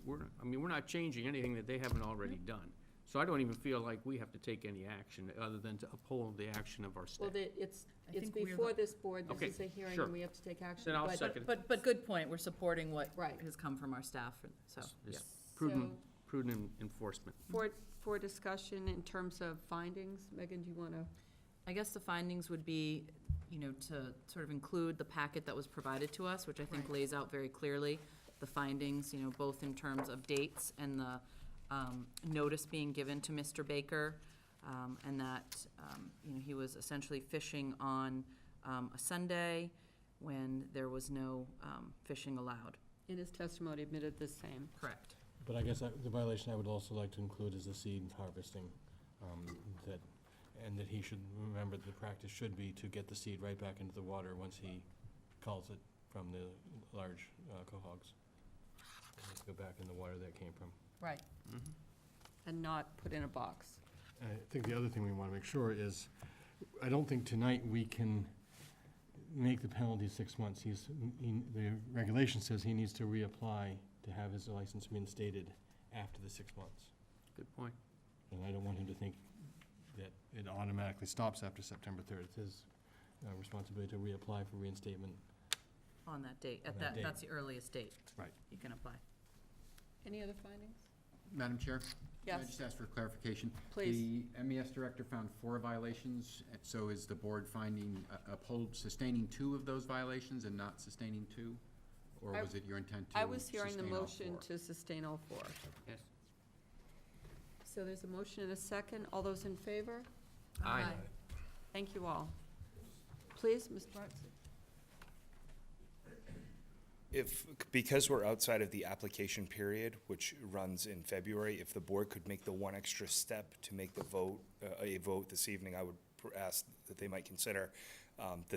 we're not changing anything that they haven't already done. So I don't even feel like we have to take any action other than to uphold the action of our staff. Well, it's think we're before this board, Okay, this is a hearing, sure. and we have to take action. Then I'll but- second. But good point, we're supporting what Right. has come from our staff, so, It's yeah. prudent enforcement. For discussion in terms of findings, Megan, do you want to? I guess the findings would be, you know, to sort of include the packet that was provided to us, which I think Right. lays out very clearly the findings, you know, both in terms of dates and the notice being given to Mr. Baker, and that, you know, he was essentially fishing on a Sunday when there was no fishing allowed. In his testimony admitted the same. Correct. But I guess the violation I would also like to include is the seed harvesting, and that he should remember the practice should be to get the seed right back into the water once he culls it from the large cohogs. Go back in the water that came from. Right. And not put in a box. I think the other thing we want to make sure is, I don't think tonight we can make the penalty 6 months. The regulation says he needs to reapply to have his license reinstated after the 6 months. Good point. And I don't want him to think that it automatically stops after September 3rd. It's his responsibility to reapply for reinstatement. On that date, On that date. that's the earliest date. Right. You can apply. Any other findings? Madam Chair? Can I Yes. just ask for clarification? Please. The MES director found 4 violations, and so is the board finding, sustaining 2 of those violations and not sustaining 2? Or was it your intent to I was hearing the sustain all motion 4? to sustain all 4. Yes. So there's a motion and a second. All those in favor? Aye. Thank you all. Please, Ms. Bartz. Because we're outside of the application period, which runs in February, if the board could make the one extra step to make the vote, a vote this evening, I would ask that they might consider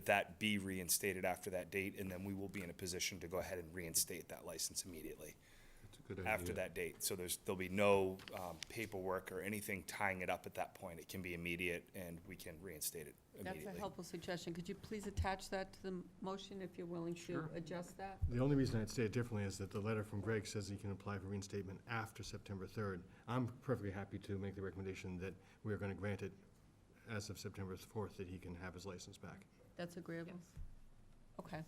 that be reinstated after that date, and then we will be in a position to go ahead and reinstate that license immediately. That's a good After idea. that date. So there'll be no paperwork or anything tying it up at that point. It can be immediate, and we can reinstate it immediately. That's a helpful suggestion. Could you please attach that to the motion if you're willing to Sure. adjust that? The only reason I'd say it differently is that the letter from Greg says he can apply for reinstatement after September 3rd. I'm perfectly happy to make the recommendation that we're going to grant it as of September 4th, that he can have his license back. That's agreeable? Okay.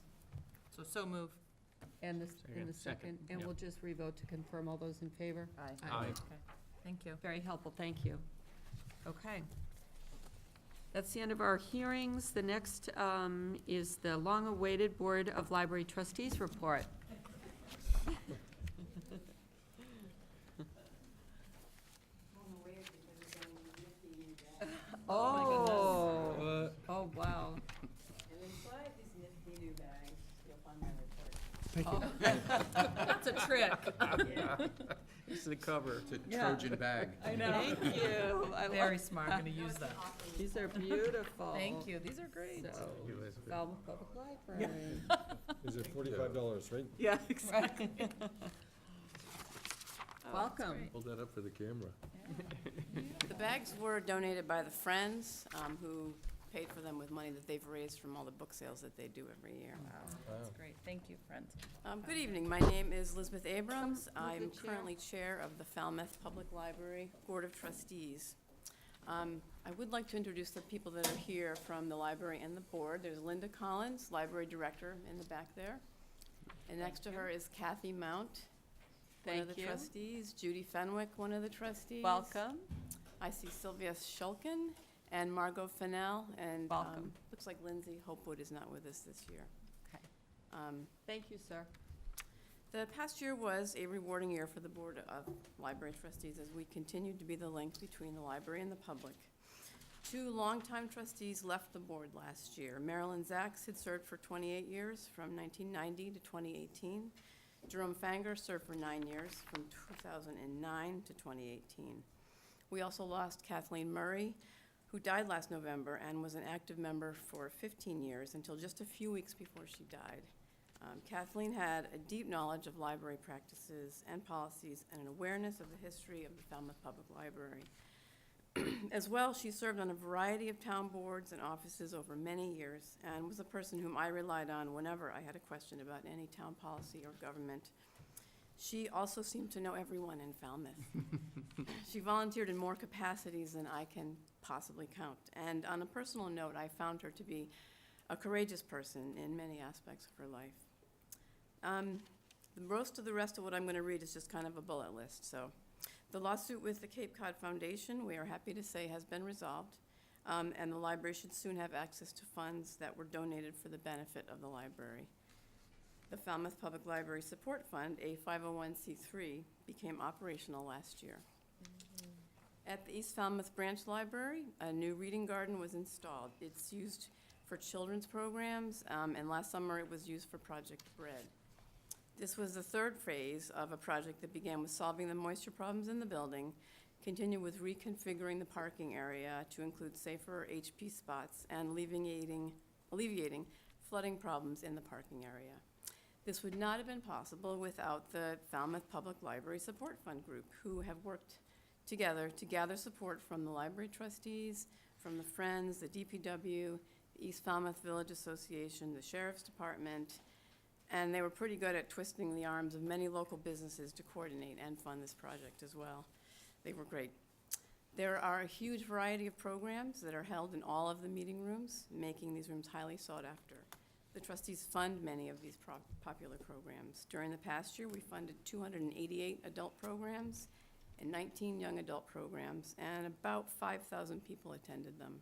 So move. And the Second. second, and Yep. we'll just revote to confirm. All those in favor? Aye. Aye. Okay. Thank you. Very helpful, thank you. Okay. That's the end of our hearings. The next is the long-awaited Board of Library Trustees report. Oh, oh, wow. And inside these nifty new bags, you'll find my report. Thank you. That's a trick. It's the cover. It's a Yeah. Trojan bag. I know. Thank you. I Very love- smart, I'm gonna use that. These are beautiful. Thank you, these are great. So, you, Elizabeth. Falmouth Public Library. Is it $45, right? Yeah, exactly. Welcome. Hold that up for the camera. The bags were donated by the Friends, who paid for them with money that they've raised from all the book sales that they do every year. That's great, thank you, friends. Good evening, my name is Elizabeth Abrams. Come with I'm the chair. currently chair of the Falmouth Public Library Board of Trustees. I would like to introduce the people that are here from the library and the board. There's Linda Collins, library director, in the back there. And next to her is Kathy Mount, one of Thank the you. trustees. Judy Fenwick, one of the trustees. Welcome. I see Sylvia Shulkin and Margot Fennell, and Welcome. looks like Lindsay Hopewood is not with us this year. Okay. Um, Thank you, sir. The past year was a rewarding year for the Board of Library Trustees as we continued to be the link between the library and the public. 2 longtime trustees left the board last year. Marilyn Zacks had served for 28 years, from 1990 to 2018. Jerome Fanger served for 9 years, from 2009 to 2018. We also lost Kathleen Murray, who died last November and was an active member for 15 years until just a few weeks before she died. Kathleen had a deep knowledge of library practices and policies and an awareness of the history of the Falmouth Public Library. As well, she served on a variety of town boards and offices over many years and was a person whom I relied on whenever I had a question about any town policy or government. She also seemed to know everyone in Falmouth. She volunteered in more capacities than I can possibly count. And on a personal note, I found her to be a courageous person in many aspects of her life. The rest of what I'm going to read is just kind of a bullet list. So, the lawsuit with the Cape Cod Foundation, we are happy to say, has been resolved, and the library should soon have access to funds that were donated for the benefit of the library. The Falmouth Public Library Support Fund, a 501c3, became operational last year. At the East Falmouth Branch Library, a new reading garden was installed. It's used for children's programs, and last summer it was used for Project Bread. This was the third phase of a project that began with solving the moisture problems in the building, continued with reconfiguring the parking area to include safer HP spots, and alleviating flooding problems in the parking area. This would not have been possible without the Falmouth Public Library Support Fund Group, who have worked together to gather support from the library trustees, from the Friends, the DPW, the East Falmouth Village Association, the Sheriff's Department, and they were pretty good at twisting the arms of many local businesses to coordinate and fund this project as well. They were great. There are a huge variety of programs that are held in all of the meeting rooms, making these rooms highly sought after. The trustees fund many of these popular programs. During the past year, we funded 288 adult programs and 19 young adult programs, and about 5,000 people attended them.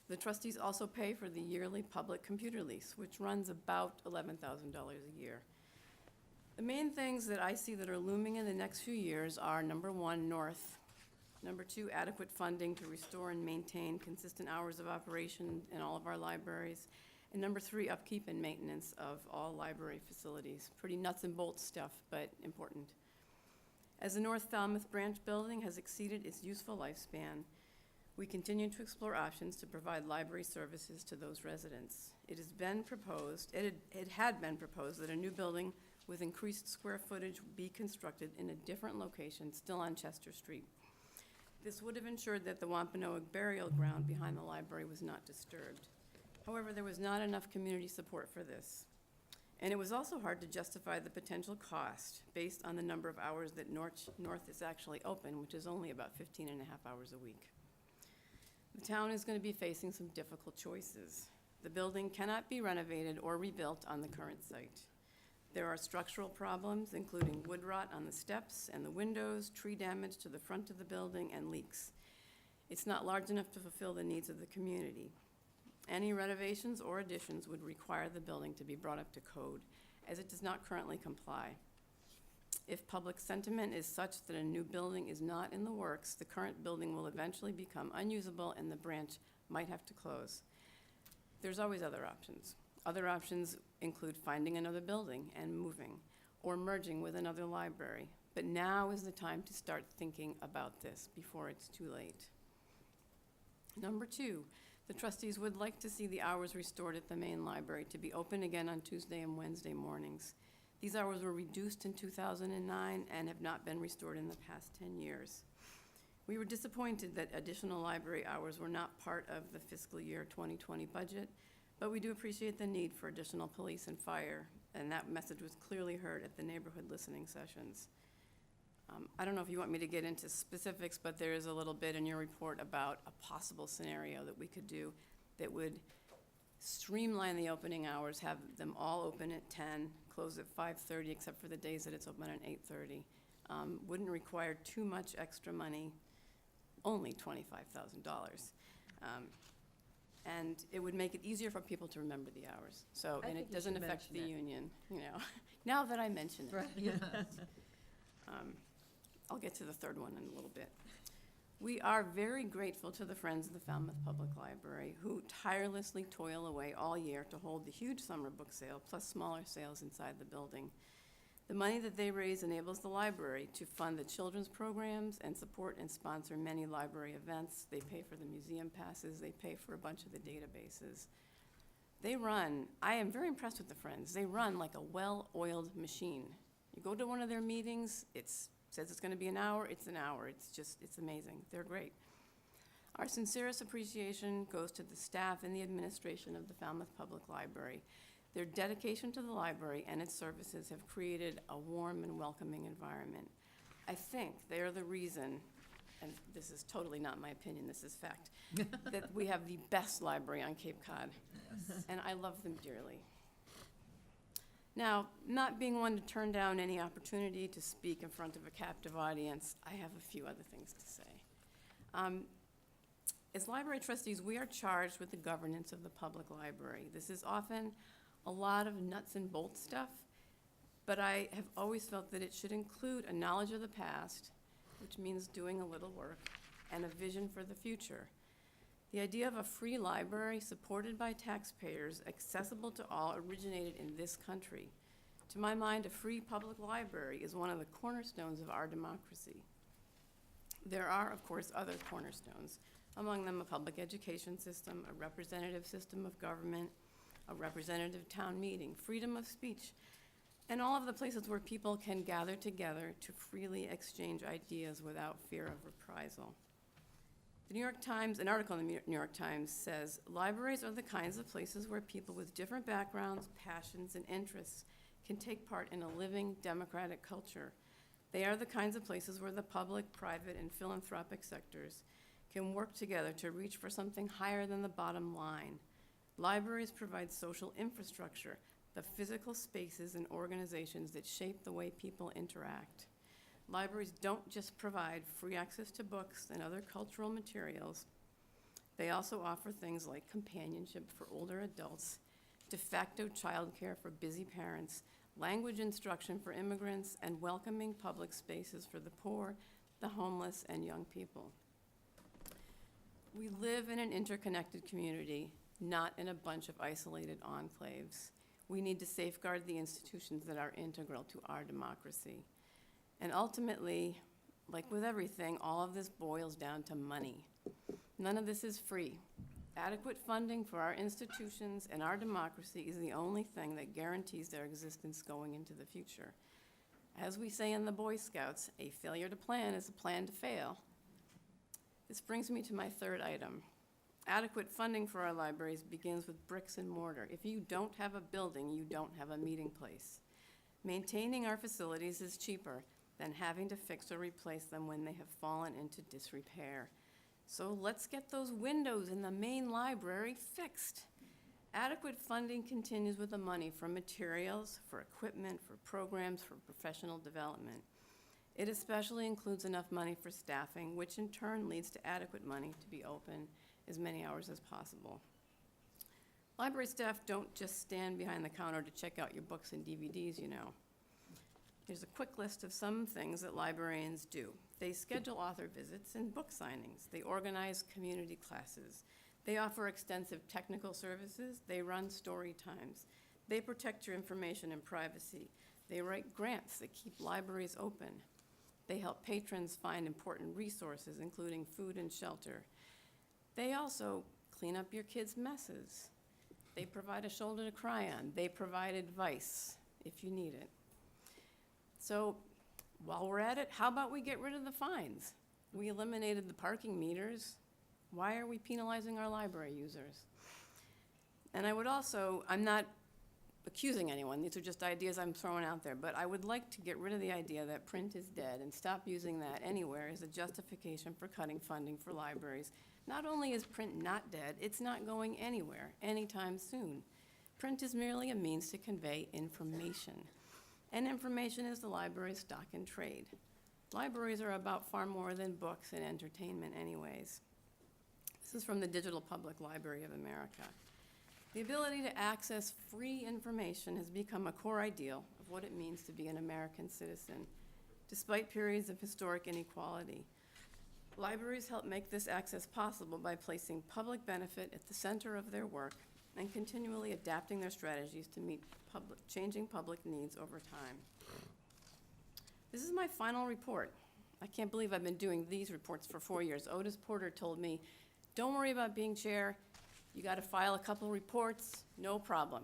The trustees also pay for the yearly public computer lease, which runs about $11,000 a year. The main things that I see that are looming in the next few years are, number one, North. Number two, adequate funding to restore and maintain consistent hours of operation in all of our libraries. And number three, upkeep and maintenance of all library facilities. Pretty nuts and bolts stuff, but important. As the North Falmouth branch building has exceeded its useful lifespan, we continue to explore options to provide library services to those residents. It had been proposed that a new building with increased square footage be constructed in a different location, still on Chester Street. This would have ensured that the Wampanoag burial ground behind the library was not disturbed. However, there was not enough community support for this. And it was also hard to justify the potential cost based on the number of hours that North is actually open, which is only about 15 and a half hours a week. The town is going to be facing some difficult choices. The building cannot be renovated or rebuilt on the current site. There are structural problems, including wood rot on the steps and the windows, tree damage to the front of the building, and leaks. It's not large enough to fulfill the needs of the community. Any renovations or additions would require the building to be brought up to code, as it does not currently comply. If public sentiment is such that a new building is not in the works, the current building will eventually become unusable and the branch might have to close. There's always other options. Other options include finding another building and moving, or merging with another library. But now is the time to start thinking about this before it's too late. Number two, the trustees would like to see the hours restored at the main library to be open again on Tuesday and Wednesday mornings. These hours were reduced in 2009 and have not been restored in the past 10 years. We were disappointed that additional library hours were not part of the fiscal year 2020 budget, but we do appreciate the need for additional police and fire, and that message was clearly heard at the neighborhood listening sessions. I don't know if you want me to get into specifics, but there is a little bit in your report about a possible scenario that we could do that would streamline the opening hours, have them all open at 10, close at 5:30, except for the days that it's open at 8:30. Wouldn't require too much extra money, only $25,000. And it would make it easier for people to remember the hours. So, I and think it you doesn't should affect the mention it. union, you know, now that I mention it. Right. I'll get to the third one in a little bit. We are very grateful to the Friends of the Falmouth Public Library, who tirelessly toil away all year to hold the huge summer book sale, plus smaller sales inside the building. The money that they raise enables the library to fund the children's programs and support and sponsor many library events. They pay for the museum passes. They pay for a bunch of the databases. They run, I am very impressed with the Friends. They run like a well-oiled machine. You go to one of their meetings, says it's going to be an hour, it's an hour. It's amazing. They're great. Our sincerest appreciation goes to the staff and the administration of the Falmouth Public Library. Their dedication to the library and its services have created a warm and welcoming environment. I think they are the reason, and this is totally not my opinion, this is fact, that we have the best library on Cape Cod. Yes. And I love them dearly. Now, not being one to turn down any opportunity to speak in front of a captive audience, I have a few other things to say. As library trustees, we are charged with the governance of the public library. This is often a lot of nuts and bolts stuff, but I have always felt that it should include a knowledge of the past, which means doing a little work, and a vision for the future. The idea of a free library supported by taxpayers, accessible to all, originated in this country. To my mind, a free public library is one of the cornerstones of our democracy. There are, of course, other cornerstones, among them a public education system, a representative system of government, a representative town meeting, freedom of speech, and all of the places where people can gather together to freely exchange ideas without fear of reprisal. The New York Times, an article in the New York Times says, libraries are the kinds of places where people with different backgrounds, passions, and interests can take part in a living democratic culture. They are the kinds of places where the public, private, and philanthropic sectors can work together to reach for something higher than the bottom line. Libraries provide social infrastructure, the physical spaces and organizations that shape the way people interact. Libraries don't just provide free access to books and other cultural materials. They also offer things like companionship for older adults, de facto childcare for busy parents, language instruction for immigrants, and welcoming public spaces for the poor, the homeless, and young people. We live in an interconnected community, not in a bunch of isolated enclaves. We need to safeguard the institutions that are integral to our democracy. And ultimately, like with everything, all of this boils down to money. None of this is free. Adequate funding for our institutions and our democracy is the only thing that guarantees their existence going into the future. As we say in the Boy Scouts, a failure to plan is a plan to fail. This brings me to my third item. Adequate funding for our libraries begins with bricks and mortar. If you don't have a building, you don't have a meeting place. Maintaining our facilities is cheaper than having to fix or replace them when they have fallen into disrepair. So let's get those windows in the main library fixed. Adequate funding continues with the money for materials, for equipment, for programs, for professional development. It especially includes enough money for staffing, which in turn leads to adequate money to be open as many hours as possible. Library staff don't just stand behind the counter to check out your books and DVDs, you know. Here's a quick list of some things that librarians do. They schedule author visits and book signings. They organize community classes. They offer extensive technical services. They run story times. They protect your information and privacy. They write grants that keep libraries open. They help patrons find important resources, including food and shelter. They also clean up your kids' messes. They provide a shoulder to cry on. They provide advice if you need it. So while we're at it, how about we get rid of the fines? We eliminated the parking meters. Why are we penalizing our library users? And I would also, I'm not accusing anyone, these are just ideas I'm throwing out there, but I would like to get rid of the idea that print is dead and stop using that anywhere as a justification for cutting funding for libraries. Not only is print not dead, it's not going anywhere anytime soon. Print is merely a means to convey information. And information is the library's stock in trade. Libraries are about far more than books and entertainment anyways. This is from the Digital Public Library of America. The ability to access free information has become a core ideal of what it means to be an American citizen, despite periods of historic inequality. Libraries help make this access possible by placing public benefit at the center of their work and continually adapting their strategies to meet changing public needs over time. This is my final report. I can't believe I've been doing these reports for 4 years. Otis Porter told me, don't worry about being chair. You got to file a couple reports, no problem.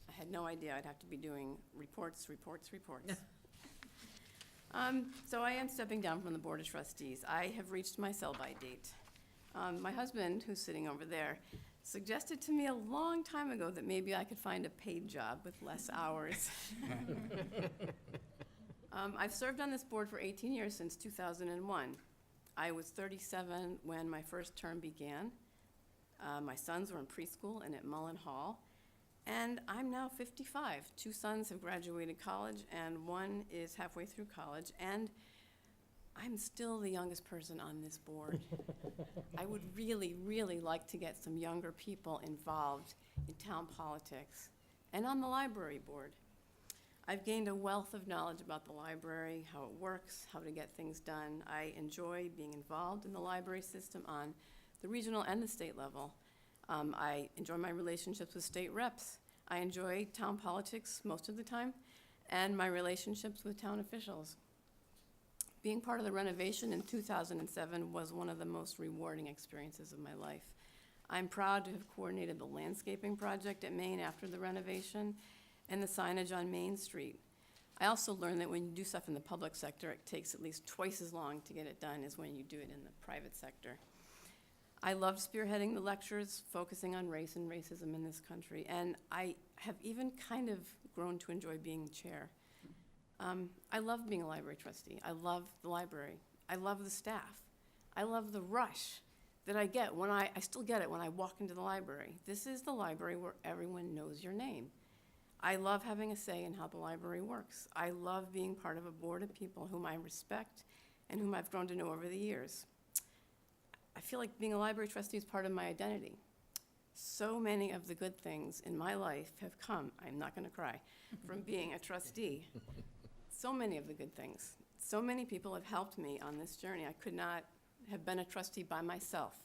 I had no idea I'd have to be doing reports. So I am stepping down from the Board of Trustees. I have reached my sell-by date. My husband, who's sitting over there, suggested to me a long time ago that maybe I could find a paid job with less hours. I've served on this board for 18 years, since 2001. I was 37 when my first term began. My sons were in preschool and at Mullen Hall. And I'm now 55. 2 sons have graduated college, and 1 is halfway through college. And I'm still the youngest person on this board. I would really, really like to get some younger people involved in town politics and on the library board. I've gained a wealth of knowledge about the library, how it works, how to get things done. I enjoy being involved in the library system on the regional and the state level. I enjoy my relationships with state reps. I enjoy town politics most of the time, and my relationships with town officials. Being part of the renovation in 2007 was one of the most rewarding experiences of my life. I'm proud to have coordinated the landscaping project at Main after the renovation and the signage on Main Street. I also learned that when you do stuff in the public sector, it takes at least twice as long to get it done as when you do it in the private sector. I loved spearheading the lectures, focusing on race and racism in this country, and I have even kind of grown to enjoy being the chair. I love being a library trustee. I love the library. I love the staff. I love the rush that I get when I still get it when I walk into the library. This is the library where everyone knows your name. I love having a say in how the library works. I love being part of a board of people whom I respect and whom I've grown to know over the years. I feel like being a library trustee is part of my identity. So many of the good things in my life have come, I'm not gonna cry, from being a trustee. So many of the good things. So many people have helped me on this journey. I could not have been a trustee by myself,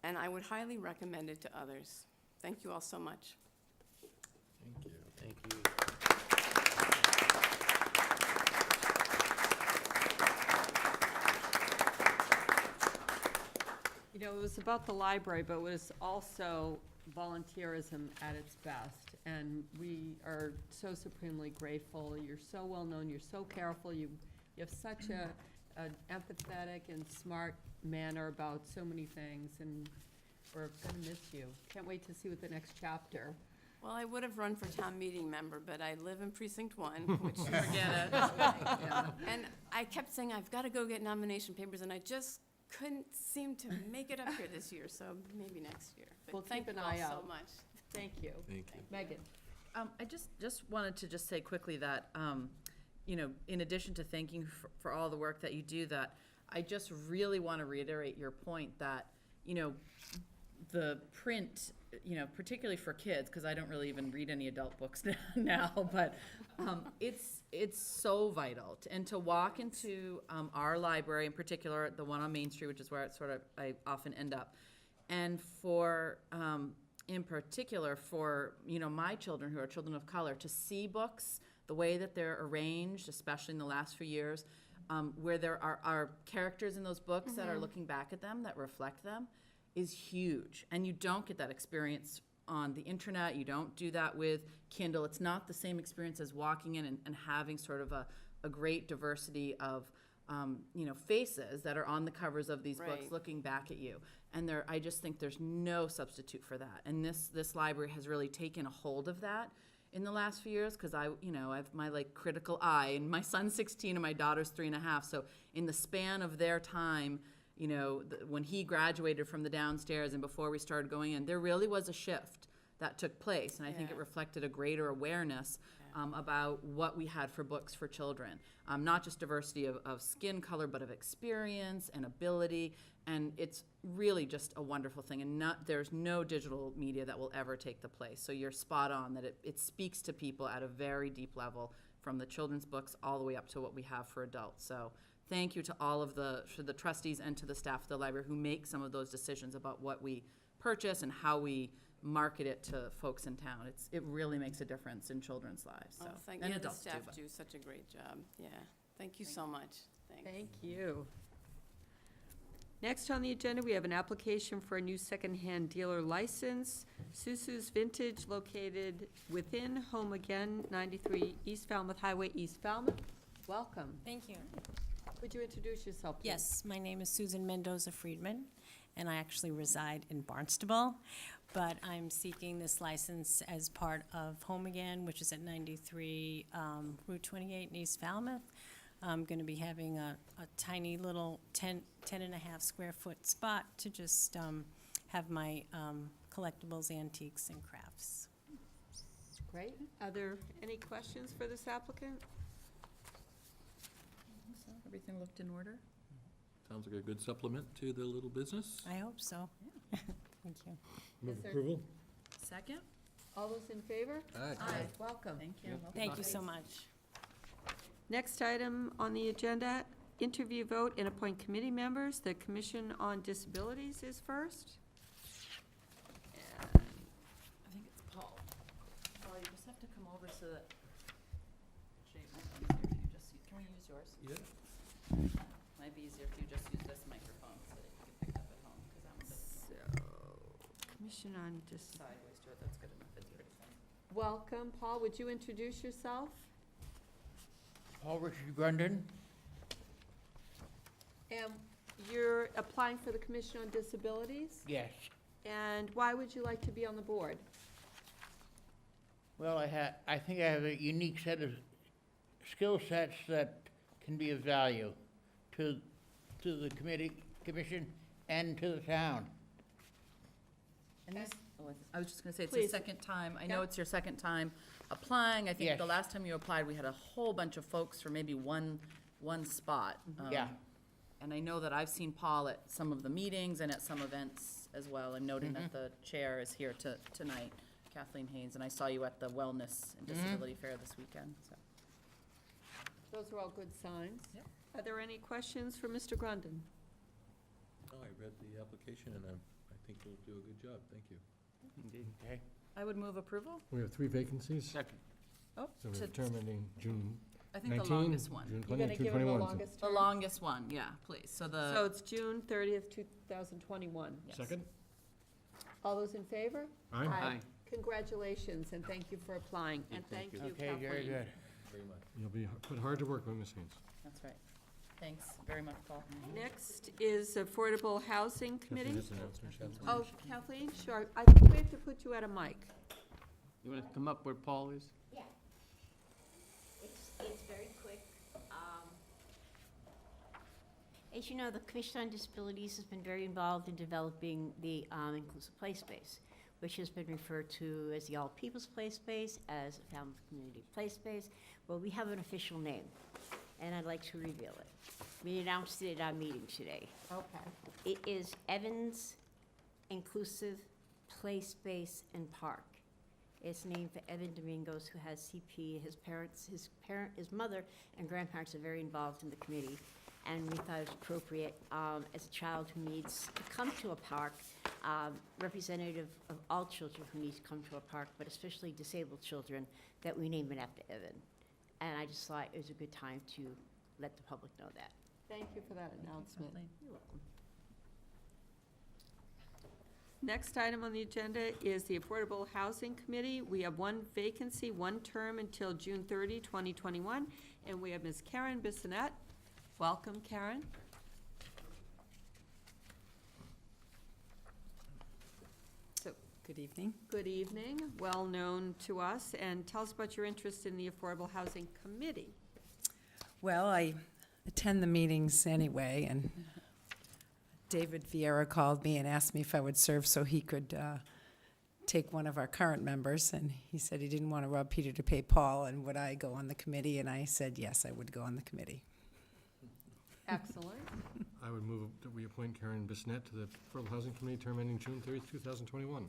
and I would highly recommend it to others. Thank you all so much. Thank you. Thank you. You know, it was about the library, but it was also volunteerism at its best. And we are so supremely grateful. You're so well-known, you're so careful, you have such an empathetic and smart manner about so many things, and we're gonna miss you. Can't wait to see what the next chapter. Well, I would have run for town meeting member, but I live in precinct 1, which Forget it. and I kept saying, I've got to go get nomination papers, and I just couldn't seem to make it up here this year, so maybe next year. But We'll thank keep an you all eye so out. much. Thank you. Thank you. Megan? I just wanted to just say quickly that, you know, in addition to thanking you for all the work that you do, that I just really want to reiterate your point that, you know, the print, you know, particularly for kids, because I don't really even read any adult books now, but it's so vital. And to walk into our library, in particular, the one on Main Street, which is where I often end up, and for, in particular, for, you know, my children who are children of color, to see books the way that they're arranged, especially in the last few years, where there are characters in those books that are looking back at them, that reflect them, is huge. And you don't get that experience on the internet. You don't do that with Kindle. It's not the same experience as walking in and having sort of a great diversity of, you know, faces that are on the covers of these books Right. looking back at you. And I just think there's no substitute for that. And this library has really taken a hold of that in the last few years, because you know, I have my like critical eye, and my son's 16 and my daughter's 3.5. So in the span of their time, you know, when he graduated from the downstairs and before we started going in, there really was a shift that took place. And I think it reflected a greater awareness about what we had for books for children. Not just diversity of skin color, but of experience and ability. And it's really just a wonderful thing. And there's no digital media that will ever take the place. So you're spot on that it speaks to people at a very deep level, from the children's books all the way up to what we have for adults. So thank you to all of the trustees and to the staff of the library who make some of those decisions about what we purchase and how we market it to folks in town. It really makes a difference in children's lives, so. Thank And you. The adults too, staff but- do such a great job. Yeah. Thank you so much. Thanks. Thank you. Next on the agenda, we have an application for a new secondhand dealer license, Susu's Vintage, located within Home Again, 93 East Falmouth Highway, East Falmouth. Welcome. Thank you. Would you introduce yourself, please? Yes, my name is Susan Mendoza Friedman, and I actually reside in Barnstable, but I'm seeking this license as part of Home Again, which is at 93 Route 28 in East Falmouth. I'm going to be having a tiny little 10 and a half square foot spot to just have my collectibles, antiques, and crafts. Great. Are there any questions for this applicant? So everything looked in order? Sounds like a good supplement to the little business. I hope so. Thank you. Move Is there- approval? Second? All those in favor? Aye. Welcome. Thank you. Thank you so much. Next item on the agenda, interview, vote, and appoint committee members. The Commission on Disabilities is first. I think it's Paul. Paul, you just have to come over so that, Jay, might be easier if you just, can we use yours? Yeah. Might be easier if you just use this microphone so that you can pick it up at home, because I'm a bit So, Commission on sideways to it, that's good enough, it's already fine. Welcome, Paul. Would you introduce yourself? Paul Richard Grundon. And you're applying for the Commission on Disabilities? Yes. And why would you like to be on the board? Well, I think I have a unique set of skill sets that can be of value to the commission, and to the town. And this, I was just gonna say, it's Please. your second time, I know Yeah. it's your second time applying. I think Yes. the last time you applied, we had a whole bunch of folks for maybe one spot. Yeah. And I know that I've seen Paul at some of the meetings and at some events as well, and noting that the chair is here tonight, Kathleen Haynes, and I saw you at the Wellness and Disability Fair this weekend, so. Those are all good signs. Yep. Are there any questions for Mr. Grundon? No, I read the application, and I think you'll do a good job. Thank you. Indeed. Okay. I would move approval. We have 3 vacancies, Second. Oh, so we're to- June I think the 19, longest one. June You're 20, gonna June give him the 21. longest The term? longest one, yeah, please, so So it's June 30th, 2021. yes. Second? All those in favor? Aye. Aye. Congratulations, and thank you for applying, and thank you, Kathleen. Okay, very good. Very much. You'll be put hard to work with, Ms. Haynes. That's right. Thanks very much, Paul. Next is Affordable Housing Committee. Kathleen has announcements. Oh, Kathleen, sure. I think we have to put you at a mic. You want to come up where Paul is? Yeah. It's very quick. As you know, the Commission on Disabilities has been very involved in developing the inclusive play space, which has been referred to as the All People's Play Space, as a Falmouth Community Play Space. Well, we have an official name, and I'd like to reveal it. We announced it at our meeting today. Okay. It is Evans Inclusive Play Space and Park. It's named for Evan Domingos, who has CP. His mother and grandparents are very involved in the committee, and we thought it was appropriate, as a child who needs to come to a park, representative of all children who need to come to a park, but especially disabled children, that we name it after Evan. And I just thought it was a good time to let the public know that. Thank you for that announcement. You're welcome. Next item on the agenda is the Affordable Housing Committee. We have one vacancy, one term until June 30, 2021, and we have Ms. Karen Bissonette. Welcome, Karen. So, good evening. Good evening, well known to us, and tell us about your interest in the Affordable Housing Committee. Well, I attend the meetings anyway, and David Vieira called me and asked me if I would serve so he could take one of our current members, and he said he didn't want to rob Peter to pay Paul, and would I go on the committee, and I said yes, I would go on the committee. Excellent. I would move that we appoint Karen Bissonette to the Affordable Housing Committee, term ending June 30th, 2021.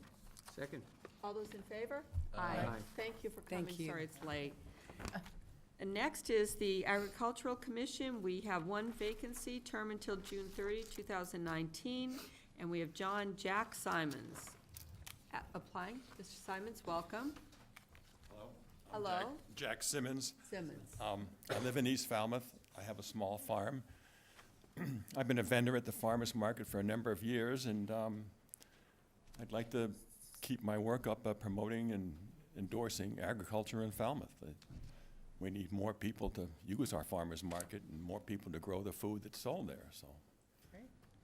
Second. All those in favor? Aye. Thank you for coming. Thank you. Sorry it's late. And next is the Agricultural Commission. We have one vacancy, term until June 30, 2019, and we have Jack Simons applying. Mr. Simons, welcome. Hello. Hello. Jack Simmons. Simmons. I live in East Falmouth. I have a small farm. I've been a vendor at the farmer's market for a number of years, and I'd like to keep my work up promoting and endorsing agriculture in Falmouth. We need more people to use our farmer's market and more people to grow the food that's sold there, so.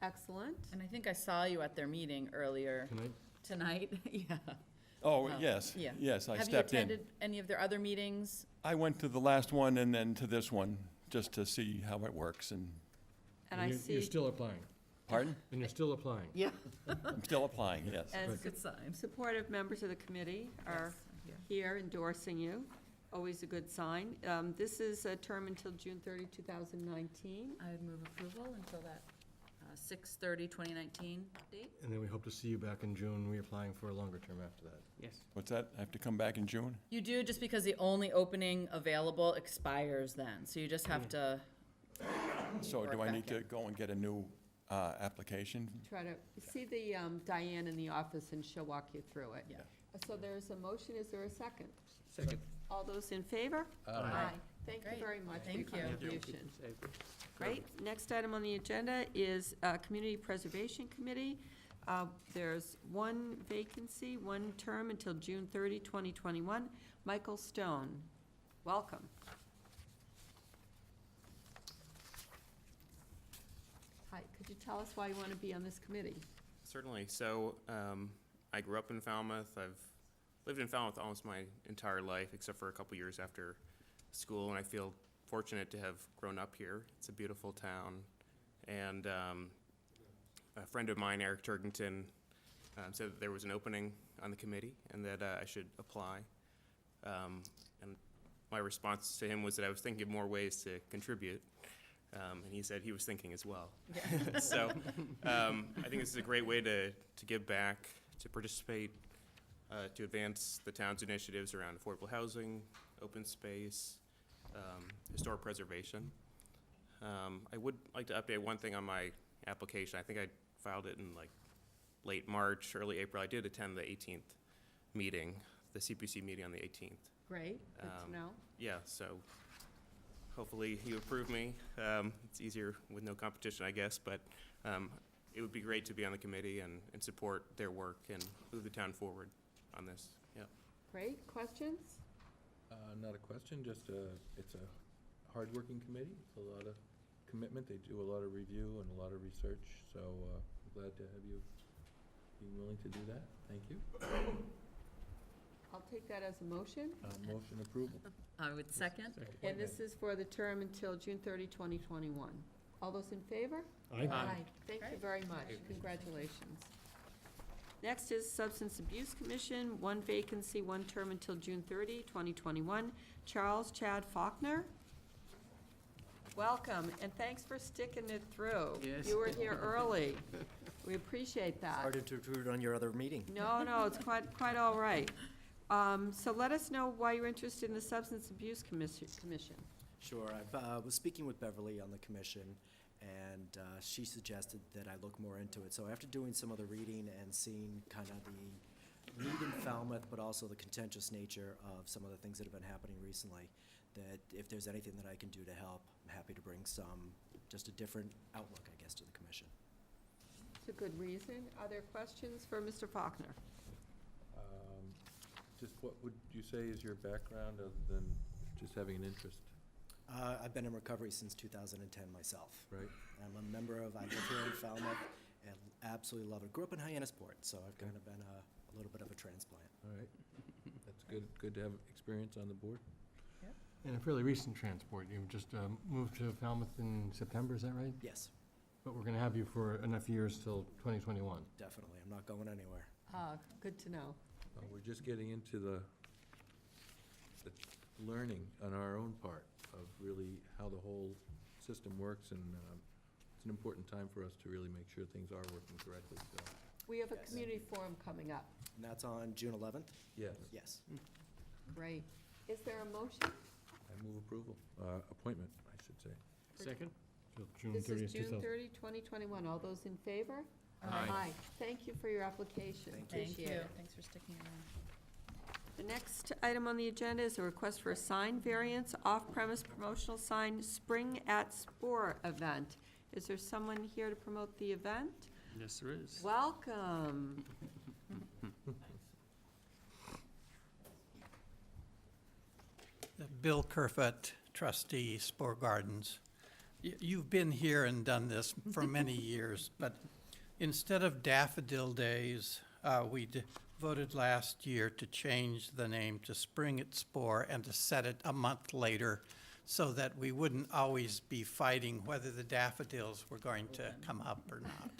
Excellent. And I think I saw you at their meeting earlier. Tonight? Yeah. Oh, yes, Yeah. yes, I Have you stepped in. attended any of their other meetings? I went to the last one and then to this one, just to see how it works and. And I see. You're still applying? Pardon? And you're still applying? Yeah. I'm still applying, yes. And Good sign. supportive members of the committee are Yes, here endorsing you. Always a good sign. This is a term until June 30, 2019. I would move approval until that 6/30/2019 date. And then we hope to see you back in June, reapplying for a longer term after that. Yes. What's that? I have to come back in June? You do, just because the only opening available expires then, so you just have to So do I need to go and get a new application? Try to, see the Diane in the office, and she'll walk you through it. Yeah. So there's a motion, is there a second? Second. All those in favor? Aye. Thank you Great. very much for your Thank you. contribution. Great. Next item on the agenda is Community Preservation Committee. There's one vacancy, one term until June 30, 2021. Michael Stone, welcome. Hi, could you tell us why you want to be on this committee? Certainly. So I grew up in Falmouth. I've lived in Falmouth almost my entire life, except for a couple years after school, and I feel fortunate to have grown up here. It's a beautiful town. And a friend of mine, Eric Turkington, said that there was an opening on the committee and that I should apply. And my response to him was that I was thinking of more ways to contribute. And he said he was thinking as well. So I think this is a great way to give back, to participate, to advance the town's initiatives around affordable housing, open space, historic preservation. I would like to update one thing on my application. I think I filed it in like late March, early April. I did attend the 18th meeting, the CPC meeting on the 18th. Great, good to know. Yeah, so hopefully you approve me. It's easier with no competition, I guess, but it would be great to be on the committee and support their work and move the town forward on this. Yeah. Great, questions? Not a question, just it's a hardworking committee. It's a lot of commitment. They do a lot of review and a lot of research, so I'm glad to have you being willing to do that. Thank you. I'll take that as a motion. Motion approval. I would second. And this is for the term until June 30, 2021. All those in favor? Aye. Thank you very much. Congratulations. Next is Substance Abuse Commission, one vacancy, one term until June 30, 2021. Charles Chad Faulkner. Welcome, and thanks for sticking it through. Yes. You were here early. We appreciate that. Sorry to intrude on your other meeting. No, it's quite all right. So let us know why you're interested in the Substance Abuse Commission. Sure. I was speaking with Beverly on the commission, and she suggested that I look more into it. So after doing some of the reading and seeing kind of the need in Falmouth, but also the contentious nature of some of the things that have been happening recently, that if there's anything that I can do to help, I'm happy to bring just a different outlook, I guess, to the commission. It's a good reason. Are there questions for Mr. Faulkner? Just what would you say is your background other than just having an interest? I've been in recovery since 2010 myself. Right. I'm a member of, I live here in Falmouth and absolutely love it. Grew up in Hyannisport, so I've kind of been a little bit of a transplant. All right. That's good to have experience on the board. And a fairly recent transport. You just moved to Falmouth in September, is that right? Yes, But we're going to have you for enough years till 2021. definitely. I'm not going anywhere. Good to know. We're just getting into the learning on our own part of really how the whole system works, and it's an important time for us to really make sure things are working correctly, so. We have a Yes. community forum coming up. And that's on June 11th? Yes. Yes. Great. Is there a motion? I move approval, appointment, I should say. Second? Till June This 30th, is June 2000. 30, 2021. All those in favor? Aye. Thank you for your application. Thank Appreciate you. it. Thanks for sticking around. The next item on the agenda is a request for a sign variance, off-premise promotional sign, Spring at Spore event. Is there someone here to promote the event? Yes, there is. Welcome. Bill Kerfoot, trustee, Spore Gardens. You've been here and done this for many years, but instead of Daffodil Days, we voted last year to change the name to Spring at Spore and to set it a month later so that we wouldn't always be fighting whether the daffodils were going to come up or not.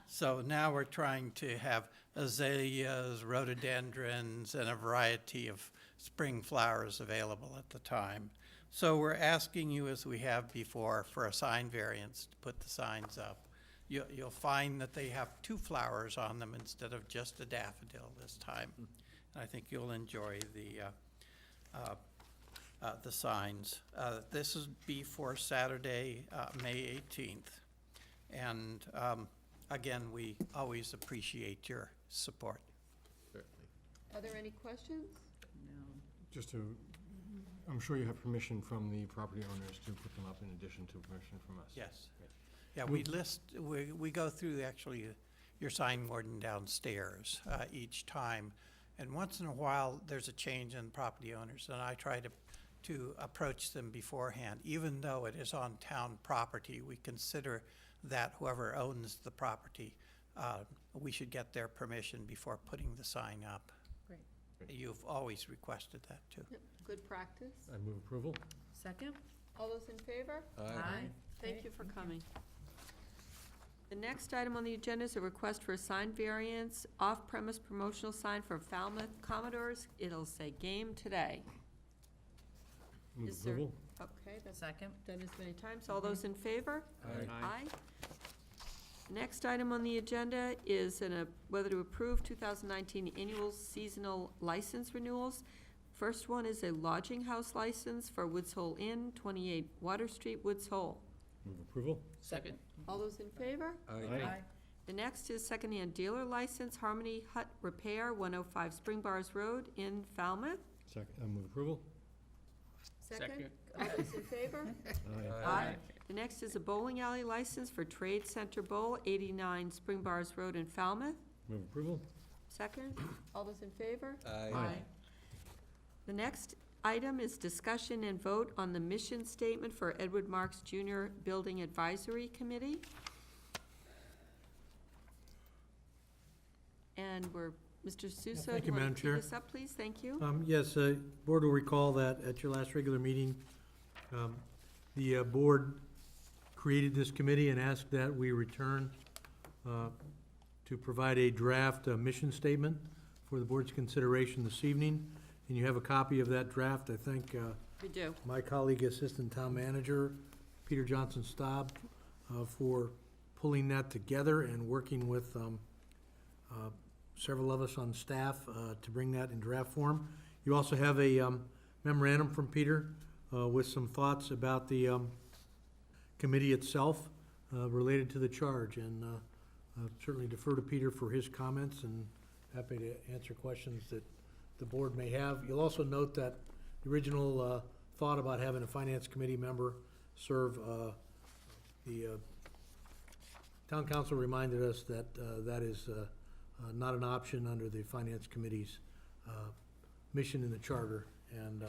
So now we're trying to have azaleas, rhododendrons, and a variety of spring flowers available at the time. So we're asking you, as we have before, for a sign variance to put the signs up. You'll find that they have two flowers on them instead of just a daffodil this time. And I think you'll enjoy the the signs. This is before Saturday, May 18th. And again, we always appreciate your support. Are there any questions? Just to, I'm sure you have permission from the property owners to put them up in addition to permission from us. Yes. Yeah, we go through actually your sign warden downstairs each time. And once in a while, there's a change in property owners, and I try to approach them beforehand. Even though it is on town property, we consider that whoever owns the property, we should get their permission before putting the sign up. Great. You've always requested that, too. Yep, good practice. I move approval. Second? All those in favor? Aye. Thank you for coming. The next item on the agenda is a request for a sign variance, off-premise promotional sign for Falmouth Commodores. It'll say "Game Today." Move Is there- approval. Okay, that's Second? done as many times. All those in favor? Aye. Next item on the agenda is whether to approve 2019 annual seasonal license renewals. First one is a lodging house license for Woods Hole Inn, 28 Water Street, Woods Hole. Move approval. Second. All those in favor? Aye. The next is secondhand dealer license, Harmony Hut Repair, 105 Spring Bars Road in Falmouth. Second, I move approval. Second. All those in favor? Aye. The next is a bowling alley license for Trade Center Bowl, 89 Spring Bars Road in Falmouth. Move approval. Second. All those in favor? Aye. The next item is discussion and vote on the mission statement for Edward Marks Jr. Building Advisory Committee. And Mr. Suso, thank do you you, want Madam to Chair. tee this up, please? Thank you. Yes, board will recall that at your last regular meeting, the board created this committee and asked that we return to provide a draft mission statement for the board's consideration this evening. And you have a copy of that draft. I thank We do. my colleague, Assistant Town Manager, Peter Johnson-Staub, for pulling that together and working with several of us on staff to bring that in draft form. You also have a memorandum from Peter with some thoughts about the committee itself related to the charge. And certainly defer to Peter for his comments, and happy to answer questions that the board may have. You'll also note that the original thought about having a finance committee member serve, the town council reminded us that that is not an option under the finance committee's mission in the charter. And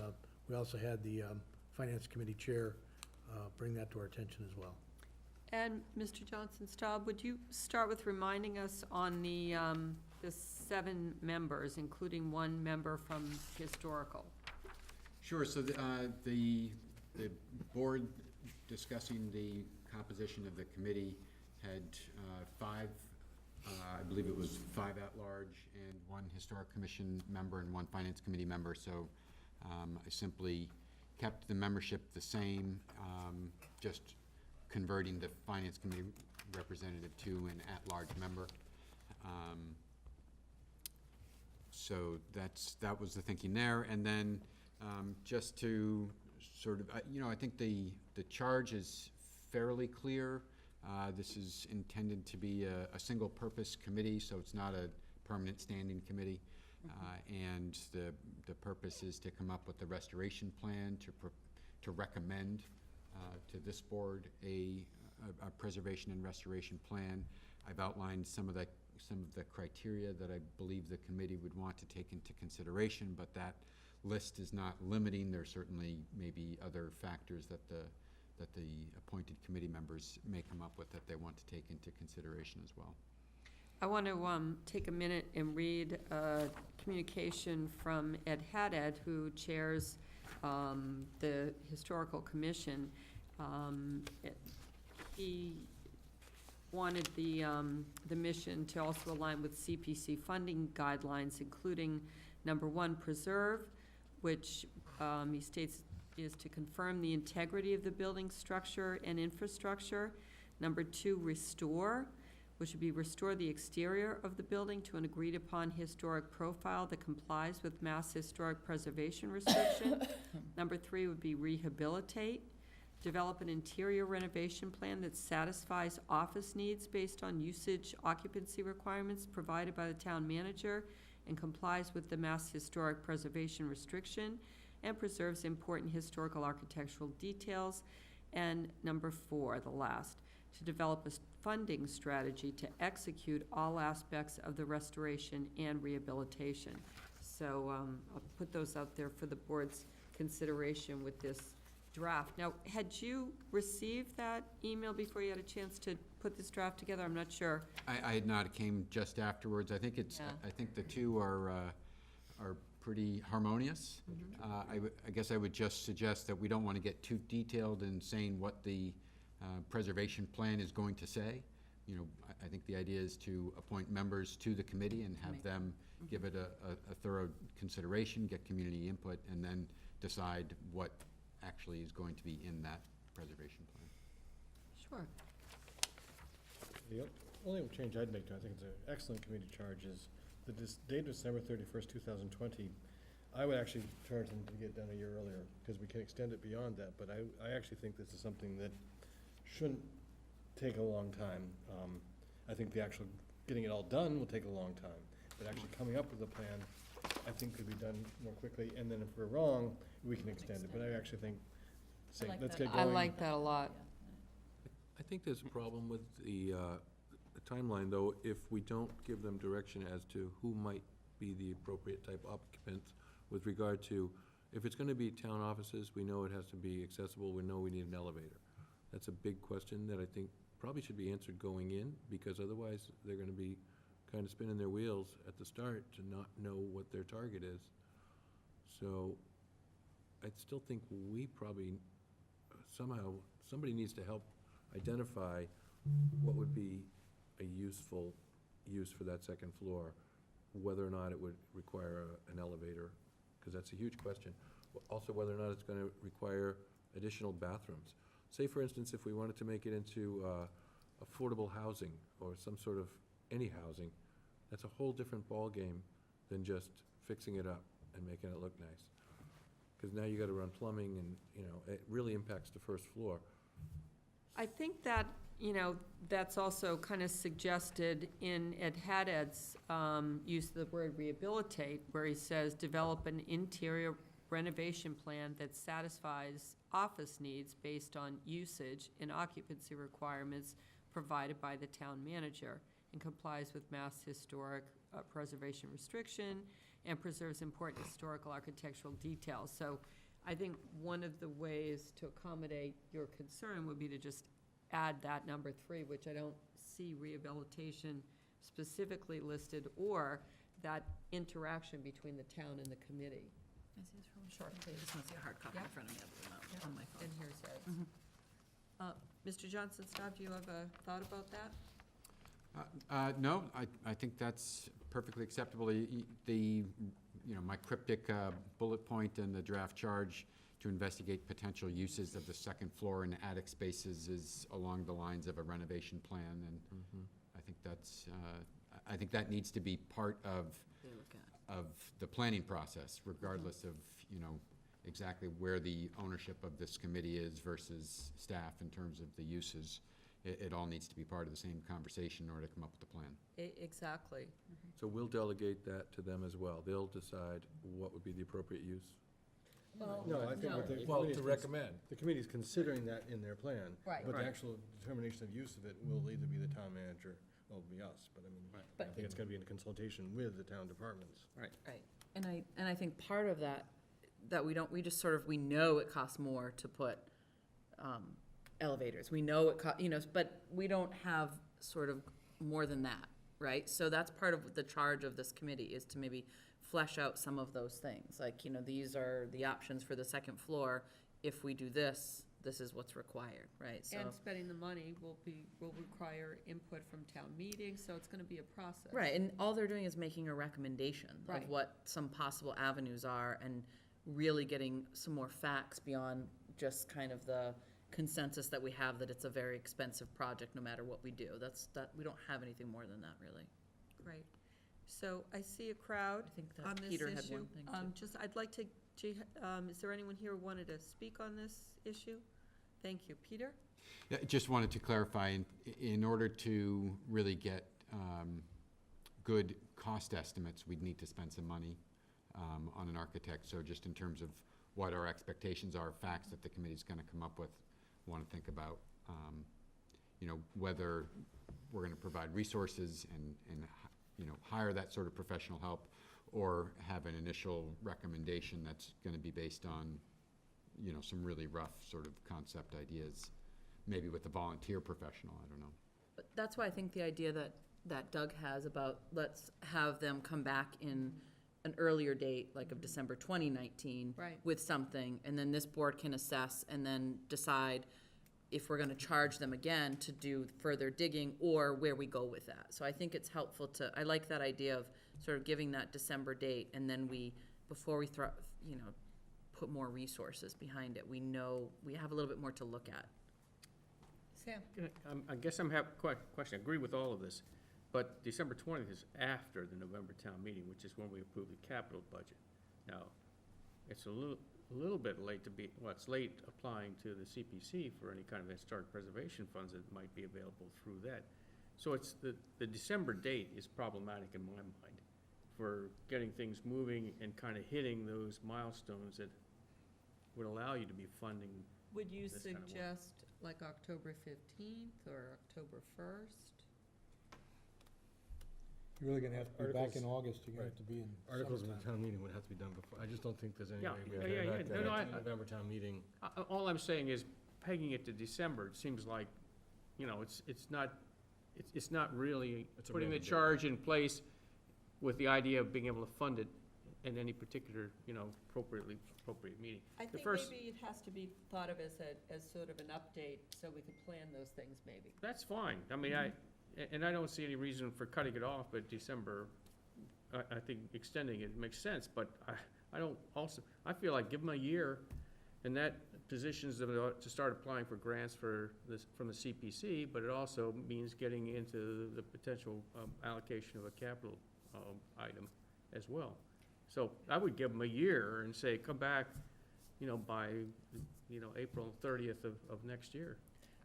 we also had the finance committee chair bring that to our attention as well. And Mr. Johnson-Staub, would you start with reminding us on the 7 members, including 1 member from historical? Sure, so the board discussing the composition of the committee had 5, I believe it was 5 at-large and 1 historic commission member and 1 finance committee member. So I simply kept the membership the same, just converting the finance committee representative to an at-large member. So that was the thinking there. And then just to sort of, I think the charge is fairly clear. This is intended to be a single-purpose committee, so it's not a permanent standing committee. And the purpose is to come up with a restoration plan to recommend to this board a preservation and restoration plan. I've outlined some of the criteria that I believe the committee would want to take into consideration, but that list is not limiting. There certainly may be other factors that the appointed committee members may come up with that they want to take into consideration as well. I want to take a minute and read a communication from Ed Haddad, who chairs the Historical Commission. He wanted the mission to also align with CPC funding guidelines, including number 1, preserve, which he states is to confirm the integrity of the building structure and infrastructure. Number 2, restore, which would be restore the exterior of the building to an agreed-upon historic profile that complies with Mass Historic Preservation restriction. Number 3 would be rehabilitate. Develop an interior renovation plan that satisfies office needs based on usage occupancy requirements provided by the town manager and complies with the Mass Historic Preservation restriction and preserves important historical architectural details. And number 4, the last, to develop a funding strategy to execute all aspects of the restoration and rehabilitation. So I'll put those out there for the board's consideration with this draft. Now, had you received that email before you had a chance to put this draft together? I'm not sure. I had not, it came just afterwards. I think it's, Yeah. I think the two are pretty harmonious. I guess I would just suggest that we don't want to get too detailed in saying what the preservation plan is going to say. You know, I think the idea is to appoint members to the committee and have them give it a thorough consideration, get community input, and then decide what actually is going to be in that preservation plan. Sure. The only change I'd make to, I think it's an excellent committee charge, is the date of December 31st, 2020. I would actually charge them to get done a year earlier, because we can extend it beyond that, but I actually think this is something that shouldn't take a long time. I think the actual getting it all done will take a long time, but actually coming up with a plan, I think could be done more quickly, and then if we're wrong, we can extend it, but I actually think, let's get going. I like that a lot. I think there's a problem with the timeline, though, if we don't give them direction as to who might be the appropriate type occupants with regard to, if it's gonna be town offices, we know it has to be accessible, we know we need an elevator. That's a big question that I think probably should be answered going in, because otherwise they're gonna be kind of spinning their wheels at the start to not know what their target is. So I still think we probably somehow, somebody needs to help identify what would be a useful use for that second floor, whether or not it would require an elevator, because that's a huge question. Also, whether or not it's gonna require additional bathrooms. Say, for instance, if we wanted to make it into affordable housing or some sort of any housing, that's a whole different ballgame than just fixing it up and making it look nice. Because now you gotta run plumbing and, you know, it really impacts the first floor. I think that, you know, that's also kind of suggested in Ed Haddad's use of the word rehabilitate, where he says, develop an interior renovation plan that satisfies office needs based on usage and occupancy requirements provided by the town manager and complies with Mass Historic Preservation restriction and preserves important historical architectural details. So I think one of the ways to accommodate your concern would be to just add that number 3, which I don't see rehabilitation specifically listed, or that interaction between the town and the committee. Can I see this for one? Sure, I just want to see a hard copy in Yep. front of me on my phone. And here's Ed's. Mr. Johnson-Staub, do you have a thought about that? No, I think that's perfectly acceptable. You know, my cryptic bullet point in the draft charge to investigate potential uses of the second floor and attic spaces is along the lines of a renovation plan, and I think that's, I think that needs to be part of the planning process, regardless of, you know, exactly where the ownership of this committee is versus staff in terms of the uses. It all needs to be part of the same conversation in order to come up with a plan. Exactly. So we'll delegate that to them as well. They'll decide what would be the appropriate use. No, I think what the Well, committee's to recommend. The committee's considering that in their plan. Right. But the Right. actual determination of use of it will either be the town manager, or it'll be us, but I mean, I think it's gonna be in consultation with the town departments. Right. And I think part of that we just sort of, we know it costs more to put elevators. We know it but we don't have sort of more than that, right? So that's part of the charge of this committee, is to maybe flesh out some of those things. Like, you know, these are the options for the second floor. If we do this, this is what's required, right? So. And spending the money will require input from town meetings, so it's gonna be a process. Right, and all they're doing is making a recommendation Right. of what some possible avenues are, and really getting some more facts beyond just kind of the consensus that we have that it's a very expensive project no matter what we do. We don't have anything more than that, really. Great. So I see a crowd I think that on this Peter had issue. one thing, too. Just, I'd like to, is there anyone here who wanted to speak on this issue? Thank you. Peter? Yeah, just wanted to clarify, in order to really get good cost estimates, we'd need to spend some money on an architect. So just in terms of what our expectations are, facts that the committee's going to come up with, want to think about, whether we're going to provide resources and hire that sort of professional help, or have an initial recommendation that's going to be based on, some really rough sort of concept ideas, maybe with a volunteer professional, I don't know. But that's why I think the idea that Doug has about, let's have them come back in an earlier date, like of December 2019. Right. With something, and then this board can assess and then decide if we're gonna charge them again to do further digging, or where we go with that. So I think it's helpful I like that idea of sort of giving that December date, and then before we put more resources behind it, we know, we have a little bit more to look at. Sam? I guess I'm having a question. I agree with all of this, but December 20th is after the November town meeting, which is when we approve the capital budget. Now, it's a little bit late it's late applying to the CPC for any kind of historic preservation funds that might be available through that. So it's the December date is problematic in my mind for getting things moving and kind of hitting those milestones that would allow you to be funding. Would you this kind of work. suggest like October 15th or October 1st? You're really gonna have to be back in Articles- August, you're gonna have to be in Articles of the summertime. town meeting would have to be done before. I just don't think there's any Yeah, way we yeah, have yeah, to yeah. back No, that no, up to November town meeting. All I'm saying is pegging it to December, it seems like, it's not really It's a putting the random date. charge in place with the idea of being able to fund it in any particular, appropriate meeting. I The think first- maybe it has to be thought of as sort of an update, so we can plan those things maybe. That's fine. I mean, I don't see any reason for cutting it off at December. I think extending it makes sense, but I feel like give them a year, and that positions them to start applying for grants from the CPC, but it also means getting into the potential allocation of a capital item as well. So I would give them a year and say, come back, by, April 30th of next year.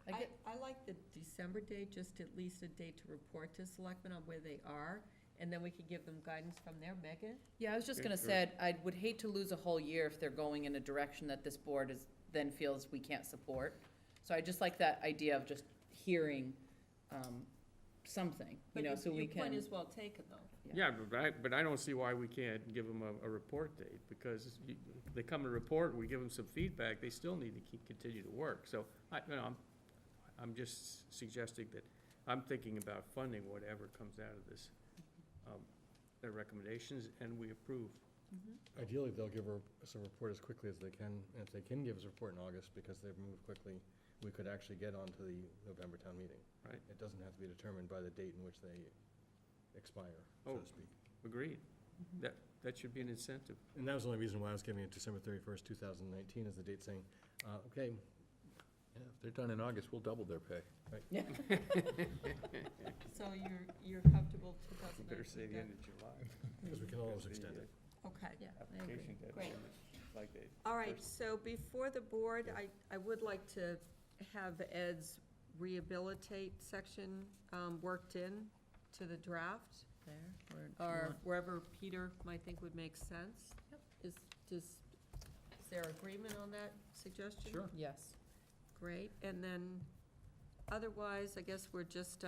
I like the December date, just at least a date to report to selectmen on where they are, and then we could give them guidance from there. Megan? Yeah, I was just gonna say, I would hate to lose a whole year if they're going in a direction that this board then feels we can't support. So I just like that idea of just hearing, something, so we Your point can. is well taken, though. Yeah, but I don't see why we can't give them a report date, because they come and report, we give them some feedback, they still need to continue to work. So, I'm just suggesting that, I'm thinking about funding whatever comes out of this, their recommendations, and we approve. Ideally, they'll give us a report as quickly as they can, and if they can give us a report in August, because they've moved quickly, we could actually get onto the November town meeting. Right. It doesn't have to be determined by the date in which they expire, so Oh. to speak. Agreed. That should be an incentive. And that was the only reason why I was giving it December 31st, 2019 as the date, saying, okay, Yeah, if they're done in August, we'll double their pay. So you're comfortable You 2019? better say the end of July. because we can always extend it. Okay. Yeah, I agree. Application Great. deadline is like they. All right, so before the board, I would like to have Ed's rehabilitate section worked in to the draft, or wherever Peter might think would make sense. Yep. Is there agreement on that suggestion? Sure. Yes. Great, and then otherwise, I guess we're just,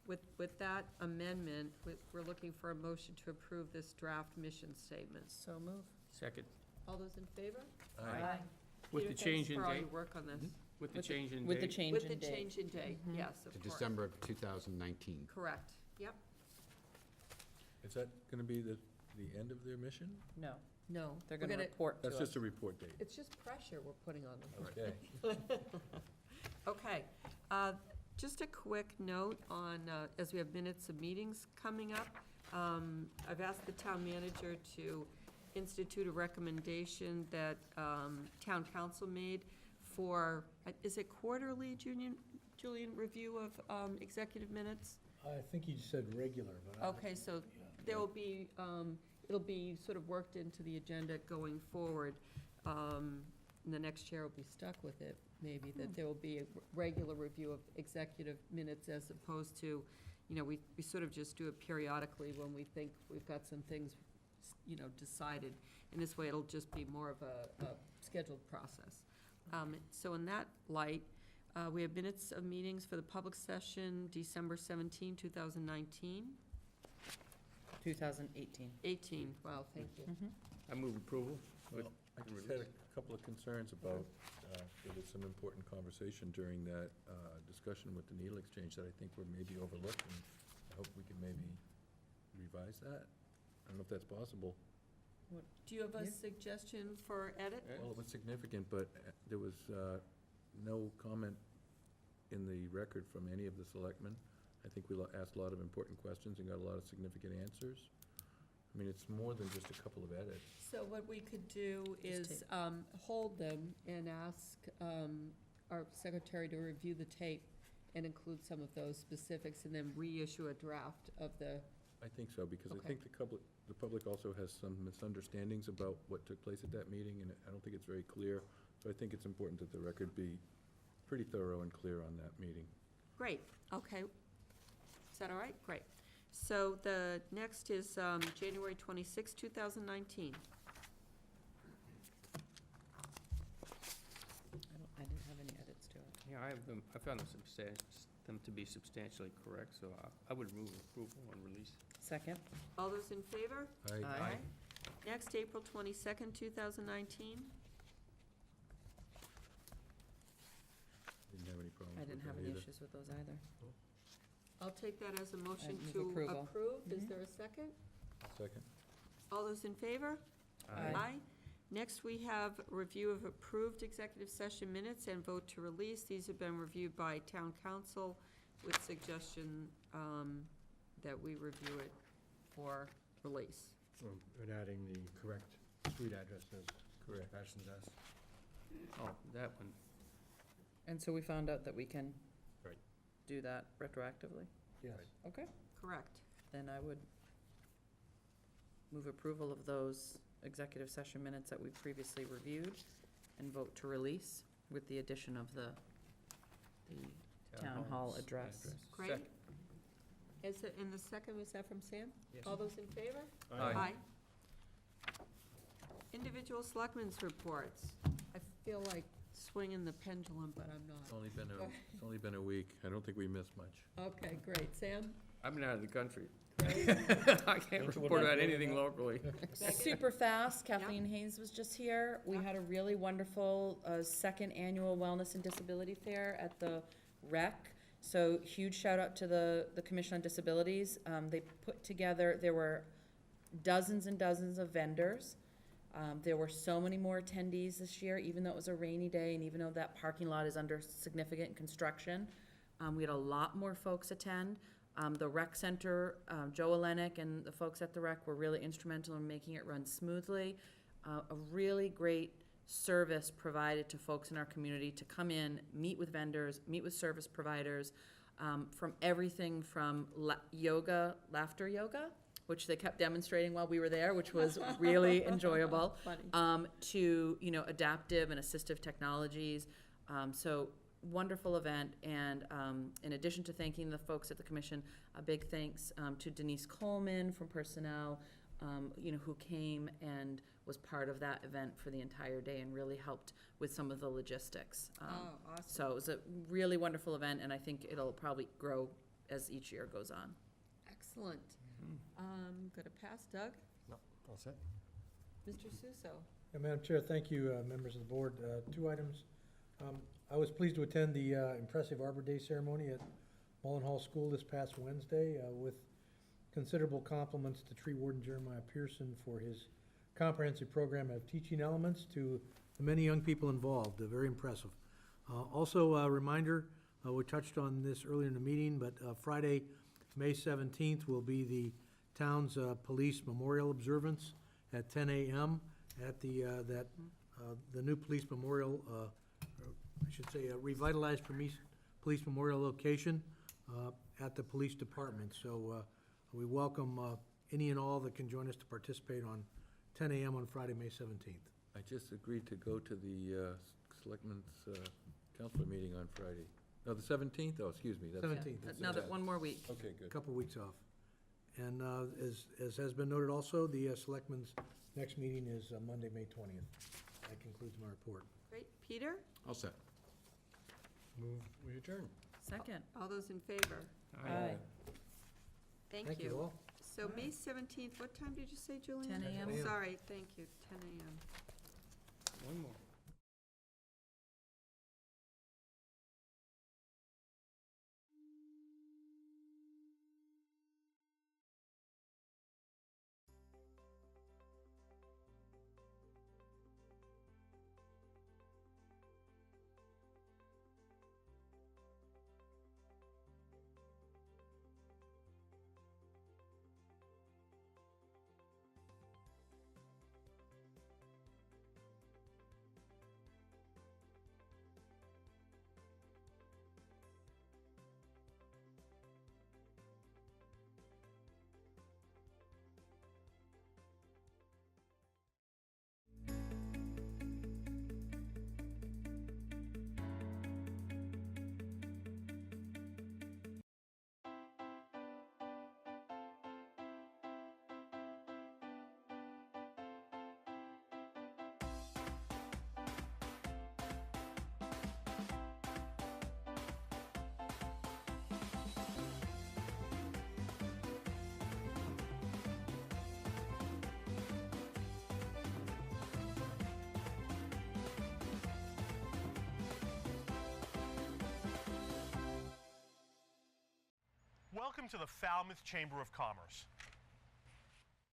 with that amendment, we're looking for a motion to approve this draft mission statement. So move. Second, All those in favor? Aye. with the Peter, change thanks in for all date, your work on this. with the change in date. With the change With in the date. change in date, yes, of To course. December of 2019. Correct, yep. Is that gonna be the end of their mission? No, No. they're we're gonna report to us. That's just a report date. It's just pressure we're putting on them. Okay. Okay, just a quick note on, as we have minutes of meetings coming up, I've asked the town manager to institute a recommendation that town council made for, is it quarterly, Julian, review of executive minutes? I think you said regular, but. Okay, so there will be, it'll be sort of worked into the agenda going forward. And the next chair will be stuck with it, maybe, that there will be a regular review of executive minutes as opposed to, you know, we sort of just do it periodically when we think we've got some things, you know, decided. And this way, it'll just be more of a scheduled process. So in that light, we have minutes of meetings for the public session, December 17, 2019. 2018. 18, wow, thank you. I move approval. Well, I just had a couple of concerns about, there was some important conversation during that discussion with the needle exchange that I think were maybe overlooked, and I hope we can maybe revise that. I don't know if that's possible. Do you have a suggestion for edit? Well, it was significant, but there was no comment in the record from any of the selectmen. I think we asked a lot of important questions and got a lot of significant answers. I mean, it's more than just a couple of edits. So what we could do is hold them and ask our secretary to review the tape and include some of those specifics, and then reissue a draft of the. I think so, because I Okay. think the public also has some misunderstandings about what took place at that meeting, and I don't think it's very clear. So I think it's important that the record be pretty thorough and clear on that meeting. Great, okay. Is that all right? Great. So the next is January 26, 2019. I didn't have any edits to it. Yeah, I found them to be substantially correct, so I would move approval on release. Second? All those in favor? Aye. Next, April 22nd, 2019. Didn't have any problems I with didn't that have any either. issues with those either. I'll take that as a motion move to approval. approve. Is there a second? Second? All those in favor? Aye. Next, we have review of approved executive session minutes and vote to release. These have been reviewed by town council with suggestion that we review it for release. And adding the correct street addresses. Correct. Fashion's asked. Oh, that one. And so we found out that we can Right. do that retroactively? Yes. Okay. Correct. Then I would move approval of those executive session minutes that we previously reviewed and vote to release with the addition of the town hall address. Great. Second. And the second, was that from Sam? Yes. All those in favor? Aye. Individual selectmen's reports. I feel like swinging the pendulum, but I'm not. It's only been a week. I don't think we missed much. Okay, great. Sam? I've been out of the country. I can't report on anything locally. Super fast, Kathleen Hayes was just here. We had a really wonderful second annual Wellness and Disability Fair at the rec. So huge shout out to the Commission on Disabilities. They put together, there were dozens and dozens of vendors. There were so many more attendees this year, even though it was a rainy day and even though that parking lot is under significant construction. We had a lot more folks attend. The rec center, Joe Olenek and the folks at the rec were really instrumental in making it run smoothly. A really great service provided to folks in our community to come in, meet with vendors, meet with service providers, from everything from yoga, laughter yoga, which they kept demonstrating while we were there, which was really enjoyable, to, you know, adaptive and assistive technologies. So wonderful event, and in addition to thanking the folks at the commission, a big thanks to Denise Coleman from Personnel, you know, who came and was part of that event for the entire day and really helped with some of the logistics. Awesome. So it was a really wonderful event, and I think it'll probably grow as each year goes on. Excellent. Gonna pass, Doug? No, all set? Mr. Suso? Yeah, Madam Chair, thank you, members of the board. Two items. I was pleased to attend the impressive Arbor Day ceremony at Mullen Hall School this past Wednesday with considerable compliments to Tree Warden Jeremiah Pearson for his comprehensive program of teaching elements to the many young people involved. Very impressive. Also, a reminder, we touched on this earlier in the meeting, but Friday, May 17th will be the town's police memorial observance at 10 a.m. at the new police memorial I should say, a revitalized police memorial location at the police department. So we welcome any and all that can join us to participate on 10 a.m. on Friday, May 17th. I just agreed to go to the Selectmen's Council meeting on Friday. No, the 17th? Oh, excuse me. that's- 17th. that's- Another, one more week. Okay, A good. couple weeks off. And as has been noted also, the Selectmen's next meeting is Monday, May 20th. That concludes my report. Great. Peter? All set. Move, we adjourn. Second. All those in favor? Aye. Thank Thank you you. all. So May 17th, what time did you say, Julian? 10 a.m. 10 a.m. Sorry, thank you, 10 a.m. One more. Welcome to the Falmouth Chamber of Commerce.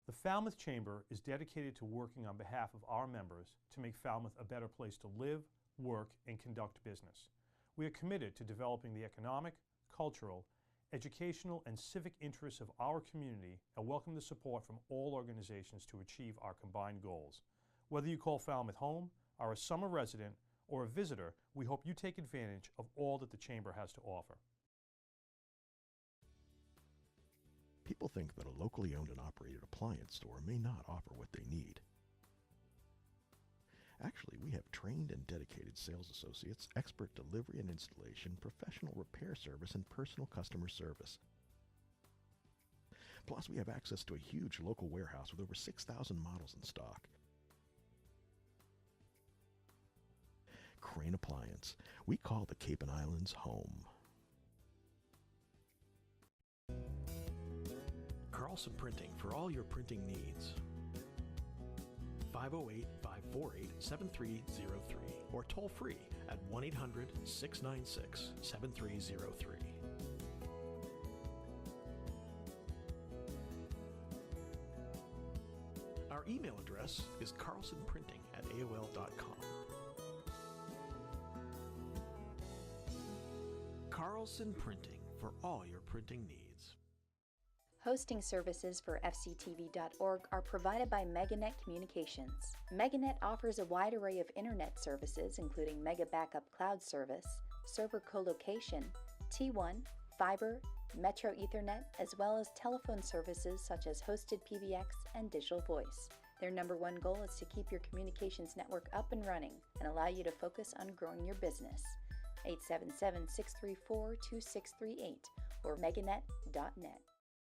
The Falmouth Chamber is dedicated to working on behalf of our members to make Falmouth a better place to live, work, and conduct business. We are committed to developing the economic, cultural, educational, and civic interests of our community and welcome the support from all organizations to achieve our combined goals. Whether you call Falmouth home, are a summer resident, or a visitor, we hope you take advantage of all that the Chamber has to offer. People think that a locally owned and operated appliance store may not offer what they need. Actually, we have trained and dedicated sales associates, expert delivery and installation, professional repair service, and personal customer service. Plus, we have access to a huge local warehouse with over 6,000 models in stock. Crane Appliance. We call the Cape and Islands home. Carlson Printing for all your printing needs. 508-548-7303 or toll free at 1-800-696-7303. Our email address is carlsonprinting@aol.com. Carlson Printing for all your printing needs. Hosting services for fctv.org are provided by MegaNet Communications. MegaNet offers a wide array of internet services including Mega Backup Cloud Service, server colocation, T1, fiber, Metro Ethernet, as well as telephone services such as hosted PBX and digital voice. Their #1 goal is to keep your communications network up and running and allow you to focus on growing your business. 877-634-2638 or meganet.net.